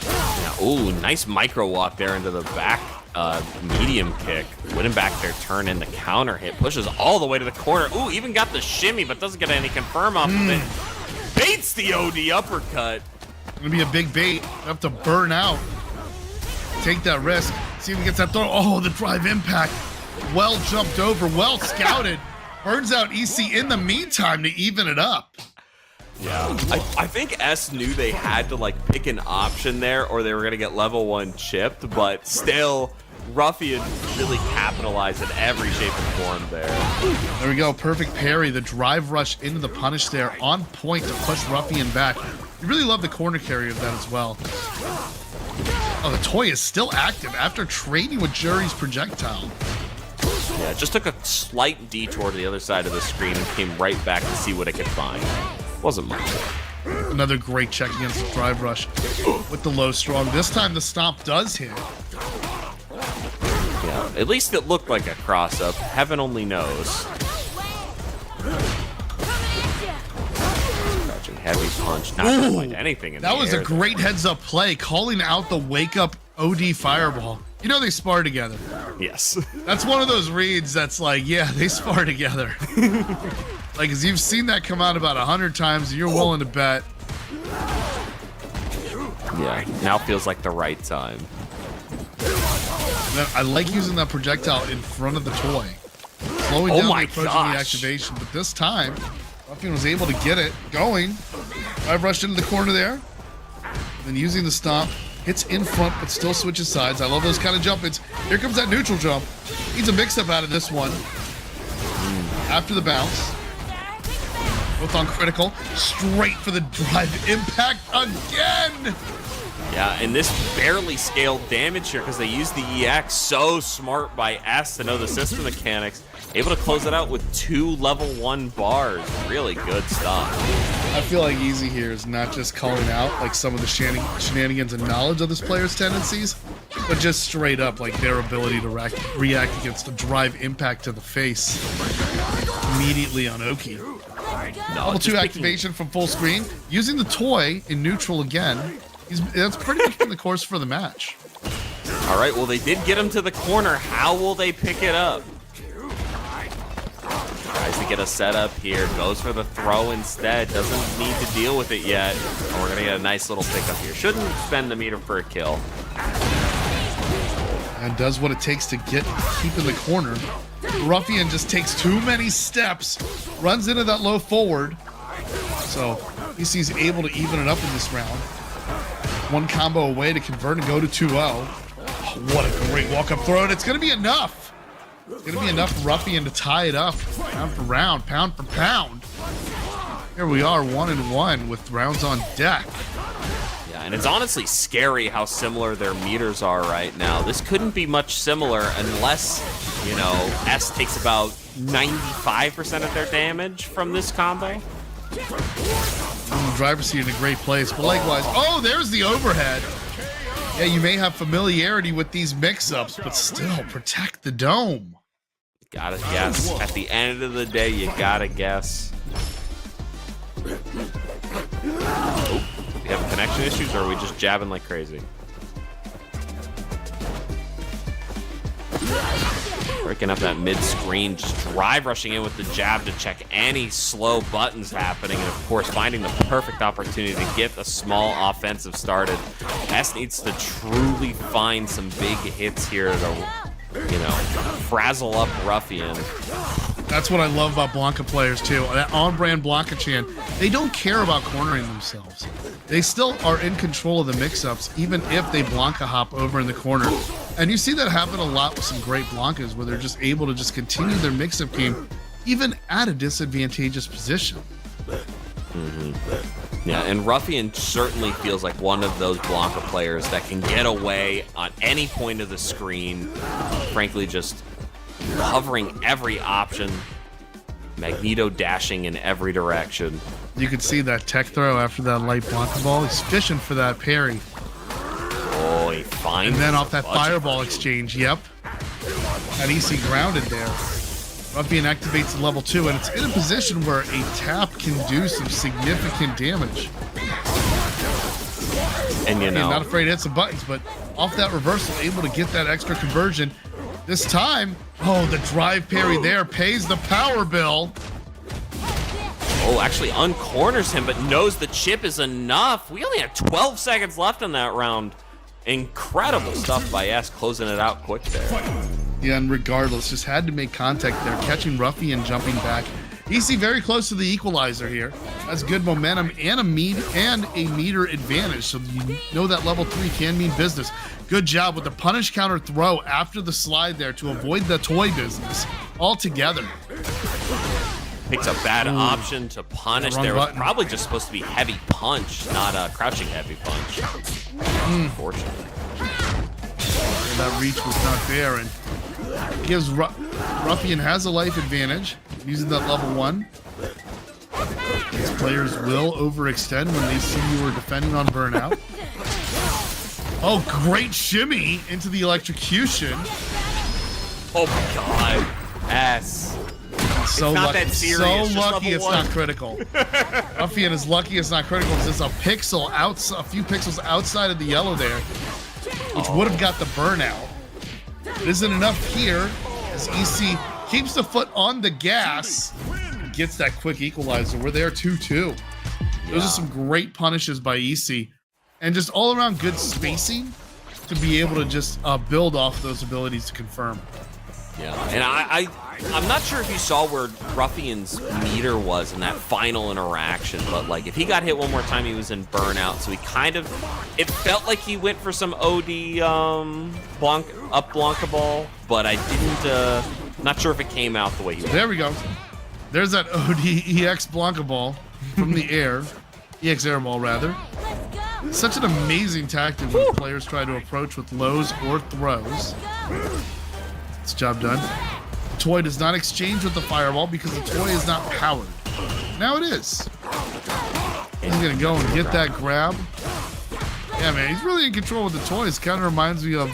Yeah, ooh, nice micro walk there into the back medium kick. Winning back their turn in the counter hit. Pushes all the way to the corner. Ooh, even got the shimmy, but doesn't get any confirm off of it. Baits the OD uppercut. Gonna be a big bait. Have to burn out. Take that risk. See if he gets that throw. Oh, the drive impact. Well jumped over. Well scouted. Burns out EC in the meantime to even it up. Yeah, I think S knew they had to like pick an option there or they were gonna get level 1 chipped, but still, Ruffian really capitalized in every shape and form there. There we go. Perfect parry. The drive rush into the punish there. On point to push Ruffian back. You really love the corner carry of that as well. Oh, the toy is still active after trading with Juri's projectile. Yeah, it just took a slight detour to the other side of the screen and came right back to see what it could find. Wasn't much. Another great check against the drive rush with the low strong. This time the stomp does hit. Yeah, at least it looked like a cross-up. Heaven only knows. Crouching heavy punch. Not gonna find anything in That the was air a great heads-up play, calling out the wake-up OD fireball. You know they spar together. Yes. That's one of those reads that's like, yeah, they spar together. Like, as you've seen that come out about 100 times, and you're willing to bet. Yeah, now feels like the right time. Man, I like using that projectile in front of the toy. Slowing down the approach and the activation, but this time, Ruffian was able to get it going. I've rushed into the corner there. And then using the stomp, hits in front, but still switches sides. I love those kind of jump-ins. Here comes that neutral jump. Needs a mix-up out of this one. After the bounce. Both on critical. Straight for the drive impact again! Yeah, and this barely scaled damage here because they used the EX. So smart by S to know the system mechanics. Able to close it out with 2 level 1 bars. Really good stuff. I feel like Easy here is not just calling out like some of the shenanigans and knowledge of this player's tendencies, but just straight up like their ability to react against the drive impact to the face immediately on Oki. Level 2 activation from full screen. Using the toy in neutral again. That's pretty much been the course for the match. All right, well, they did get him to the corner. How will they pick it up? Tries to get a setup here. Goes for the throw instead. Doesn't need to deal with it yet. And we're going to get a nice little pickup here. Shouldn't spend a meter for a kill. And does what it takes to keep in the corner. Ruffian just takes too many steps. Runs into that low forward. So he's able to even it up in this round. One combo away to convert and go to 2-0. Oh, what a great walk-up throw. And it's going to be enough. It's going to be enough for Ruffian to tie it up. Round for round, pound for pound. Here we are, 1-1 with rounds on deck. Yeah, and it's honestly scary how similar their meters are right now. This couldn't be much similar unless, you know, S takes about 95% of their damage from this combo. The driver's seat in a great place, but likewise, oh, there's the overhead. Yeah, you may have familiarity with these mix-ups, but still, protect the dome. Gotta guess. At the end of the day, you gotta guess. Oh, we have connection issues, or are we just jabbing like crazy? Breaking up that mid-screen, just drive rushing in with the jab to check any slow buttons happening, and of course finding the perfect opportunity to get a small offensive started. S needs to truly find some big hits here to, you know, frazzle up Ruffian. That's what I love about Blanka players too. That on-brand Blanka-chan, they don't care about cornering themselves. They still are in control of the mix-ups, even if they Blanka hop over in the corner. And you see that happen a lot with some great Blankas, where they're just able to just continue their mix-up game, even at a disadvantageous position. Yeah, and Ruffian certainly feels like one of those Blanka players that can get away on any point of the screen, frankly just covering every option, Magneto dashing in every direction. You can see that tech throw after that light Blanka ball. He's fishing for that parry. Oh, he finds. And then off that fireball exchange, yep. And EC grounded there. Ruffian activates level 2, and it's in a position where a tap can do some significant damage. And you know, not afraid to hit some buttons, but off that reversal, able to get that extra conversion. This time, oh, the drive parry there pays the power bill. oh, actually uncorners him, but knows the chip is enough. We only have 12 seconds left in that round. Incredible stuff by S, closing it out quick there. Yeah, and regardless, just had to make contact there, catching Ruffian jumping back. EC very close to the equalizer here. That's good momentum and a meter advantage, so you know that level 3 can mean business. Good job with the punish counter throw after the slide there to avoid the toy business altogether. Picks a bad option to punish. There was probably just supposed to be heavy punch, not a crouching heavy punch. Unfortunately. And that reach was not there, and gives Ruffian has a life advantage using that level 1. These players will overextend when they see you are defending on burnout. Oh, great shimmy into the electrocution. Oh my god. S. So not lucky, that serious, so lucky it's not critical. Ruffian is lucky it's not critical because it's a pixel a few pixels outside of the yellow there, which would have got the burnout. It isn't enough here as EC keeps the foot on the gas. gets that quick equalizer. We're there 2-2. Those are some great punishes by EC. And just all around good spacing to be able to just build off those abilities to confirm. Yeah, and I'm not sure if you saw where Ruffian's meter was in that final interaction, but like if he got hit one more time, he was in burnout. So he kind of, it felt like he went for some OD Blanka ball, but I didn't. Not sure if it came out the way he wanted. There we go. There's that OD EX Blanka ball from the air, EX air ball rather. Such an amazing tactic when players try to approach with lows or throws. It's job done. The toy does not exchange with the fireball because the toy is not powered. Now it is. He's gonna go and get that grab. Yeah, man, he's really in control with the toys. Kind of reminds me of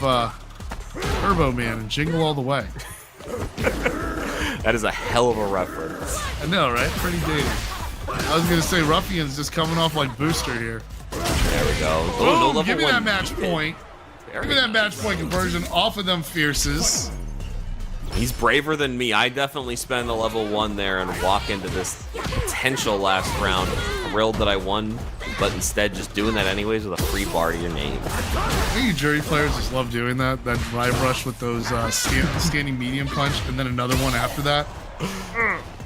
Turbo Man and Jingle All the Way. That is a hell of a reference. I know, right? Pretty dated. I was gonna say Ruffian's just coming off like Booster here. There we go. Oh, no level give me one. that match point. Give me that match point conversion off of them fierces. He's braver than me. I definitely spend a level 1 there and walk into this potential last round thrilled that I won, but instead just doing that anyways with a free bar to your name. I think you Juri players just love doing that drive rush with those standing medium punch and then another one after that.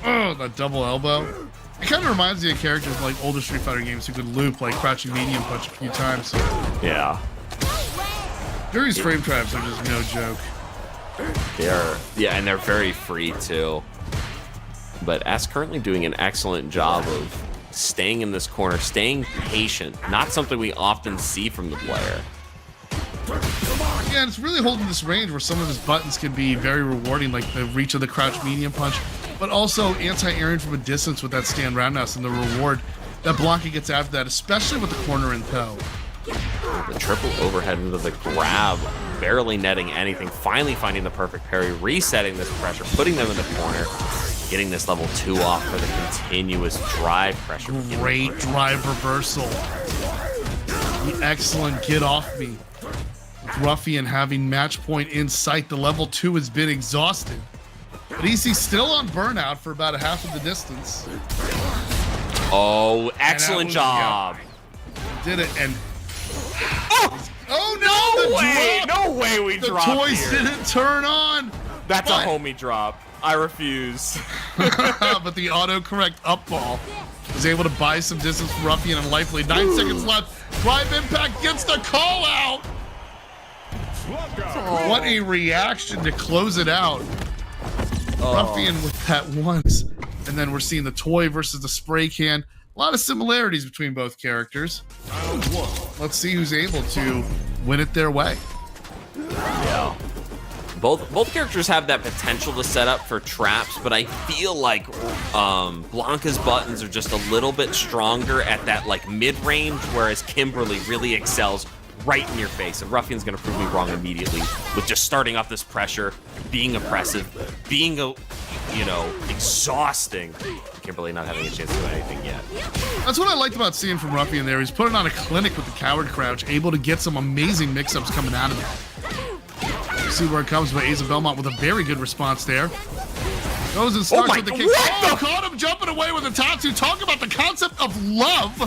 That double elbow. It kind of reminds me of characters like older Street Fighter games who could loop like crouching medium punch a few times. Yeah. Juri's frame traps are just no joke. They are, yeah, and they're very free too. But As currently doing an excellent job of staying in this corner, staying patient, not something we often see from the player. Yeah, and it's really holding this range where some of his buttons can be very rewarding, like the reach of the crouch medium punch, but also anti-airing from a distance with that stand roundhouse and the reward that Blanka gets after that, especially with the corner and toe. The triple overhead into the grab, barely netting anything, finally finding the perfect parry, resetting this pressure, putting them in the corner, getting this level 2 off for the continuous drive pressure. Great drive reversal. The excellent get off me. With Ruffian having match point in sight, the level 2 has been exhausted. But EC's still on burnout for about a half of the distance. Oh, excellent job. Did it, and No way we the dropped toys here. didn't turn on. That's But- a homie drop. I refuse. But the autocorrect up ball was able to buy some distance from Ruffian and life lead. 9 seconds left. Drive impact gets the call out. What a reaction to close it out. Ruffian with that once. And then we're seeing the toy versus the spray can. A lot of similarities between both characters. Let's see who's able to win it their way. Yeah. Both characters have that potential to set up for traps, but I feel like Blanka's buttons are just a little bit stronger at that like mid-range, whereas Kimberly really excels right in your face. And Ruffian's gonna prove me wrong immediately with just starting off this pressure, being oppressive, being exhausting. Kimberly not having a chance to do anything yet. That's what I liked about seeing from Ruffian there. He's putting on a clinic with the coward crouch, able to get some amazing mix-ups coming out of it. See where it comes by Asa Belmont with a very good response there. Goes and starts with the kick. Oh, caught him jumping away with a Tatsu. Talk about the concept of love.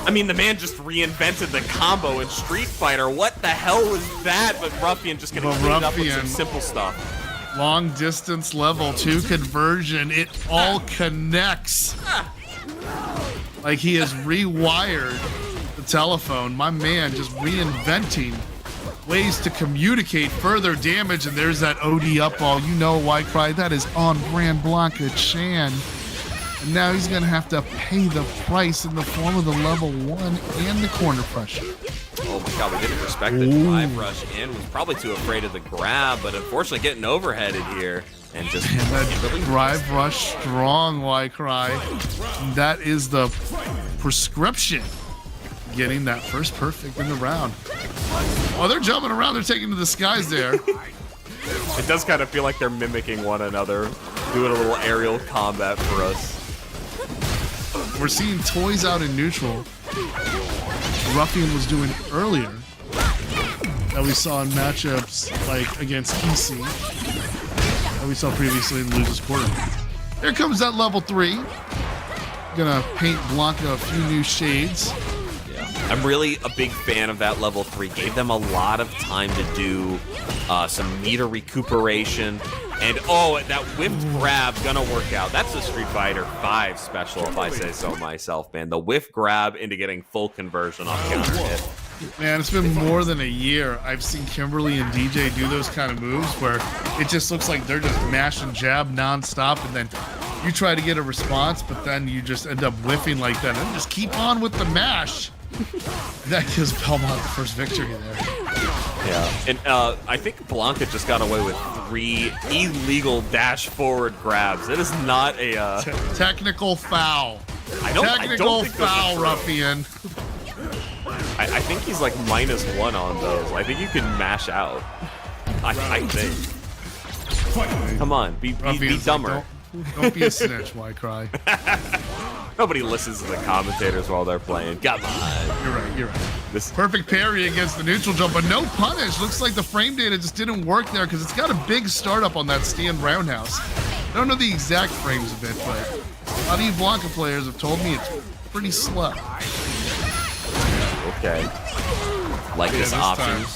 I mean, the man just reinvented the combo in Street Fighter. What the hell was that? But Ruffian just gonna clean it up with some simple stuff. Long distance level 2 conversion. It all connects. Like he has rewired the telephone. My man just reinventing ways to communicate further damage. And there's that OD up ball. You know why cry. That is on brand Blanka Chan. And now he's going to have to pay the price in the form of the level 1 and the corner pressure. Oh my god, we didn't respect the drive rush in. Was probably too afraid of the grab, but unfortunately getting overheaded here. And just And that drive rush strong, why cry. That is the prescription. Getting that first perfect in the round. Oh, they're jumping around. They're taking to the skies there. It does kind of feel like they're mimicking one another, doing a little aerial combat for us. We're seeing toys out in neutral. Ruffian was doing earlier that we saw in matchups like against EC that we saw previously in Losers Quarter. Here comes that level 3. Gonna paint Blanka a few new shades. I'm really a big fan of that level 3. Gave them a lot of time to do some meter recuperation. And oh, that whiffed grab gonna work out. That's a Street Fighter 5 special, if I say so myself, man. The whiff grab into getting full conversion off counter hit. Man, it's been more than a year. I've seen Kimberly and DJ do those kind of moves where it just looks like they're just mashing jab nonstop, and then you try to get a response, but then you just end up whiffing like that. And just keep on with the mash. That gives Belmont the first victory there. Yeah, and I think Blanka just got away with 3 illegal dash forward grabs. It is not a technical foul. Technical foul, Ruffian. I think he's like -1 on those. I think you can mash out. I think. Come on, be dumber. Like, don't be a snitch, why cry? Nobody listens to the commentators while they're playing. Come on. You're right. This perfect parry against the neutral jump, but no punish. Looks like the frame data just didn't work there because it's got a big startup on that stand roundhouse. I don't know the exact frames of it, but a lot of you Blanka players have told me it's pretty slow. Okay. Like his options.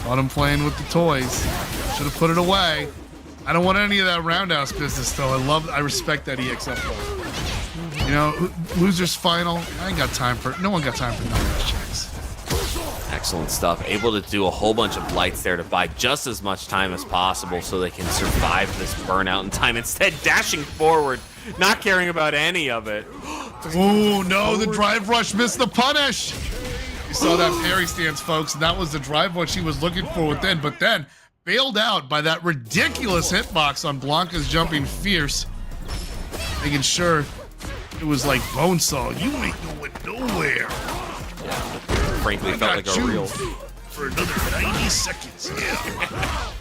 Thought I'm playing with the toys. Should have put it away. I don't want any of that roundhouse business, though. I respect that EX up though. You know, losers final. I ain't got time for. No one got time for none of those checks. Excellent stuff. Able to do a whole bunch of blights there to buy just as much time as possible so they can survive this burnout in time. Instead, dashing forward, not caring about any of it. Oh no! The drive rush missed the punish. You saw that parry stance, folks, and that was the drive what she was looking for within, but then bailed out by that ridiculous hitbox on Blanka's jumping fierce, making sure it was like Bonesaw. You ain't going nowhere. Yeah, frankly, felt like a real. For another 90 seconds. Yeah.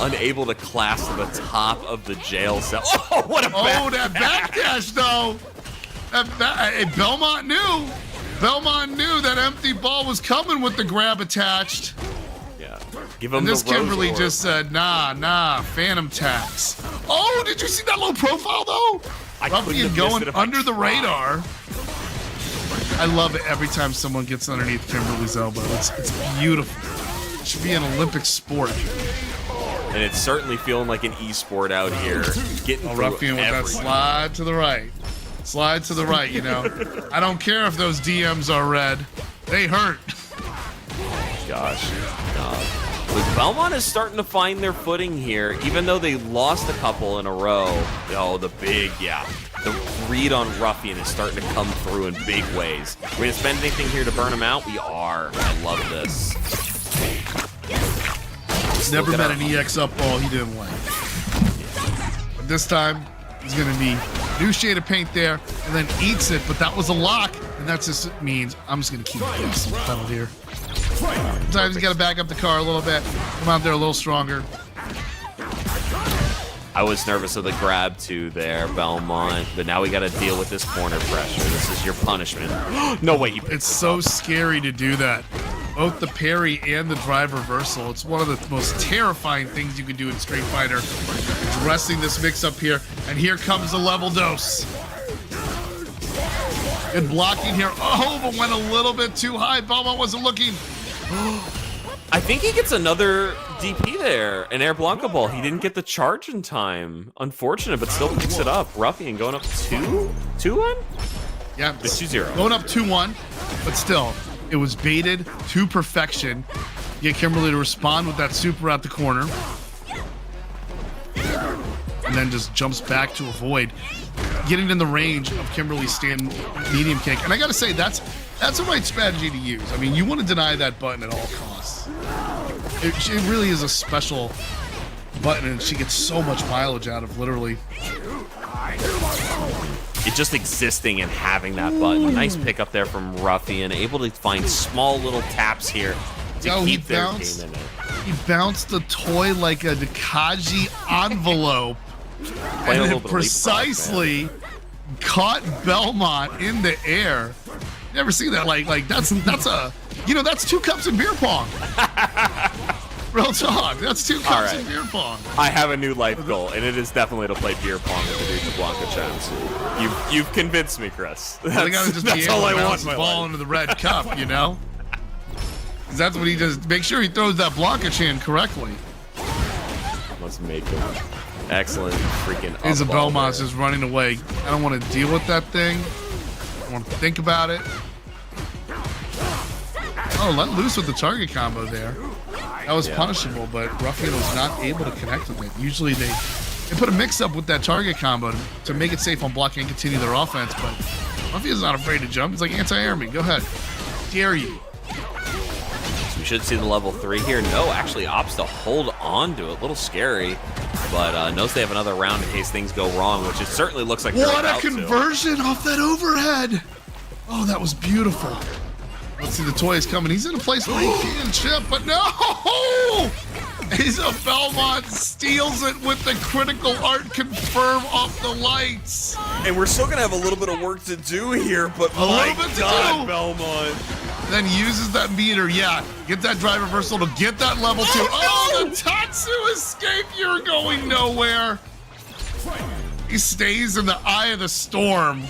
Unable to class to the top of the jail cell. Oh, what a that backdash though. Belmont knew. Belmont knew that empty ball was coming with the grab attached. Yeah. Give him and this the rose Kimberly orb. just said, nah, phantom tax. Oh, did you see that low profile though? Ruffian going under the radar. I love it every time someone gets underneath Kimberly's elbow. It's beautiful. It should be an Olympic sport. And it's certainly feeling like an esport out here. Getting Ruffian with that slide to the right. Slide to the right, you know. I don't care if those DMs are red. They hurt. Gosh. Belmont is starting to find their footing here, even though they lost a couple in a row. Oh, the read on Ruffian is starting to come through in big ways. We're going to spend anything here to burn him out? We are. I love this. Never met an EX up ball he didn't like. But this time, he's going to be new shade of paint there, and then eats it, but that was a lock, and that just means I'm just going to keep the gas on the pedal here. Sometimes you got to back up the car a little bit, come out there a little stronger. I was nervous of the grab too there, Belmont, but now we got to deal with this corner pressure. This is your punishment. No way. It's so scary to do that. Both the parry and the drive reversal. It's one of the most terrifying things you can do in Street Fighter. Addressing this mix-up here, and here comes the level dose. Good blocking here. Oh, but went a little bit too high. Belmont wasn't looking. I think he gets another DP there, an Air Blanka ball. He didn't get the charge in time. Unfortunate, but still picks it up. Ruffian going up 2-1? Yeah, it's 2-0. Going up 2-1, but still, it was baited to perfection. Get Kimberly to respond with that super out the corner. And then just jumps back to avoid getting in the range of Kimberly's stand medium kick. And I gotta say, that's the right strategy to use. I mean, you want to deny that button at all costs. It really is a special button, and she gets so much mileage out of literally. It just existing and having that button. Nice pick up there from Ruffian, able to find small little taps here to keep their game in it. He bounced the toy like a Nakaji envelope. And it precisely caught Belmont in the air. Never seen that. Like that's a, you know, that's 2 cups of beer pong. Real talk. That's 2 cups right. of beer pong. I have a new life goal, and it is definitely to play beer pong with the dude, the Blanka champs. You've convinced me, Chris. They gotta just be That's able all I to want bounce in the my ball life. into the red cup, you know? 'Cause that's what he does. Make sure he throws that Blanka chan correctly. Let's make him excellent freaking up Isabel ball Moss there. is running away. I don't want to deal with that thing. I don't want to think about it. Oh, let loose with the target combo there. That was punishable, but Ruffian was not able to connect with it. Usually they put a mix-up with that target combo to make it safe on block and continue their offense, but Ruffian's not afraid to jump. He's like, anti-air me. Go ahead. Dare you. So we should see the level 3 here. No, actually opts to hold on to it. A little scary, but knows they have another round in case things go wrong, which it certainly looks like they're What a about to. conversion off that overhead. Oh, that was beautiful. Let's see, the toy is coming. He's in a place where he can chip, but no! Belmont steals it with the critical art confirm off the lights. And we're still gonna have a little bit of work to do here, but my little bit to God, do. Belmont. Then uses that meter, yeah. Get that drive reversal to get that level 2. Oh, the Tatsu escape, you're going nowhere. He stays in the eye of the storm.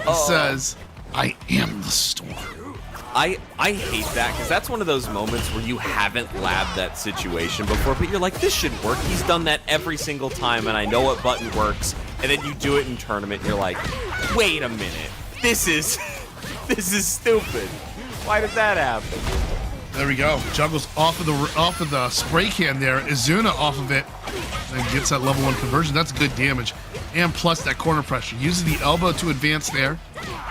He says, I am the storm. I hate that because that's one of those moments where you haven't labbed that situation before, but you're like, this should work. He's done that every single time, and I know what button works. And then you do it in tournament, and you're like, wait a minute, this is stupid. Why did that happen? There we go. Juggles off of the spray can there. Izuna off of it, and gets that level 1 conversion. That's good damage, and plus that corner pressure. Uses the elbow to advance there.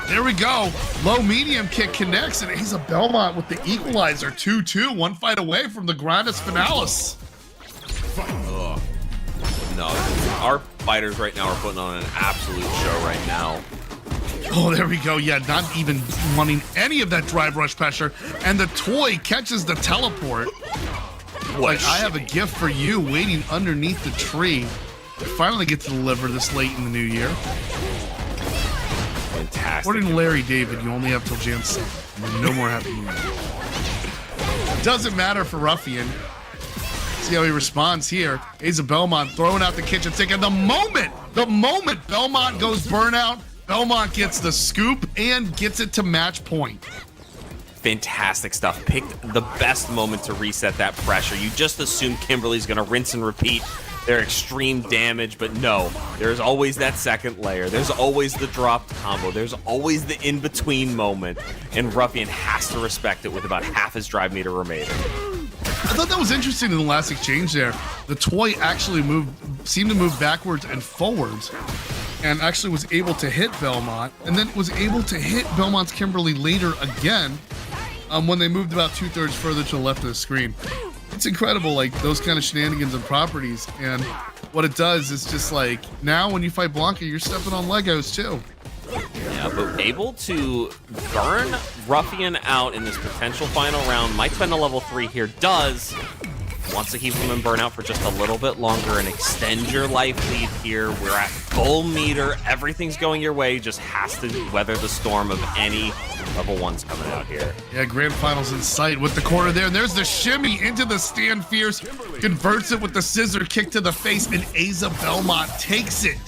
There we go. Low medium kick connects, and he's a Belmont with the equalizer. 2-2, 1 fight away from the Grandis Finalis. No, our fighters right now are putting on an absolute show right now. Oh, there we go. Yeah, not even wanting any of that drive rush pressure, and the toy catches the teleport. Like, I have a gift for you waiting underneath the tree. I finally get to deliver this late in the new year. Fantastic. According to Larry David, you only have till Jan 2nd. And then no more Happy New Year. Doesn't matter for Ruffian. See how he responds here. Asa Belmont throwing out the kitchen sink. And the moment Belmont goes burnout, Belmont gets the scoop and gets it to match point. Fantastic stuff. Picked the best moment to reset that pressure. You just assume Kimberly's going to rinse and repeat their extreme damage, but no. There's always that second layer. There's always the dropped combo. There's always the in-between moment, and Ruffian has to respect it with about half his drive meter remaining. I thought that was interesting in the last exchange there. The toy actually seemed to move backwards and forwards, and actually was able to hit Belmont, and then was able to hit Belmont's Kimberly later again when they moved about 2/3 further to the left of the screen. It's incredible, like, those kind of shenanigans and properties, and what it does is just like, now when you fight Blanka, you're stepping on Legos too. Yeah, but able to burn Ruffian out in this potential final round. Might spend a level 3 here. Wants to keep him in burnout for just a little bit longer and extend your life lead here. We're at full meter. Everything's going your way. Just has to weather the storm of any level 1s coming out here. Yeah, grand finals in sight with the corner there. And there's the shimmy into the stand fierce. Converts it with the scissor kick to the face, and Asa Belmont takes it.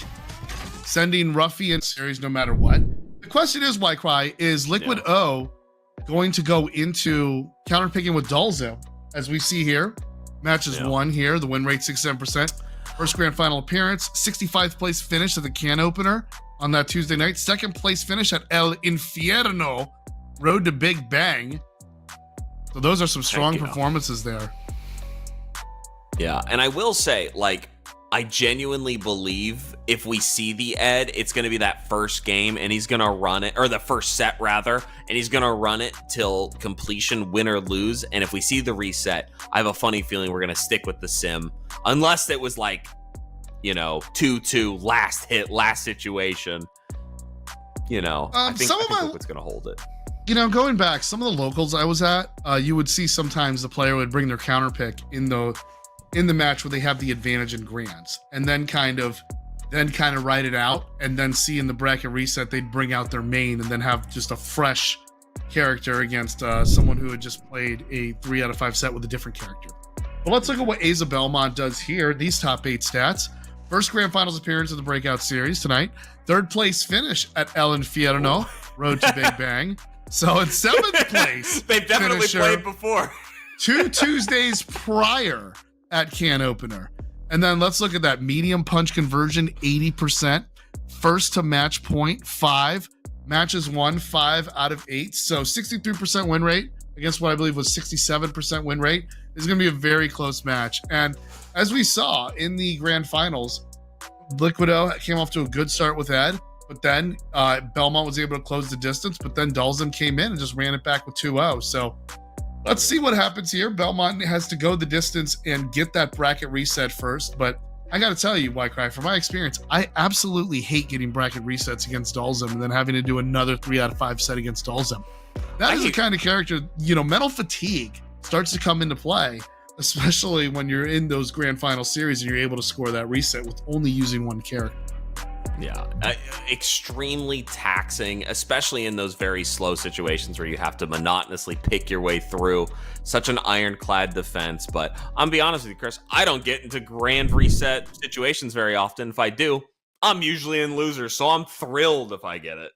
Sending Ruffian series no matter what. The question is, White Cry, is Liquid O going to go into counterpicking with Dhalsim, as we see here? Matches won here, the win rate 67%. First grand final appearance, 65th place finish at the can opener on that Tuesday night. Second place finish at El Infierno, Road to Big Bang. So those are some strong performances there. Yeah, and I will say, like, I genuinely believe if we see the Ed, it's going to be that first game, and he's going to run it, or the first set, rather, and he's going to run it till completion, win or lose. And if we see the reset, I have a funny feeling we're going to stick with the sim. Unless it was like, 2-2, last hit, last situation. I think Liquid's going to hold it. Going back, some of the locals I was at, you would see sometimes the player would bring their counter pick in the match where they have the advantage in grands, and then kind of ride it out, and then see in the bracket reset they'd bring out their main and then have just a fresh character against someone who had just played a 3 out of 5 set with a different character. But let's look at what Asa Belmont does here. These top 8 stats. First Grand Finals appearance of the Breakout Series tonight. 3rd place finish at El Infierno, Road to Big Bang. So in 7th place, They've definitely finisher, played before. 2 Tuesdays prior at Can Opener. And then let's look at that medium punch conversion, 80%. First to match point, 5. Matches won, 5 out of 8. So 63% win rate against what I believe was 67% win rate. This is going to be a very close match. And as we saw in the grand finals, Liquido came off to a good start with Ed, but then Belmont was able to close the distance, but then Dhalsim came in and just ran it back with 2-0. So let's see what happens here. Belmont has to go the distance and get that bracket reset first, but I got to tell you, Cry, from my experience, I absolutely hate getting bracket resets against Dhalsim and then having to do another 3 out of 5 set against Dhalsim. That is the kind of character, mental fatigue starts to come into play, especially when you're in those grand final series and you're able to score that reset with only using one character. Yeah, extremely taxing, especially in those very slow situations where you have to monotonously pick your way through such an ironclad defense. But I'm be honest with you, Chris, I don't get into grand reset situations very often. If I do, I'm usually in losers, so I'm thrilled if I get it.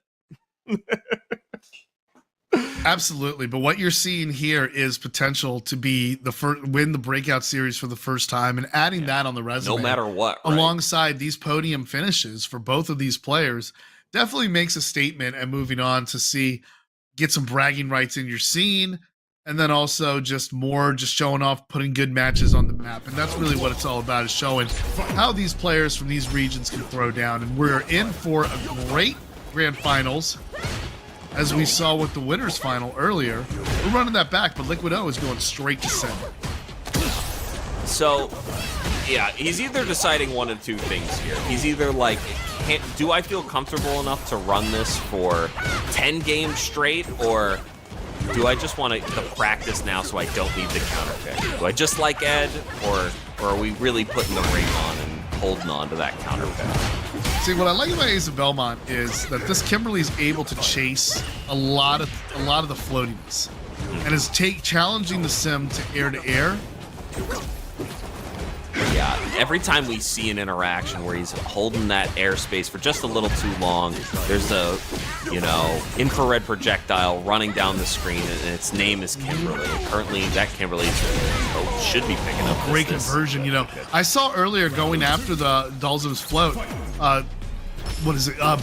Absolutely, but what you're seeing here is potential to be the first win the breakout series for the first time, and adding that on the resume, no matter what, right? Alongside these podium finishes for both of these players, definitely makes a statement. And moving on to get some bragging rights in your scene, and then also just showing off, putting good matches on the map, and that's really what it's all about, is showing how these players from these regions can throw down. And we're in for a great grand finals. As we saw with the winners final earlier, we're running that back, but Liquido is going straight to center. So, yeah, he's either deciding one of two things here. He's either like, do I feel comfortable enough to run this for 10 games straight, or do I just want to practice now so I don't need the counter pick? Do I just like Ed, or are we really putting the ring on and holding on to that counter pick? See, what I like about Asa Belmont is that this Kimberly is able to chase a lot of the floatiness, and is challenging the sim to air. Yeah, every time we see an interaction where he's holding that airspace for just a little too long, there's a, infrared projectile running down the screen, and its name is Kimberly. Currently, that Kimberly should be picking up. Great conversion. I saw earlier going after the Dhalsim's float.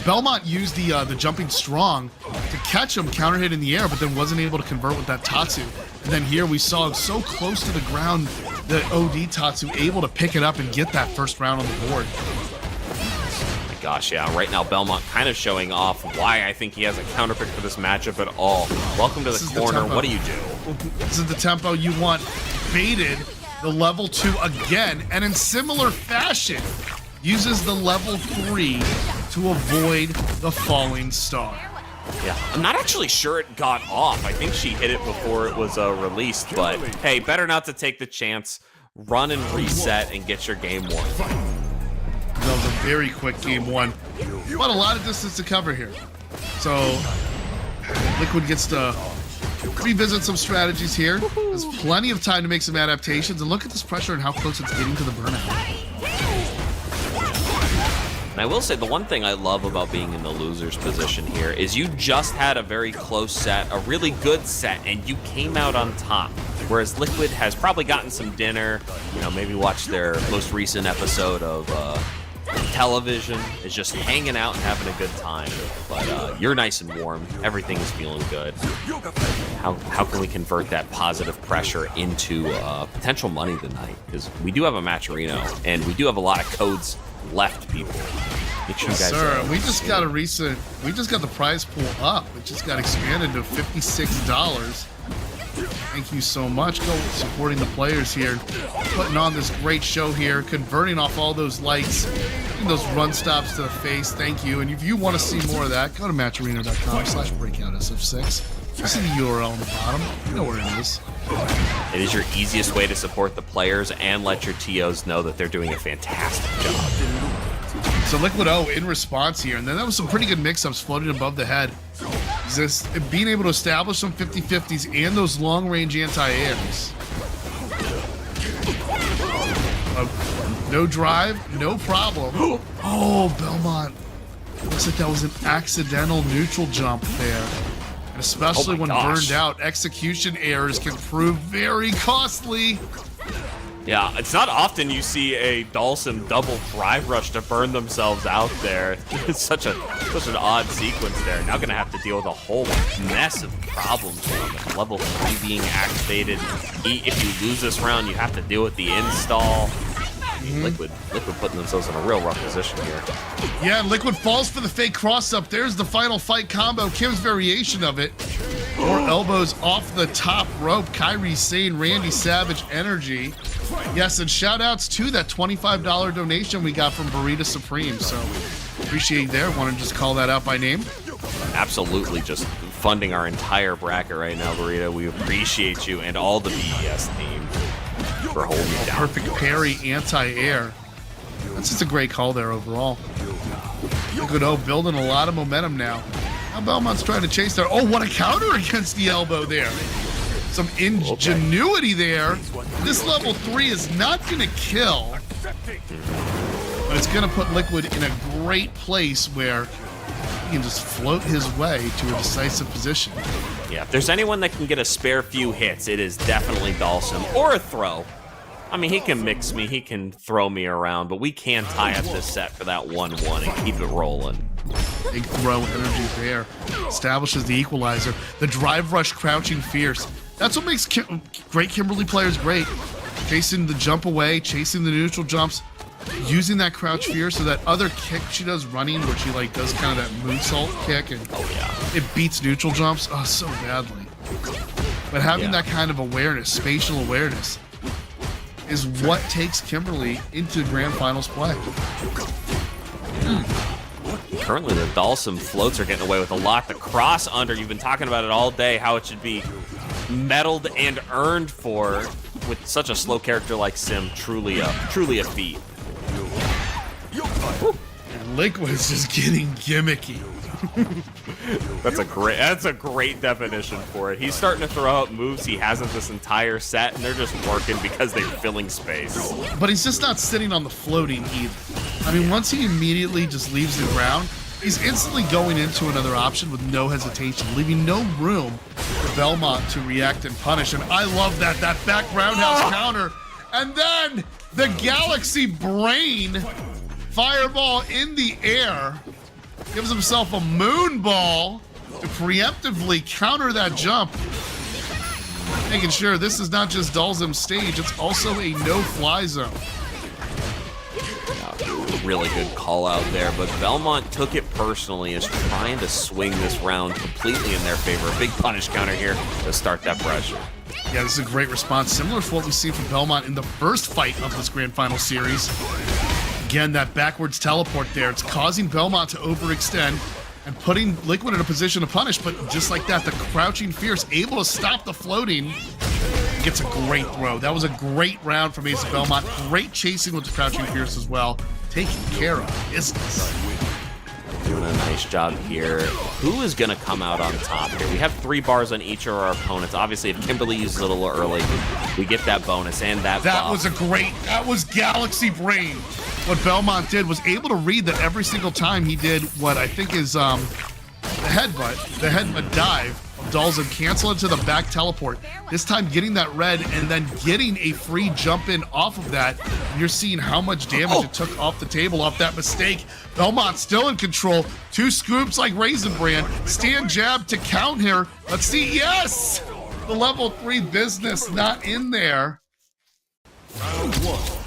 Belmont used the jumping strong to catch him, counter hit in the air, but then wasn't able to convert with that Tatsu. And then here we saw so close to the ground, the OD Tatsu able to pick it up and get that first round on the board. Oh my gosh, yeah. Right now, Belmont kind of showing off why I think he has a counter pick for this matchup at all. Welcome to the corner. What do you do? This is the tempo you want. Baited the level 2 again, and in similar fashion, uses the level 3 to avoid the falling star. Yeah, I'm not actually sure it got off. I think she hit it before it was released, but hey, better not to take the chance. Run and reset and get your game won. That was a very quick game 1, but a lot of distance to cover here. So Liquid gets to revisit some strategies here. There's plenty of time to make some adaptations, and look at this pressure and how close it's getting to the burnout. And I will say, the one thing I love about being in the loser's position here is you just had a very close set, a really good set, and you came out on top. Whereas Liquid has probably gotten some dinner, maybe watched their most recent episode of television, is just hanging out and having a good time. But you're nice and warm. Everything is feeling good. How can we convert that positive pressure into potential money tonight? Because we do have a matcherino, and we do have a lot of codes left, people. Make sure you guys we just got the prize pool up. It just got expanded to $56. Thank you so much. Go supporting the players here, putting on this great show here, converting off all those lights, getting those run stops to the face. Thank you. And if you want to see more of that, go to matcherino.com/breakoutsf6. You see the URL on the bottom. You know where it is. It is your easiest way to support the players and let your TOs know that they're doing a fantastic job. So Liquid O in response here, and then that was some pretty good mix-ups floating above the head. Just being able to establish some 50-50s and those long-range anti-airs. No drive, no problem. Oh, Belmont. Looks like that was an accidental neutral jump there. And especially when burned out, execution errors can prove very costly. Yeah, it's not often you see a Dhalsim double drive rush to burn themselves out there. It's such an odd sequence there. Now gonna have to deal with a whole mess of problems from level 3 being activated. If you lose this round, you have to deal with the install. Liquid putting themselves in a real rough position here. Yeah, Liquid falls for the fake cross-up. There's the final fight combo. Kim's variation of it. More elbows off the top rope. Kyrie Sane, Randy Savage energy. Yes, and shout-outs to that $25 donation we got from Burrito Supreme. So appreciate there. Want to just call that out by name? Absolutely, just funding our entire bracket right now, Burrito. We appreciate you and all the BES team for holding it down. Perfect parry, anti-air. That's just a great call there overall. Liquid O building a lot of momentum now. Now Belmont's trying to chase there. Oh, what a counter against the elbow there. Some ingenuity there. This level 3 is not going to kill, but it's going to put Liquid in a great place where he can just float his way to a decisive position. Yeah, if there's anyone that can get a spare few hits, it is definitely Dhalsim. Or a throw. I mean, he can mix me, he can throw me around, but we can tie up this set for that 1-1 and keep it rolling. Big throw energy there. Establishes the equalizer. The drive rush crouching fierce. That's what makes great Kimberly players great. Chasing the jump away, chasing the neutral jumps, using that crouch fierce so that other kick she does running where she like does kind of that moonsault kick and it beats neutral jumps so badly. But having that kind of awareness, spatial awareness, is what takes Kimberly into grand finals play. Currently, the Dhalsim floats are getting away with a lot. The cross under, you've been talking about it all day, how it should be medaled and earned for with such a slow character like Sim. Truly a feat. And Liquid is just getting gimmicky. That's a great definition for it. He's starting to throw out moves he hasn't this entire set, and they're just working because they're filling space. But he's just not sitting on the floating either. I mean, once he immediately just leaves the ground, he's instantly going into another option with no hesitation, leaving no room for Belmont to react and punish. And I love that back roundhouse counter. And then the Galaxy Brain fireball in the air. Gives himself a moon ball to preemptively counter that jump. Making sure this is not just Dhalsim's stage, it's also a no-fly zone. Really good call out there, but Belmont took it personally, is trying to swing this round completely in their favor. A big punish counter here to start that pressure. Yeah, this is a great response, similar to what we've seen from Belmont in the first fight of this grand final series. Again, that backwards teleport there, it's causing Belmont to overextend and putting Liquid in a position to punish, but just like that, the crouching fierce able to stop the floating. Gets a great throw. That was a great round from Ace of Belmont. Great chasing with the crouching fierce as well. Taking care of business. Doing a nice job here. Who is going to come out on top here? We have 3 bars on each of our opponents. Obviously, if Kimberly uses it a little early, we get that bonus and that buff. That was Galaxy Brain. What Belmont did was able to read that every single time he did what I think is the headbutt dive. Dhalsim cancel into the back teleport. This time getting that red and then getting a free jump in off of that. And you're seeing how much damage it took off the table off that mistake. Belmont still in control. 2 scoops like Raisin Bran. Stand jab to count here. Let's see. Yes! The level 3 business not in there.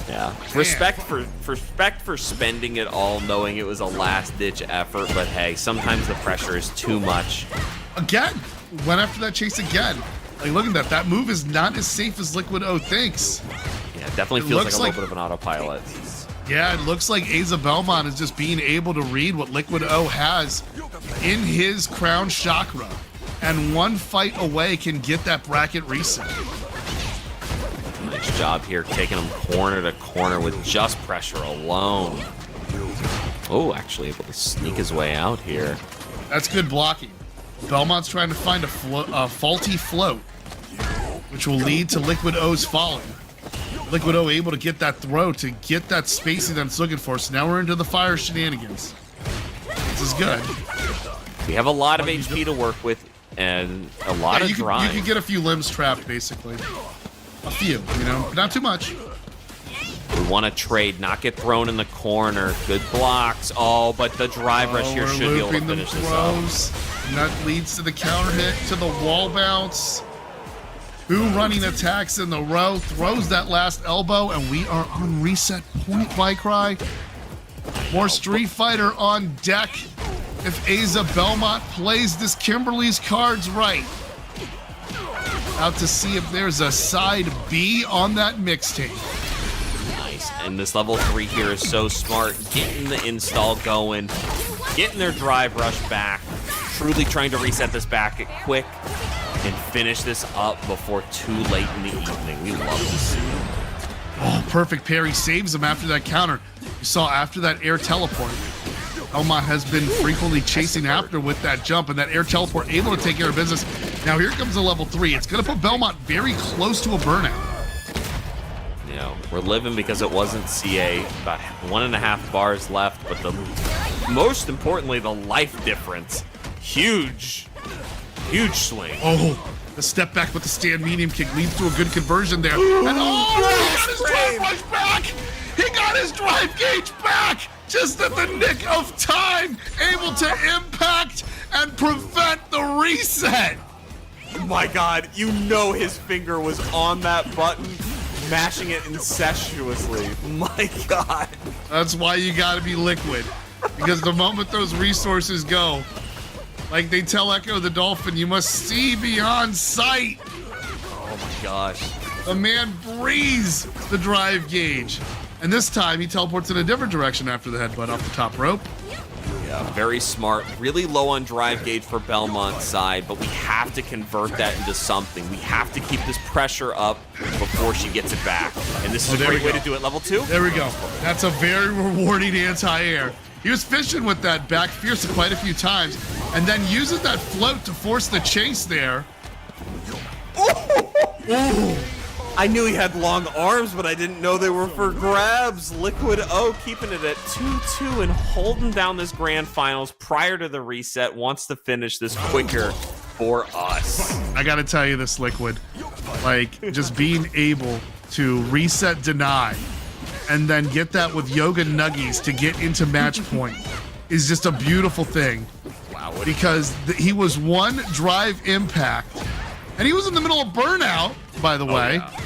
Yeah, respect for spending it all, knowing it was a last-ditch effort, but hey, sometimes the pressure is too much. Again, went after that chase again. Like, look at that. That move is not as safe as Liquid O thinks. Yeah, it definitely feels like a little bit of an autopilot. Yeah, it looks like Aza Belmont is just being able to read what Liquid O has in his crown chakra. And one fight away can get that bracket reset. Nice job here, taking him corner to corner with just pressure alone. Oh, actually able to sneak his way out here. That's good blocking. Belmont's trying to find a faulty float, which will lead to Liquid O's falling. Liquid O able to get that throw to get that spacing that it's looking for. So now we're into the fire shenanigans. This is good. We have a lot of HP to work with and a lot of drive. You can get a few limbs trapped, basically. A few, you know, but not too much. We want to trade, not get thrown in the corner. Good blocks. Oh, but the drive rush here should be able to finish this up. And that leads to the counter hit, to the wall bounce. Two running attacks in the row, throws that last elbow, and we are on reset point, Cry. More Street Fighter on deck if Asa Belmont plays this Kimberly's cards right. Out to see if there's a side B on that mixtape. Nice. And this level 3 here is so smart. Getting the install going, getting their drive rush back, truly trying to reset this back quick and finish this up before too late in the evening. We love this. Oh, perfect parry saves him after that counter. You saw after that air teleport, Belmont has been frequently chasing after with that jump, and that air teleport able to take care of business. Now here comes the level 3. It's going to put Belmont very close to a burnout. You know, we're living because it wasn't CA. About 1.5 bars left, but most importantly, the life difference. Huge swing. Oh, the step back with the stand medium kick leads to a good conversion there. And oh, he got his drive rush back! He got his drive gauge back! Just at the nick of time, able to impact and prevent the reset. Oh my God, you know his finger was on that button, mashing it incestuously. My God. That's why you gotta be liquid. Because the moment those resources go, like they tell Echo the Dolphin, you must see beyond sight. Oh my gosh. The man breathes the drive gauge. And this time he teleports in a different direction after the headbutt off the top rope. Yeah, very smart. Really low on drive gauge for Belmont's side, but we have to convert that into something. We have to keep this pressure up before she gets it back. And this is a great way to do it. Level 2? There we go. That's a very rewarding anti-air. He was fishing with that back fierce quite a few times, and then uses that float to force the chase there. Ooh. I knew he had long arms, but I didn't know they were for grabs. Liquid O keeping it at 2-2 and holding down this grand finals prior to the reset. Wants to finish this quicker for us. I gotta tell you this, Liquid. Like, just being able to reset deny and then get that with Yoga Nuggies to get into match point is just a beautiful thing. Wow. Because he was one drive impact, and he was in the middle of burnout, by the way. Yeah.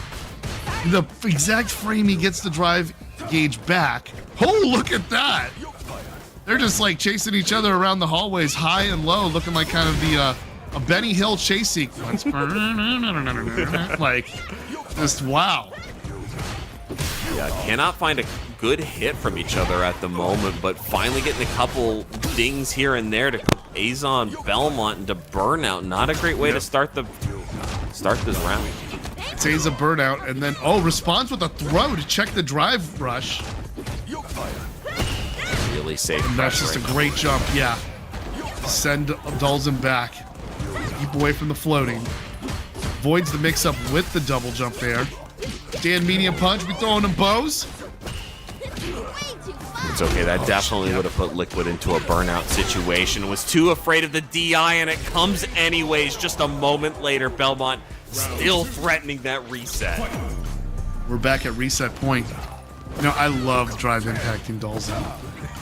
The exact frame he gets the drive gauge back. Oh, look at that. They're just like chasing each other around the hallways, high and low, looking like kind of the a Benny Hill chase sequence. Like, just wow. Yeah, cannot find a good hit from each other at the moment, but finally getting a couple dings here and there to Azon Belmont into burnout. Not a great way to start this round. It's Asa burnout, and then responds with a throw to check the drive rush. Really safe. And that's just a great jump, yeah. Send Dhalsim back. Keep away from the floating. Voids the mix-up with the double jump there. Dan medium punch, we throwing him bows. It's okay, that definitely would have put Liquid into a burnout situation. Was too afraid of the DI, and it comes anyways. Just a moment later, Belmont still threatening that reset. We're back at reset point. You know, I love drive impacting Dhalsim.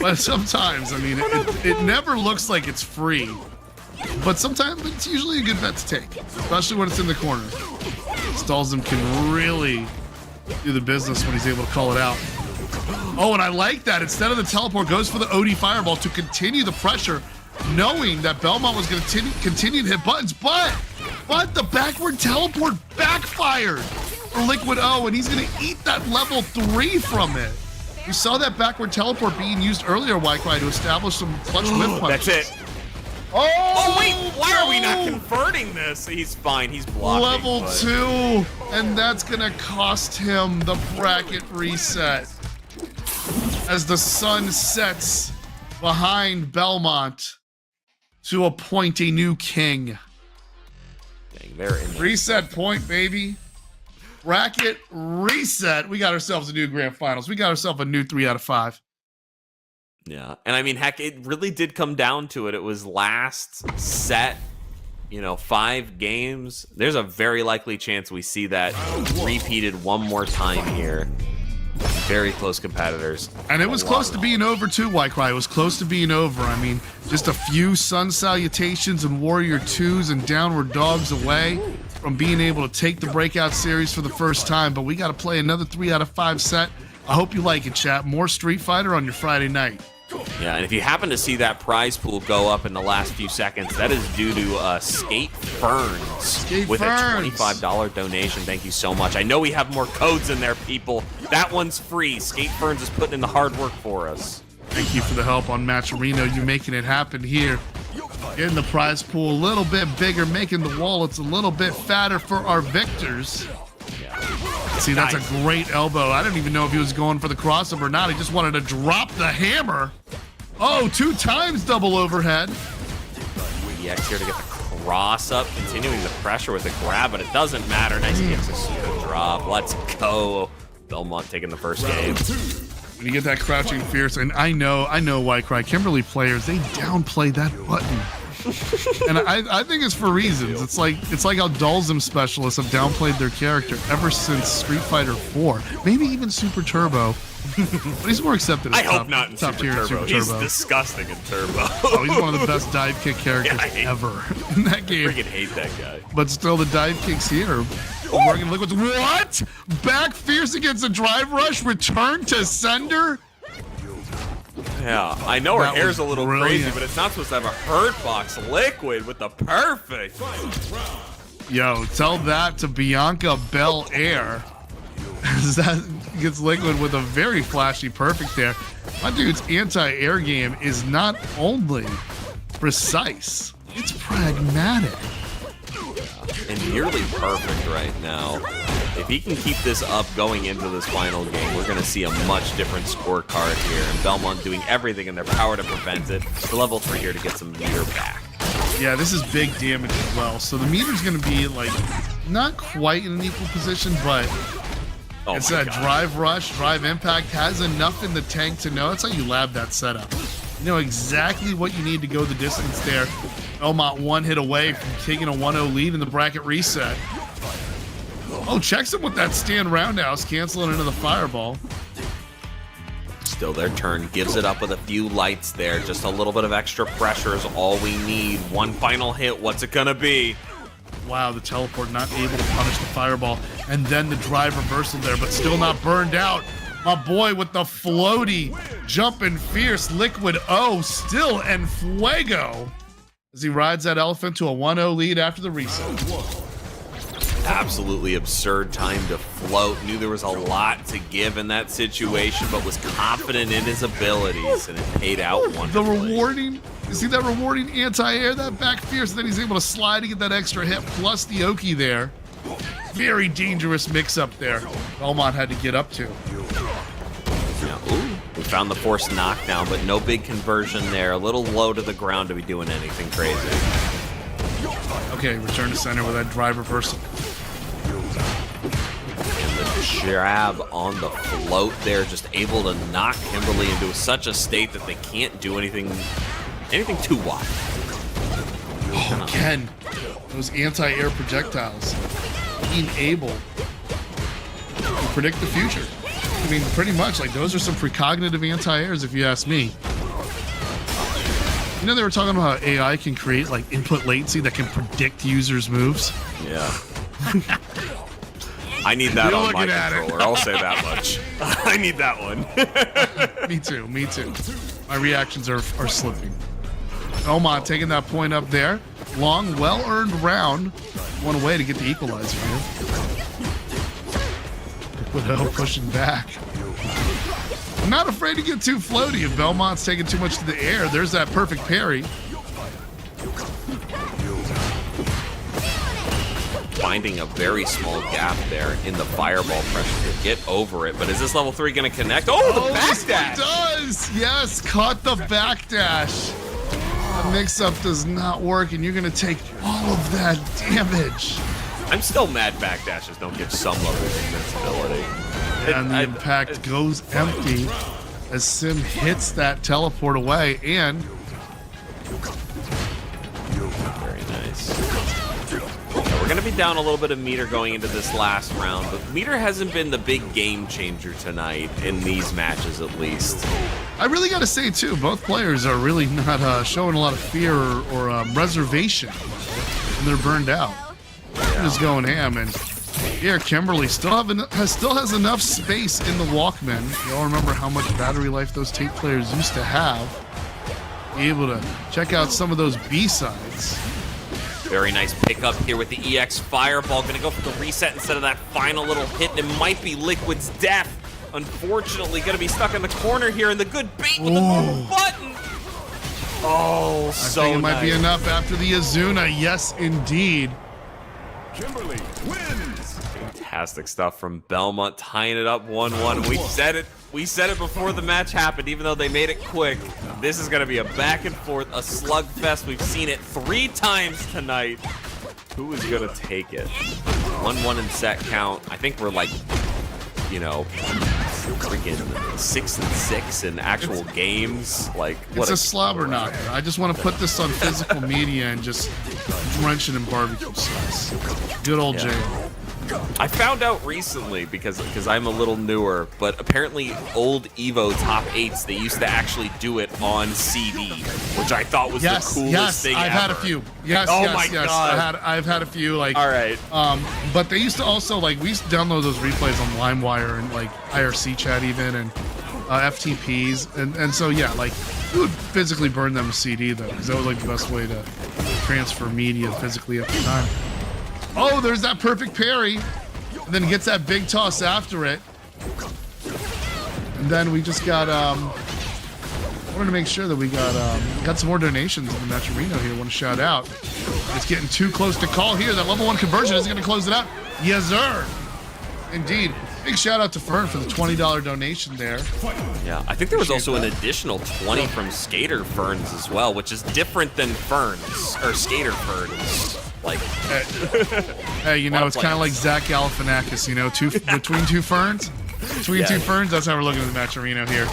But sometimes, I mean, it never looks like it's free. But sometimes it's usually a good bet to take, especially when it's in the corner. Dhalsim can really do the business when he's able to call it out. Oh, and I like that. Instead of the teleport, goes for the OD fireball to continue the pressure, knowing that Belmont was going to continue to hit buttons, but the backward teleport backfired for Liquid O, and he's going to eat that level 3 from it. We saw that backward teleport being used earlier, Cry, to establish some clutch whip punches. That's it. Oh, wait, why are we not converting this? He's fine, he's blocking. Level 2, and that's going to cost him the bracket reset. As the sun sets behind Belmont. to appoint a new king. Dang, they're in there. Reset point, baby. Bracket reset. We got ourselves a new grand finals. We got ourselves a new 3 out of 5. Yeah, and I mean, heck, it really did come down to it. It was last set, 5 games. There's a very likely chance we see that repeated one more time here. Very close competitors. And it was close to being over too, Cry. It was close to being over. I mean, just a few sun salutations and warrior 2s and downward dogs away from being able to take the breakout series for the first time. But we got to play another 3 out of 5 set. I hope you like it, chat. More Street Fighter on your Friday night. Yeah, and if you happen to see that prize pool go up in the last few seconds, that is due to Skate Ferns with a $25 donation. Thank you so much. I know we have more codes in there, people. That one's free. Skate Ferns is putting in the hard work for us. Thank you for the help on Matcherino. You making it happen here. Getting the prize pool a little bit bigger, making the wallets a little bit fatter for our victors. See, that's a great elbow. I didn't even know if he was going for the crossover or not. He just wanted to drop the hammer. Oh, 2 times double overhead. EX here to get the cross up, continuing the pressure with the grab, but it doesn't matter. Nice EX pseudo drop. Let's go. Belmont taking the first game. When you get that crouching fierce, and I know why Cry. Kimberly players, they downplay that button. And I think it's for reasons. It's like how Dhalsim specialists have downplayed their character ever since Street Fighter 4, maybe even Super Turbo. But he's more accepted. I hope not in top Super tier Turbo. Super He's Turbo. Disgusting in Turbo. Oh, he's one of the best dive kick characters ever in that game. I freaking hate that guy. But still, the dive kicks here. Working liquids. What? Back fierce against a drive rush. Return to sender. Yeah, I know her That hair's was a little brilliant. crazy, but it's not supposed to have a hurt box liquid with the perfect. Yo, tell that to Bianca Belair. As that gets liquid with a very flashy perfect there. My dude's anti-air game is not only precise, it's pragmatic. And nearly perfect right now. If he can keep this up going into this final game, we're going to see a much different scorecard here. And Belmont doing everything in their power to prevent it. The level 3 here to get some meter back. Yeah, this is big damage as well. So the meter's going to be like not quite in an equal position, but it's that drive rush, drive impact has enough in the tank to know. That's how you lab that setup. You know exactly what you need to go the distance there. Belmont 1 hit away from taking a 1-0 lead in the bracket reset. Oh, checks him with that stand roundhouse, canceling into the fireball. Still their turn, gives it up with a few lights there. Just a little bit of extra pressure is all we need. One final hit, what's it gonna be? Wow, the teleport not able to punish the fireball. And then the drive reversal there, but still not burned out. My boy with the floaty, jumping fierce, liquid O, still en fuego. As he rides that elephant to a 1-0 lead after the reset. Absolutely absurd time to float. Knew there was a lot to give in that situation, but was confident in his abilities, and it paid out The wonderfully. rewarding, you see that rewarding anti-air, that back fierce, then he's able to slide to get that extra hit, plus the Oki there. Very dangerous mix-up there. Belmont had to get up to. Yeah, ooh, we found the forced knockdown, but no big conversion there. A little low to the ground to be doing anything crazy. Okay, return to center with that drive reversal. And the jab on the float there, just able to knock Kimberly into such a state that they can't do anything too wide. Oh, again, those anti-air projectiles. Being able to predict the future. I mean, pretty much, like, those are some precognitive anti-airs, if you ask me. You know, they were talking about how AI can create, like, input latency that can predict users' moves? Yeah. I need that You're on my looking at it. controller, I'll say that much. I need that one. Me too, me too. My reactions are slipping. Belmont taking that point up there. Long, well-earned round. One away to get the equalizer here. Liquido pushing back. I'm not afraid to get too floaty. If Belmont's taking too much to the air, there's that perfect parry. Finding a very small gap there in the fireball pressure to get over it. But is this level 3 going to connect? Oh, the This one backdash! does! Yes, caught the backdash. The mix-up does not work, and you're gonna take all of that damage. I'm still mad backdashes don't give some level of invincibility. And the impact goes empty as Sim hits that teleport away, and Very nice. Yeah, we're gonna be down a little bit of meter going into this last round, but meter hasn't been the big game changer tonight in these matches, at least. I really gotta say too, both players are really not showing a lot of fear or reservation, and they're burned out. Just going ham, and here Kimberly still has enough space in the Walkman. You all remember how much battery life those tape players used to have. Be able to check out some of those B-sides. Very nice pickup here with the EX Fireball. Gonna go for the reset instead of that final little hit. It might be Liquid's death. Unfortunately, gonna be stuck in the corner here, and the good bait with the normal button. Oh, so I think it might be enough after the Azuna. Yes, indeed. Kimberly wins. Fantastic stuff from Belmont, tying it up 1-1. We said it before the match happened, even though they made it quick. This is going to be a back and forth, a slugfest. We've seen it 3 times tonight. Who is going to take it? 1-1 in set count. I think we're like, you know, freaking 6-6 in actual games. Like, what It's a slobber knocker. I just want to put this on physical media and just drench it in barbecue sauce. Good old Jay. I found out recently because I'm a little newer, but apparently old Evo top 8s, they used to actually do it on CD, which I thought was the coolest thing I've ever. had a few. Yes, Oh yes, my yes. God. I've had a few. Like, All right. But they used to also, like, we used to download those replays on LimeWire and like IRC chat even, and FTPs, and so yeah, like you would physically burn them to CD though, because that was like the best way to transfer media physically at the time. Oh, there's that perfect parry, and then gets that big toss after it, and then we just got wanted to make sure that we got some more donations in the Matcherino here. Want to shout out. It's getting too close to call here. That level 1 conversion is going to close it out. Yes, sir. Indeed. Big shout out to Fern for the $20 donation there. Yeah, I think there was also an additional 20 from Skater Ferns as well, which is different than Ferns, or Skater Ferns. Like, Hey, you know, it's kind of like Zach Galifianakis, you know, between two ferns. Between two ferns, that's how we're looking at the Matcherino here.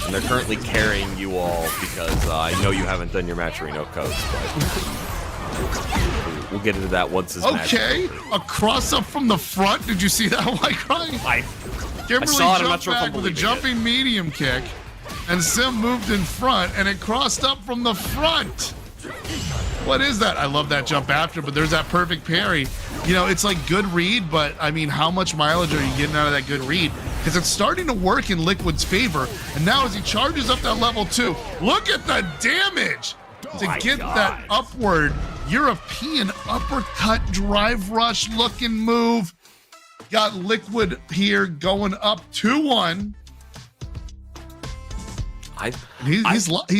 and they're currently carrying you all because I know you haven't done your Matcherino codes, but we'll get into that once this match. Okay, a cross up from the front. Did you see that white crying? Kimberly saw it, I'm jumped not sure if I'm back with a believing jumping medium kick, and Sim moved in front, and it crossed up from the front. What is that? I love that jump after, but there's that perfect parry. You know, it's like good read, but I mean, how much mileage are you getting out of that good read? Because it's starting to work in Liquid's favor, and now as he charges up that level 2, look at the damage to get that upward European uppercut drive rush looking move. Got Liquid here going up 2-1. He's locked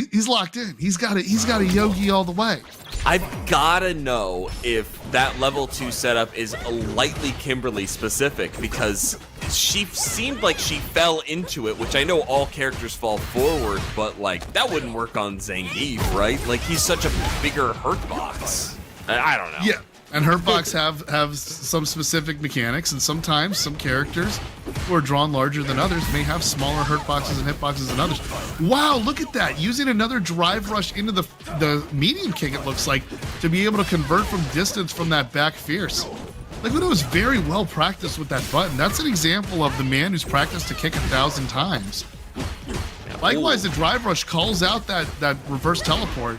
in. He's got a Yogi all the way. I've gotta know if that level 2 setup is lightly Kimberly specific, because she seemed like she fell into it, which I know all characters fall forward, but like that wouldn't work on Zangief, right? Like he's such a bigger hurt box. I don't know. Yeah. And Hurtbox have some specific mechanics, and sometimes some characters who are drawn larger than others may have smaller hurtboxes and hitboxes than others. Wow, look at that. Using another drive rush into the medium kick, it looks like, to be able to convert from distance from that back fierce. Liquid was very well practiced with that button. That's an example of the man who's practiced to kick 1,000 times. Likewise, the drive rush calls out that reverse teleport.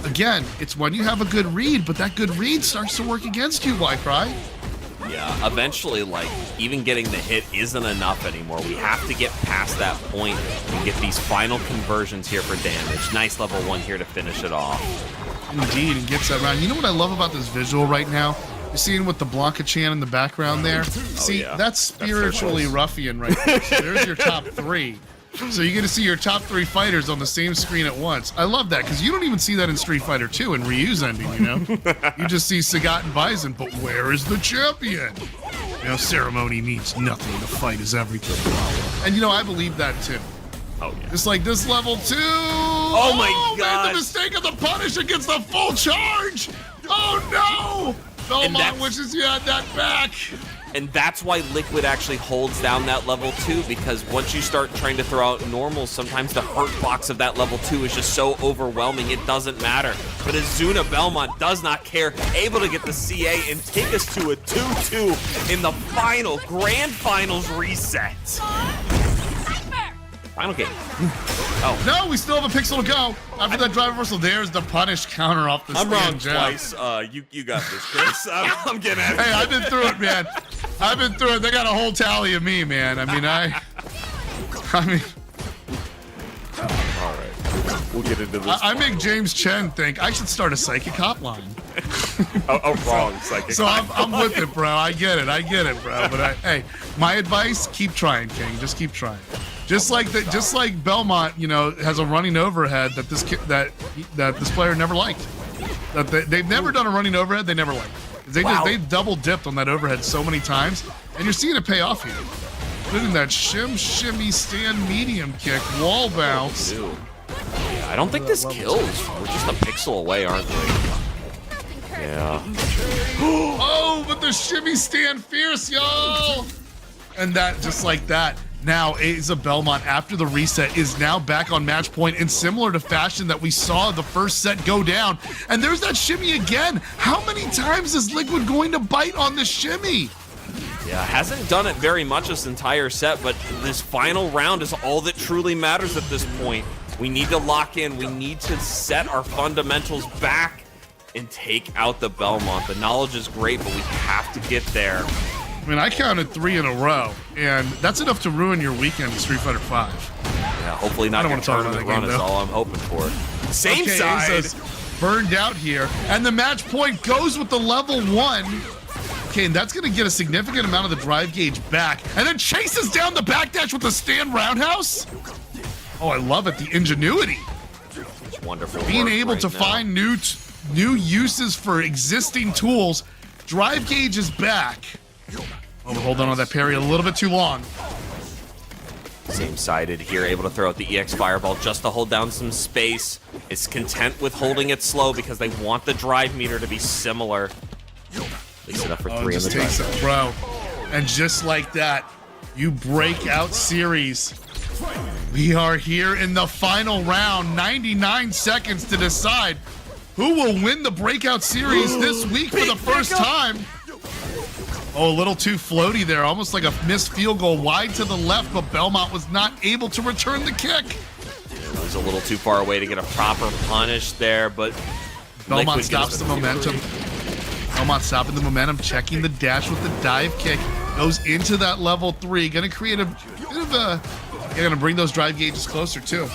Again, it's when you have a good read, but that good read starts to work against you, Cry. Yeah, eventually, like, even getting the hit isn't enough anymore. We have to get past that point and get these final conversions here for damage. Nice level 1 here to finish it off. Indeed, and gets that round. You know what I love about this visual right now? You're seeing with the Blanka Chan in the background there? See, that's spiritually ruffian right there. So there's your top 3. So you get to see your top 3 fighters on the same screen at once. I love that, because you don't even see that in Street Fighter 2 in Ryu's ending, you know? You just see Sagat and Bison, but where is the champion? You know, ceremony means nothing. The fight is everything. And, you know, I believe that, too. Oh, yeah. It's like this level 2, Oh my Made the god. mistake of the punish against the full charge. Oh no! Belmont that's- wishes you had that back. And that's why Liquid actually holds down that level 2, because once you start trying to throw out normals, sometimes the hurt box of that level 2 is just so overwhelming, it doesn't matter. But Azuna Belmont does not care, able to get the CA and take us to a 2-2 in the final Grand Finals reset. Final game. No, we still have a pixel to go. After that drive reversal, there's the punish counter off the I'm wrong stand jab. twice. You got this, Chris. I'm getting at it. Hey, I've been through it, man. I've been through it. They got a whole tally of me, man. I mean, All right. We'll get into this. I make James Chen think I should start a psychic hotline. a wrong psychic. So I'm with it, bro. I get it, bro. But hey, my advice: keep trying, King. Just keep trying. Just like Belmont, you know, has a running overhead that this player never liked. They've never done a running overhead. They never liked. They double dipped on that overhead so many times, and you're seeing it pay off here. Look at that shimmy stand medium kick, wall bounce. Dude. Yeah, I don't think this kills. We're just a pixel away, aren't we? Yeah. Oh, but the shimmy stand fierce, y'all. And that, just like that. Now, Asa Belmont, after the reset, is now back on match point in similar to fashion that we saw the first set go down. And there's that shimmy again. How many times is Liquid going to bite on the shimmy? Yeah, hasn't done it very much this entire set, but this final round is all that truly matters at this point. We need to lock in. We need to set our fundamentals back and take out the Belmont. The knowledge is great, but we have to get there. I mean, I counted 3 in a row, and that's enough to ruin your weekend in Street Fighter V. Yeah, hopefully not I don't your wanna talk about tournament that run game, is though. all I'm hoping for. Same Okay, side. Asa's burned out here, and the match point goes with the level 1. Okay, and that's going to get a significant amount of the drive gauge back, and then chases down the backdash with the stand roundhouse. Oh, I love it, the ingenuity. It's wonderful. Being work able right to now. find new uses for existing tools. Drive gauge is back. Oh, we're holding on to that parry a little bit too long. Same-sided here, able to throw out the EX Fireball just to hold down some space. Is content with holding it slow because they want the drive meter to be similar. Leaves it up for 3 in the Just takes drive. it, bro. And just like that, you Breakout Series. We are here in the final round. 99 seconds to decide who will win the Breakout Series this week for the first time. Oh, a little too floaty there. Almost like a missed field goal wide to the left, but Belmont was not able to return the kick. It was a little too far away to get a proper punish there, but Belmont Liquid stops gets the momentum. Belmont stopping the momentum, checking the dash with the dive kick. Goes into that level 3. Gonna create a bit of a... Gonna bring those drive gauges closer, too.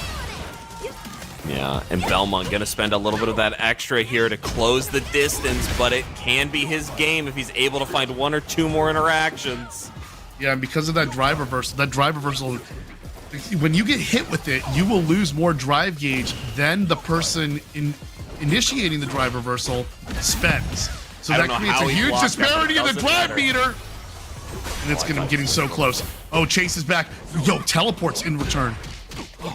Yeah, and Belmont gonna spend a little bit of that extra here to close the distance, but it can be his game if he's able to find 1 or 2 more interactions. Yeah, and because of that drive reversal, when you get hit with it, you will lose more drive gauge than the person initiating the drive reversal spends. So I don't that know creates how a he huge blocked that, but disparity it in the doesn't drive matter. meter. And it's getting so close. Oh, Chase is back. Yo, teleports in return.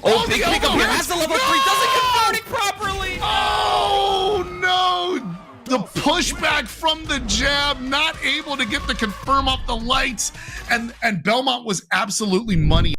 Oh, big the pickup elbow here hits. has the level 3, doesn't get farting properly! Oh, no. The pushback from the jab, not able to get the confirm off the lights. And Belmont was absolutely money.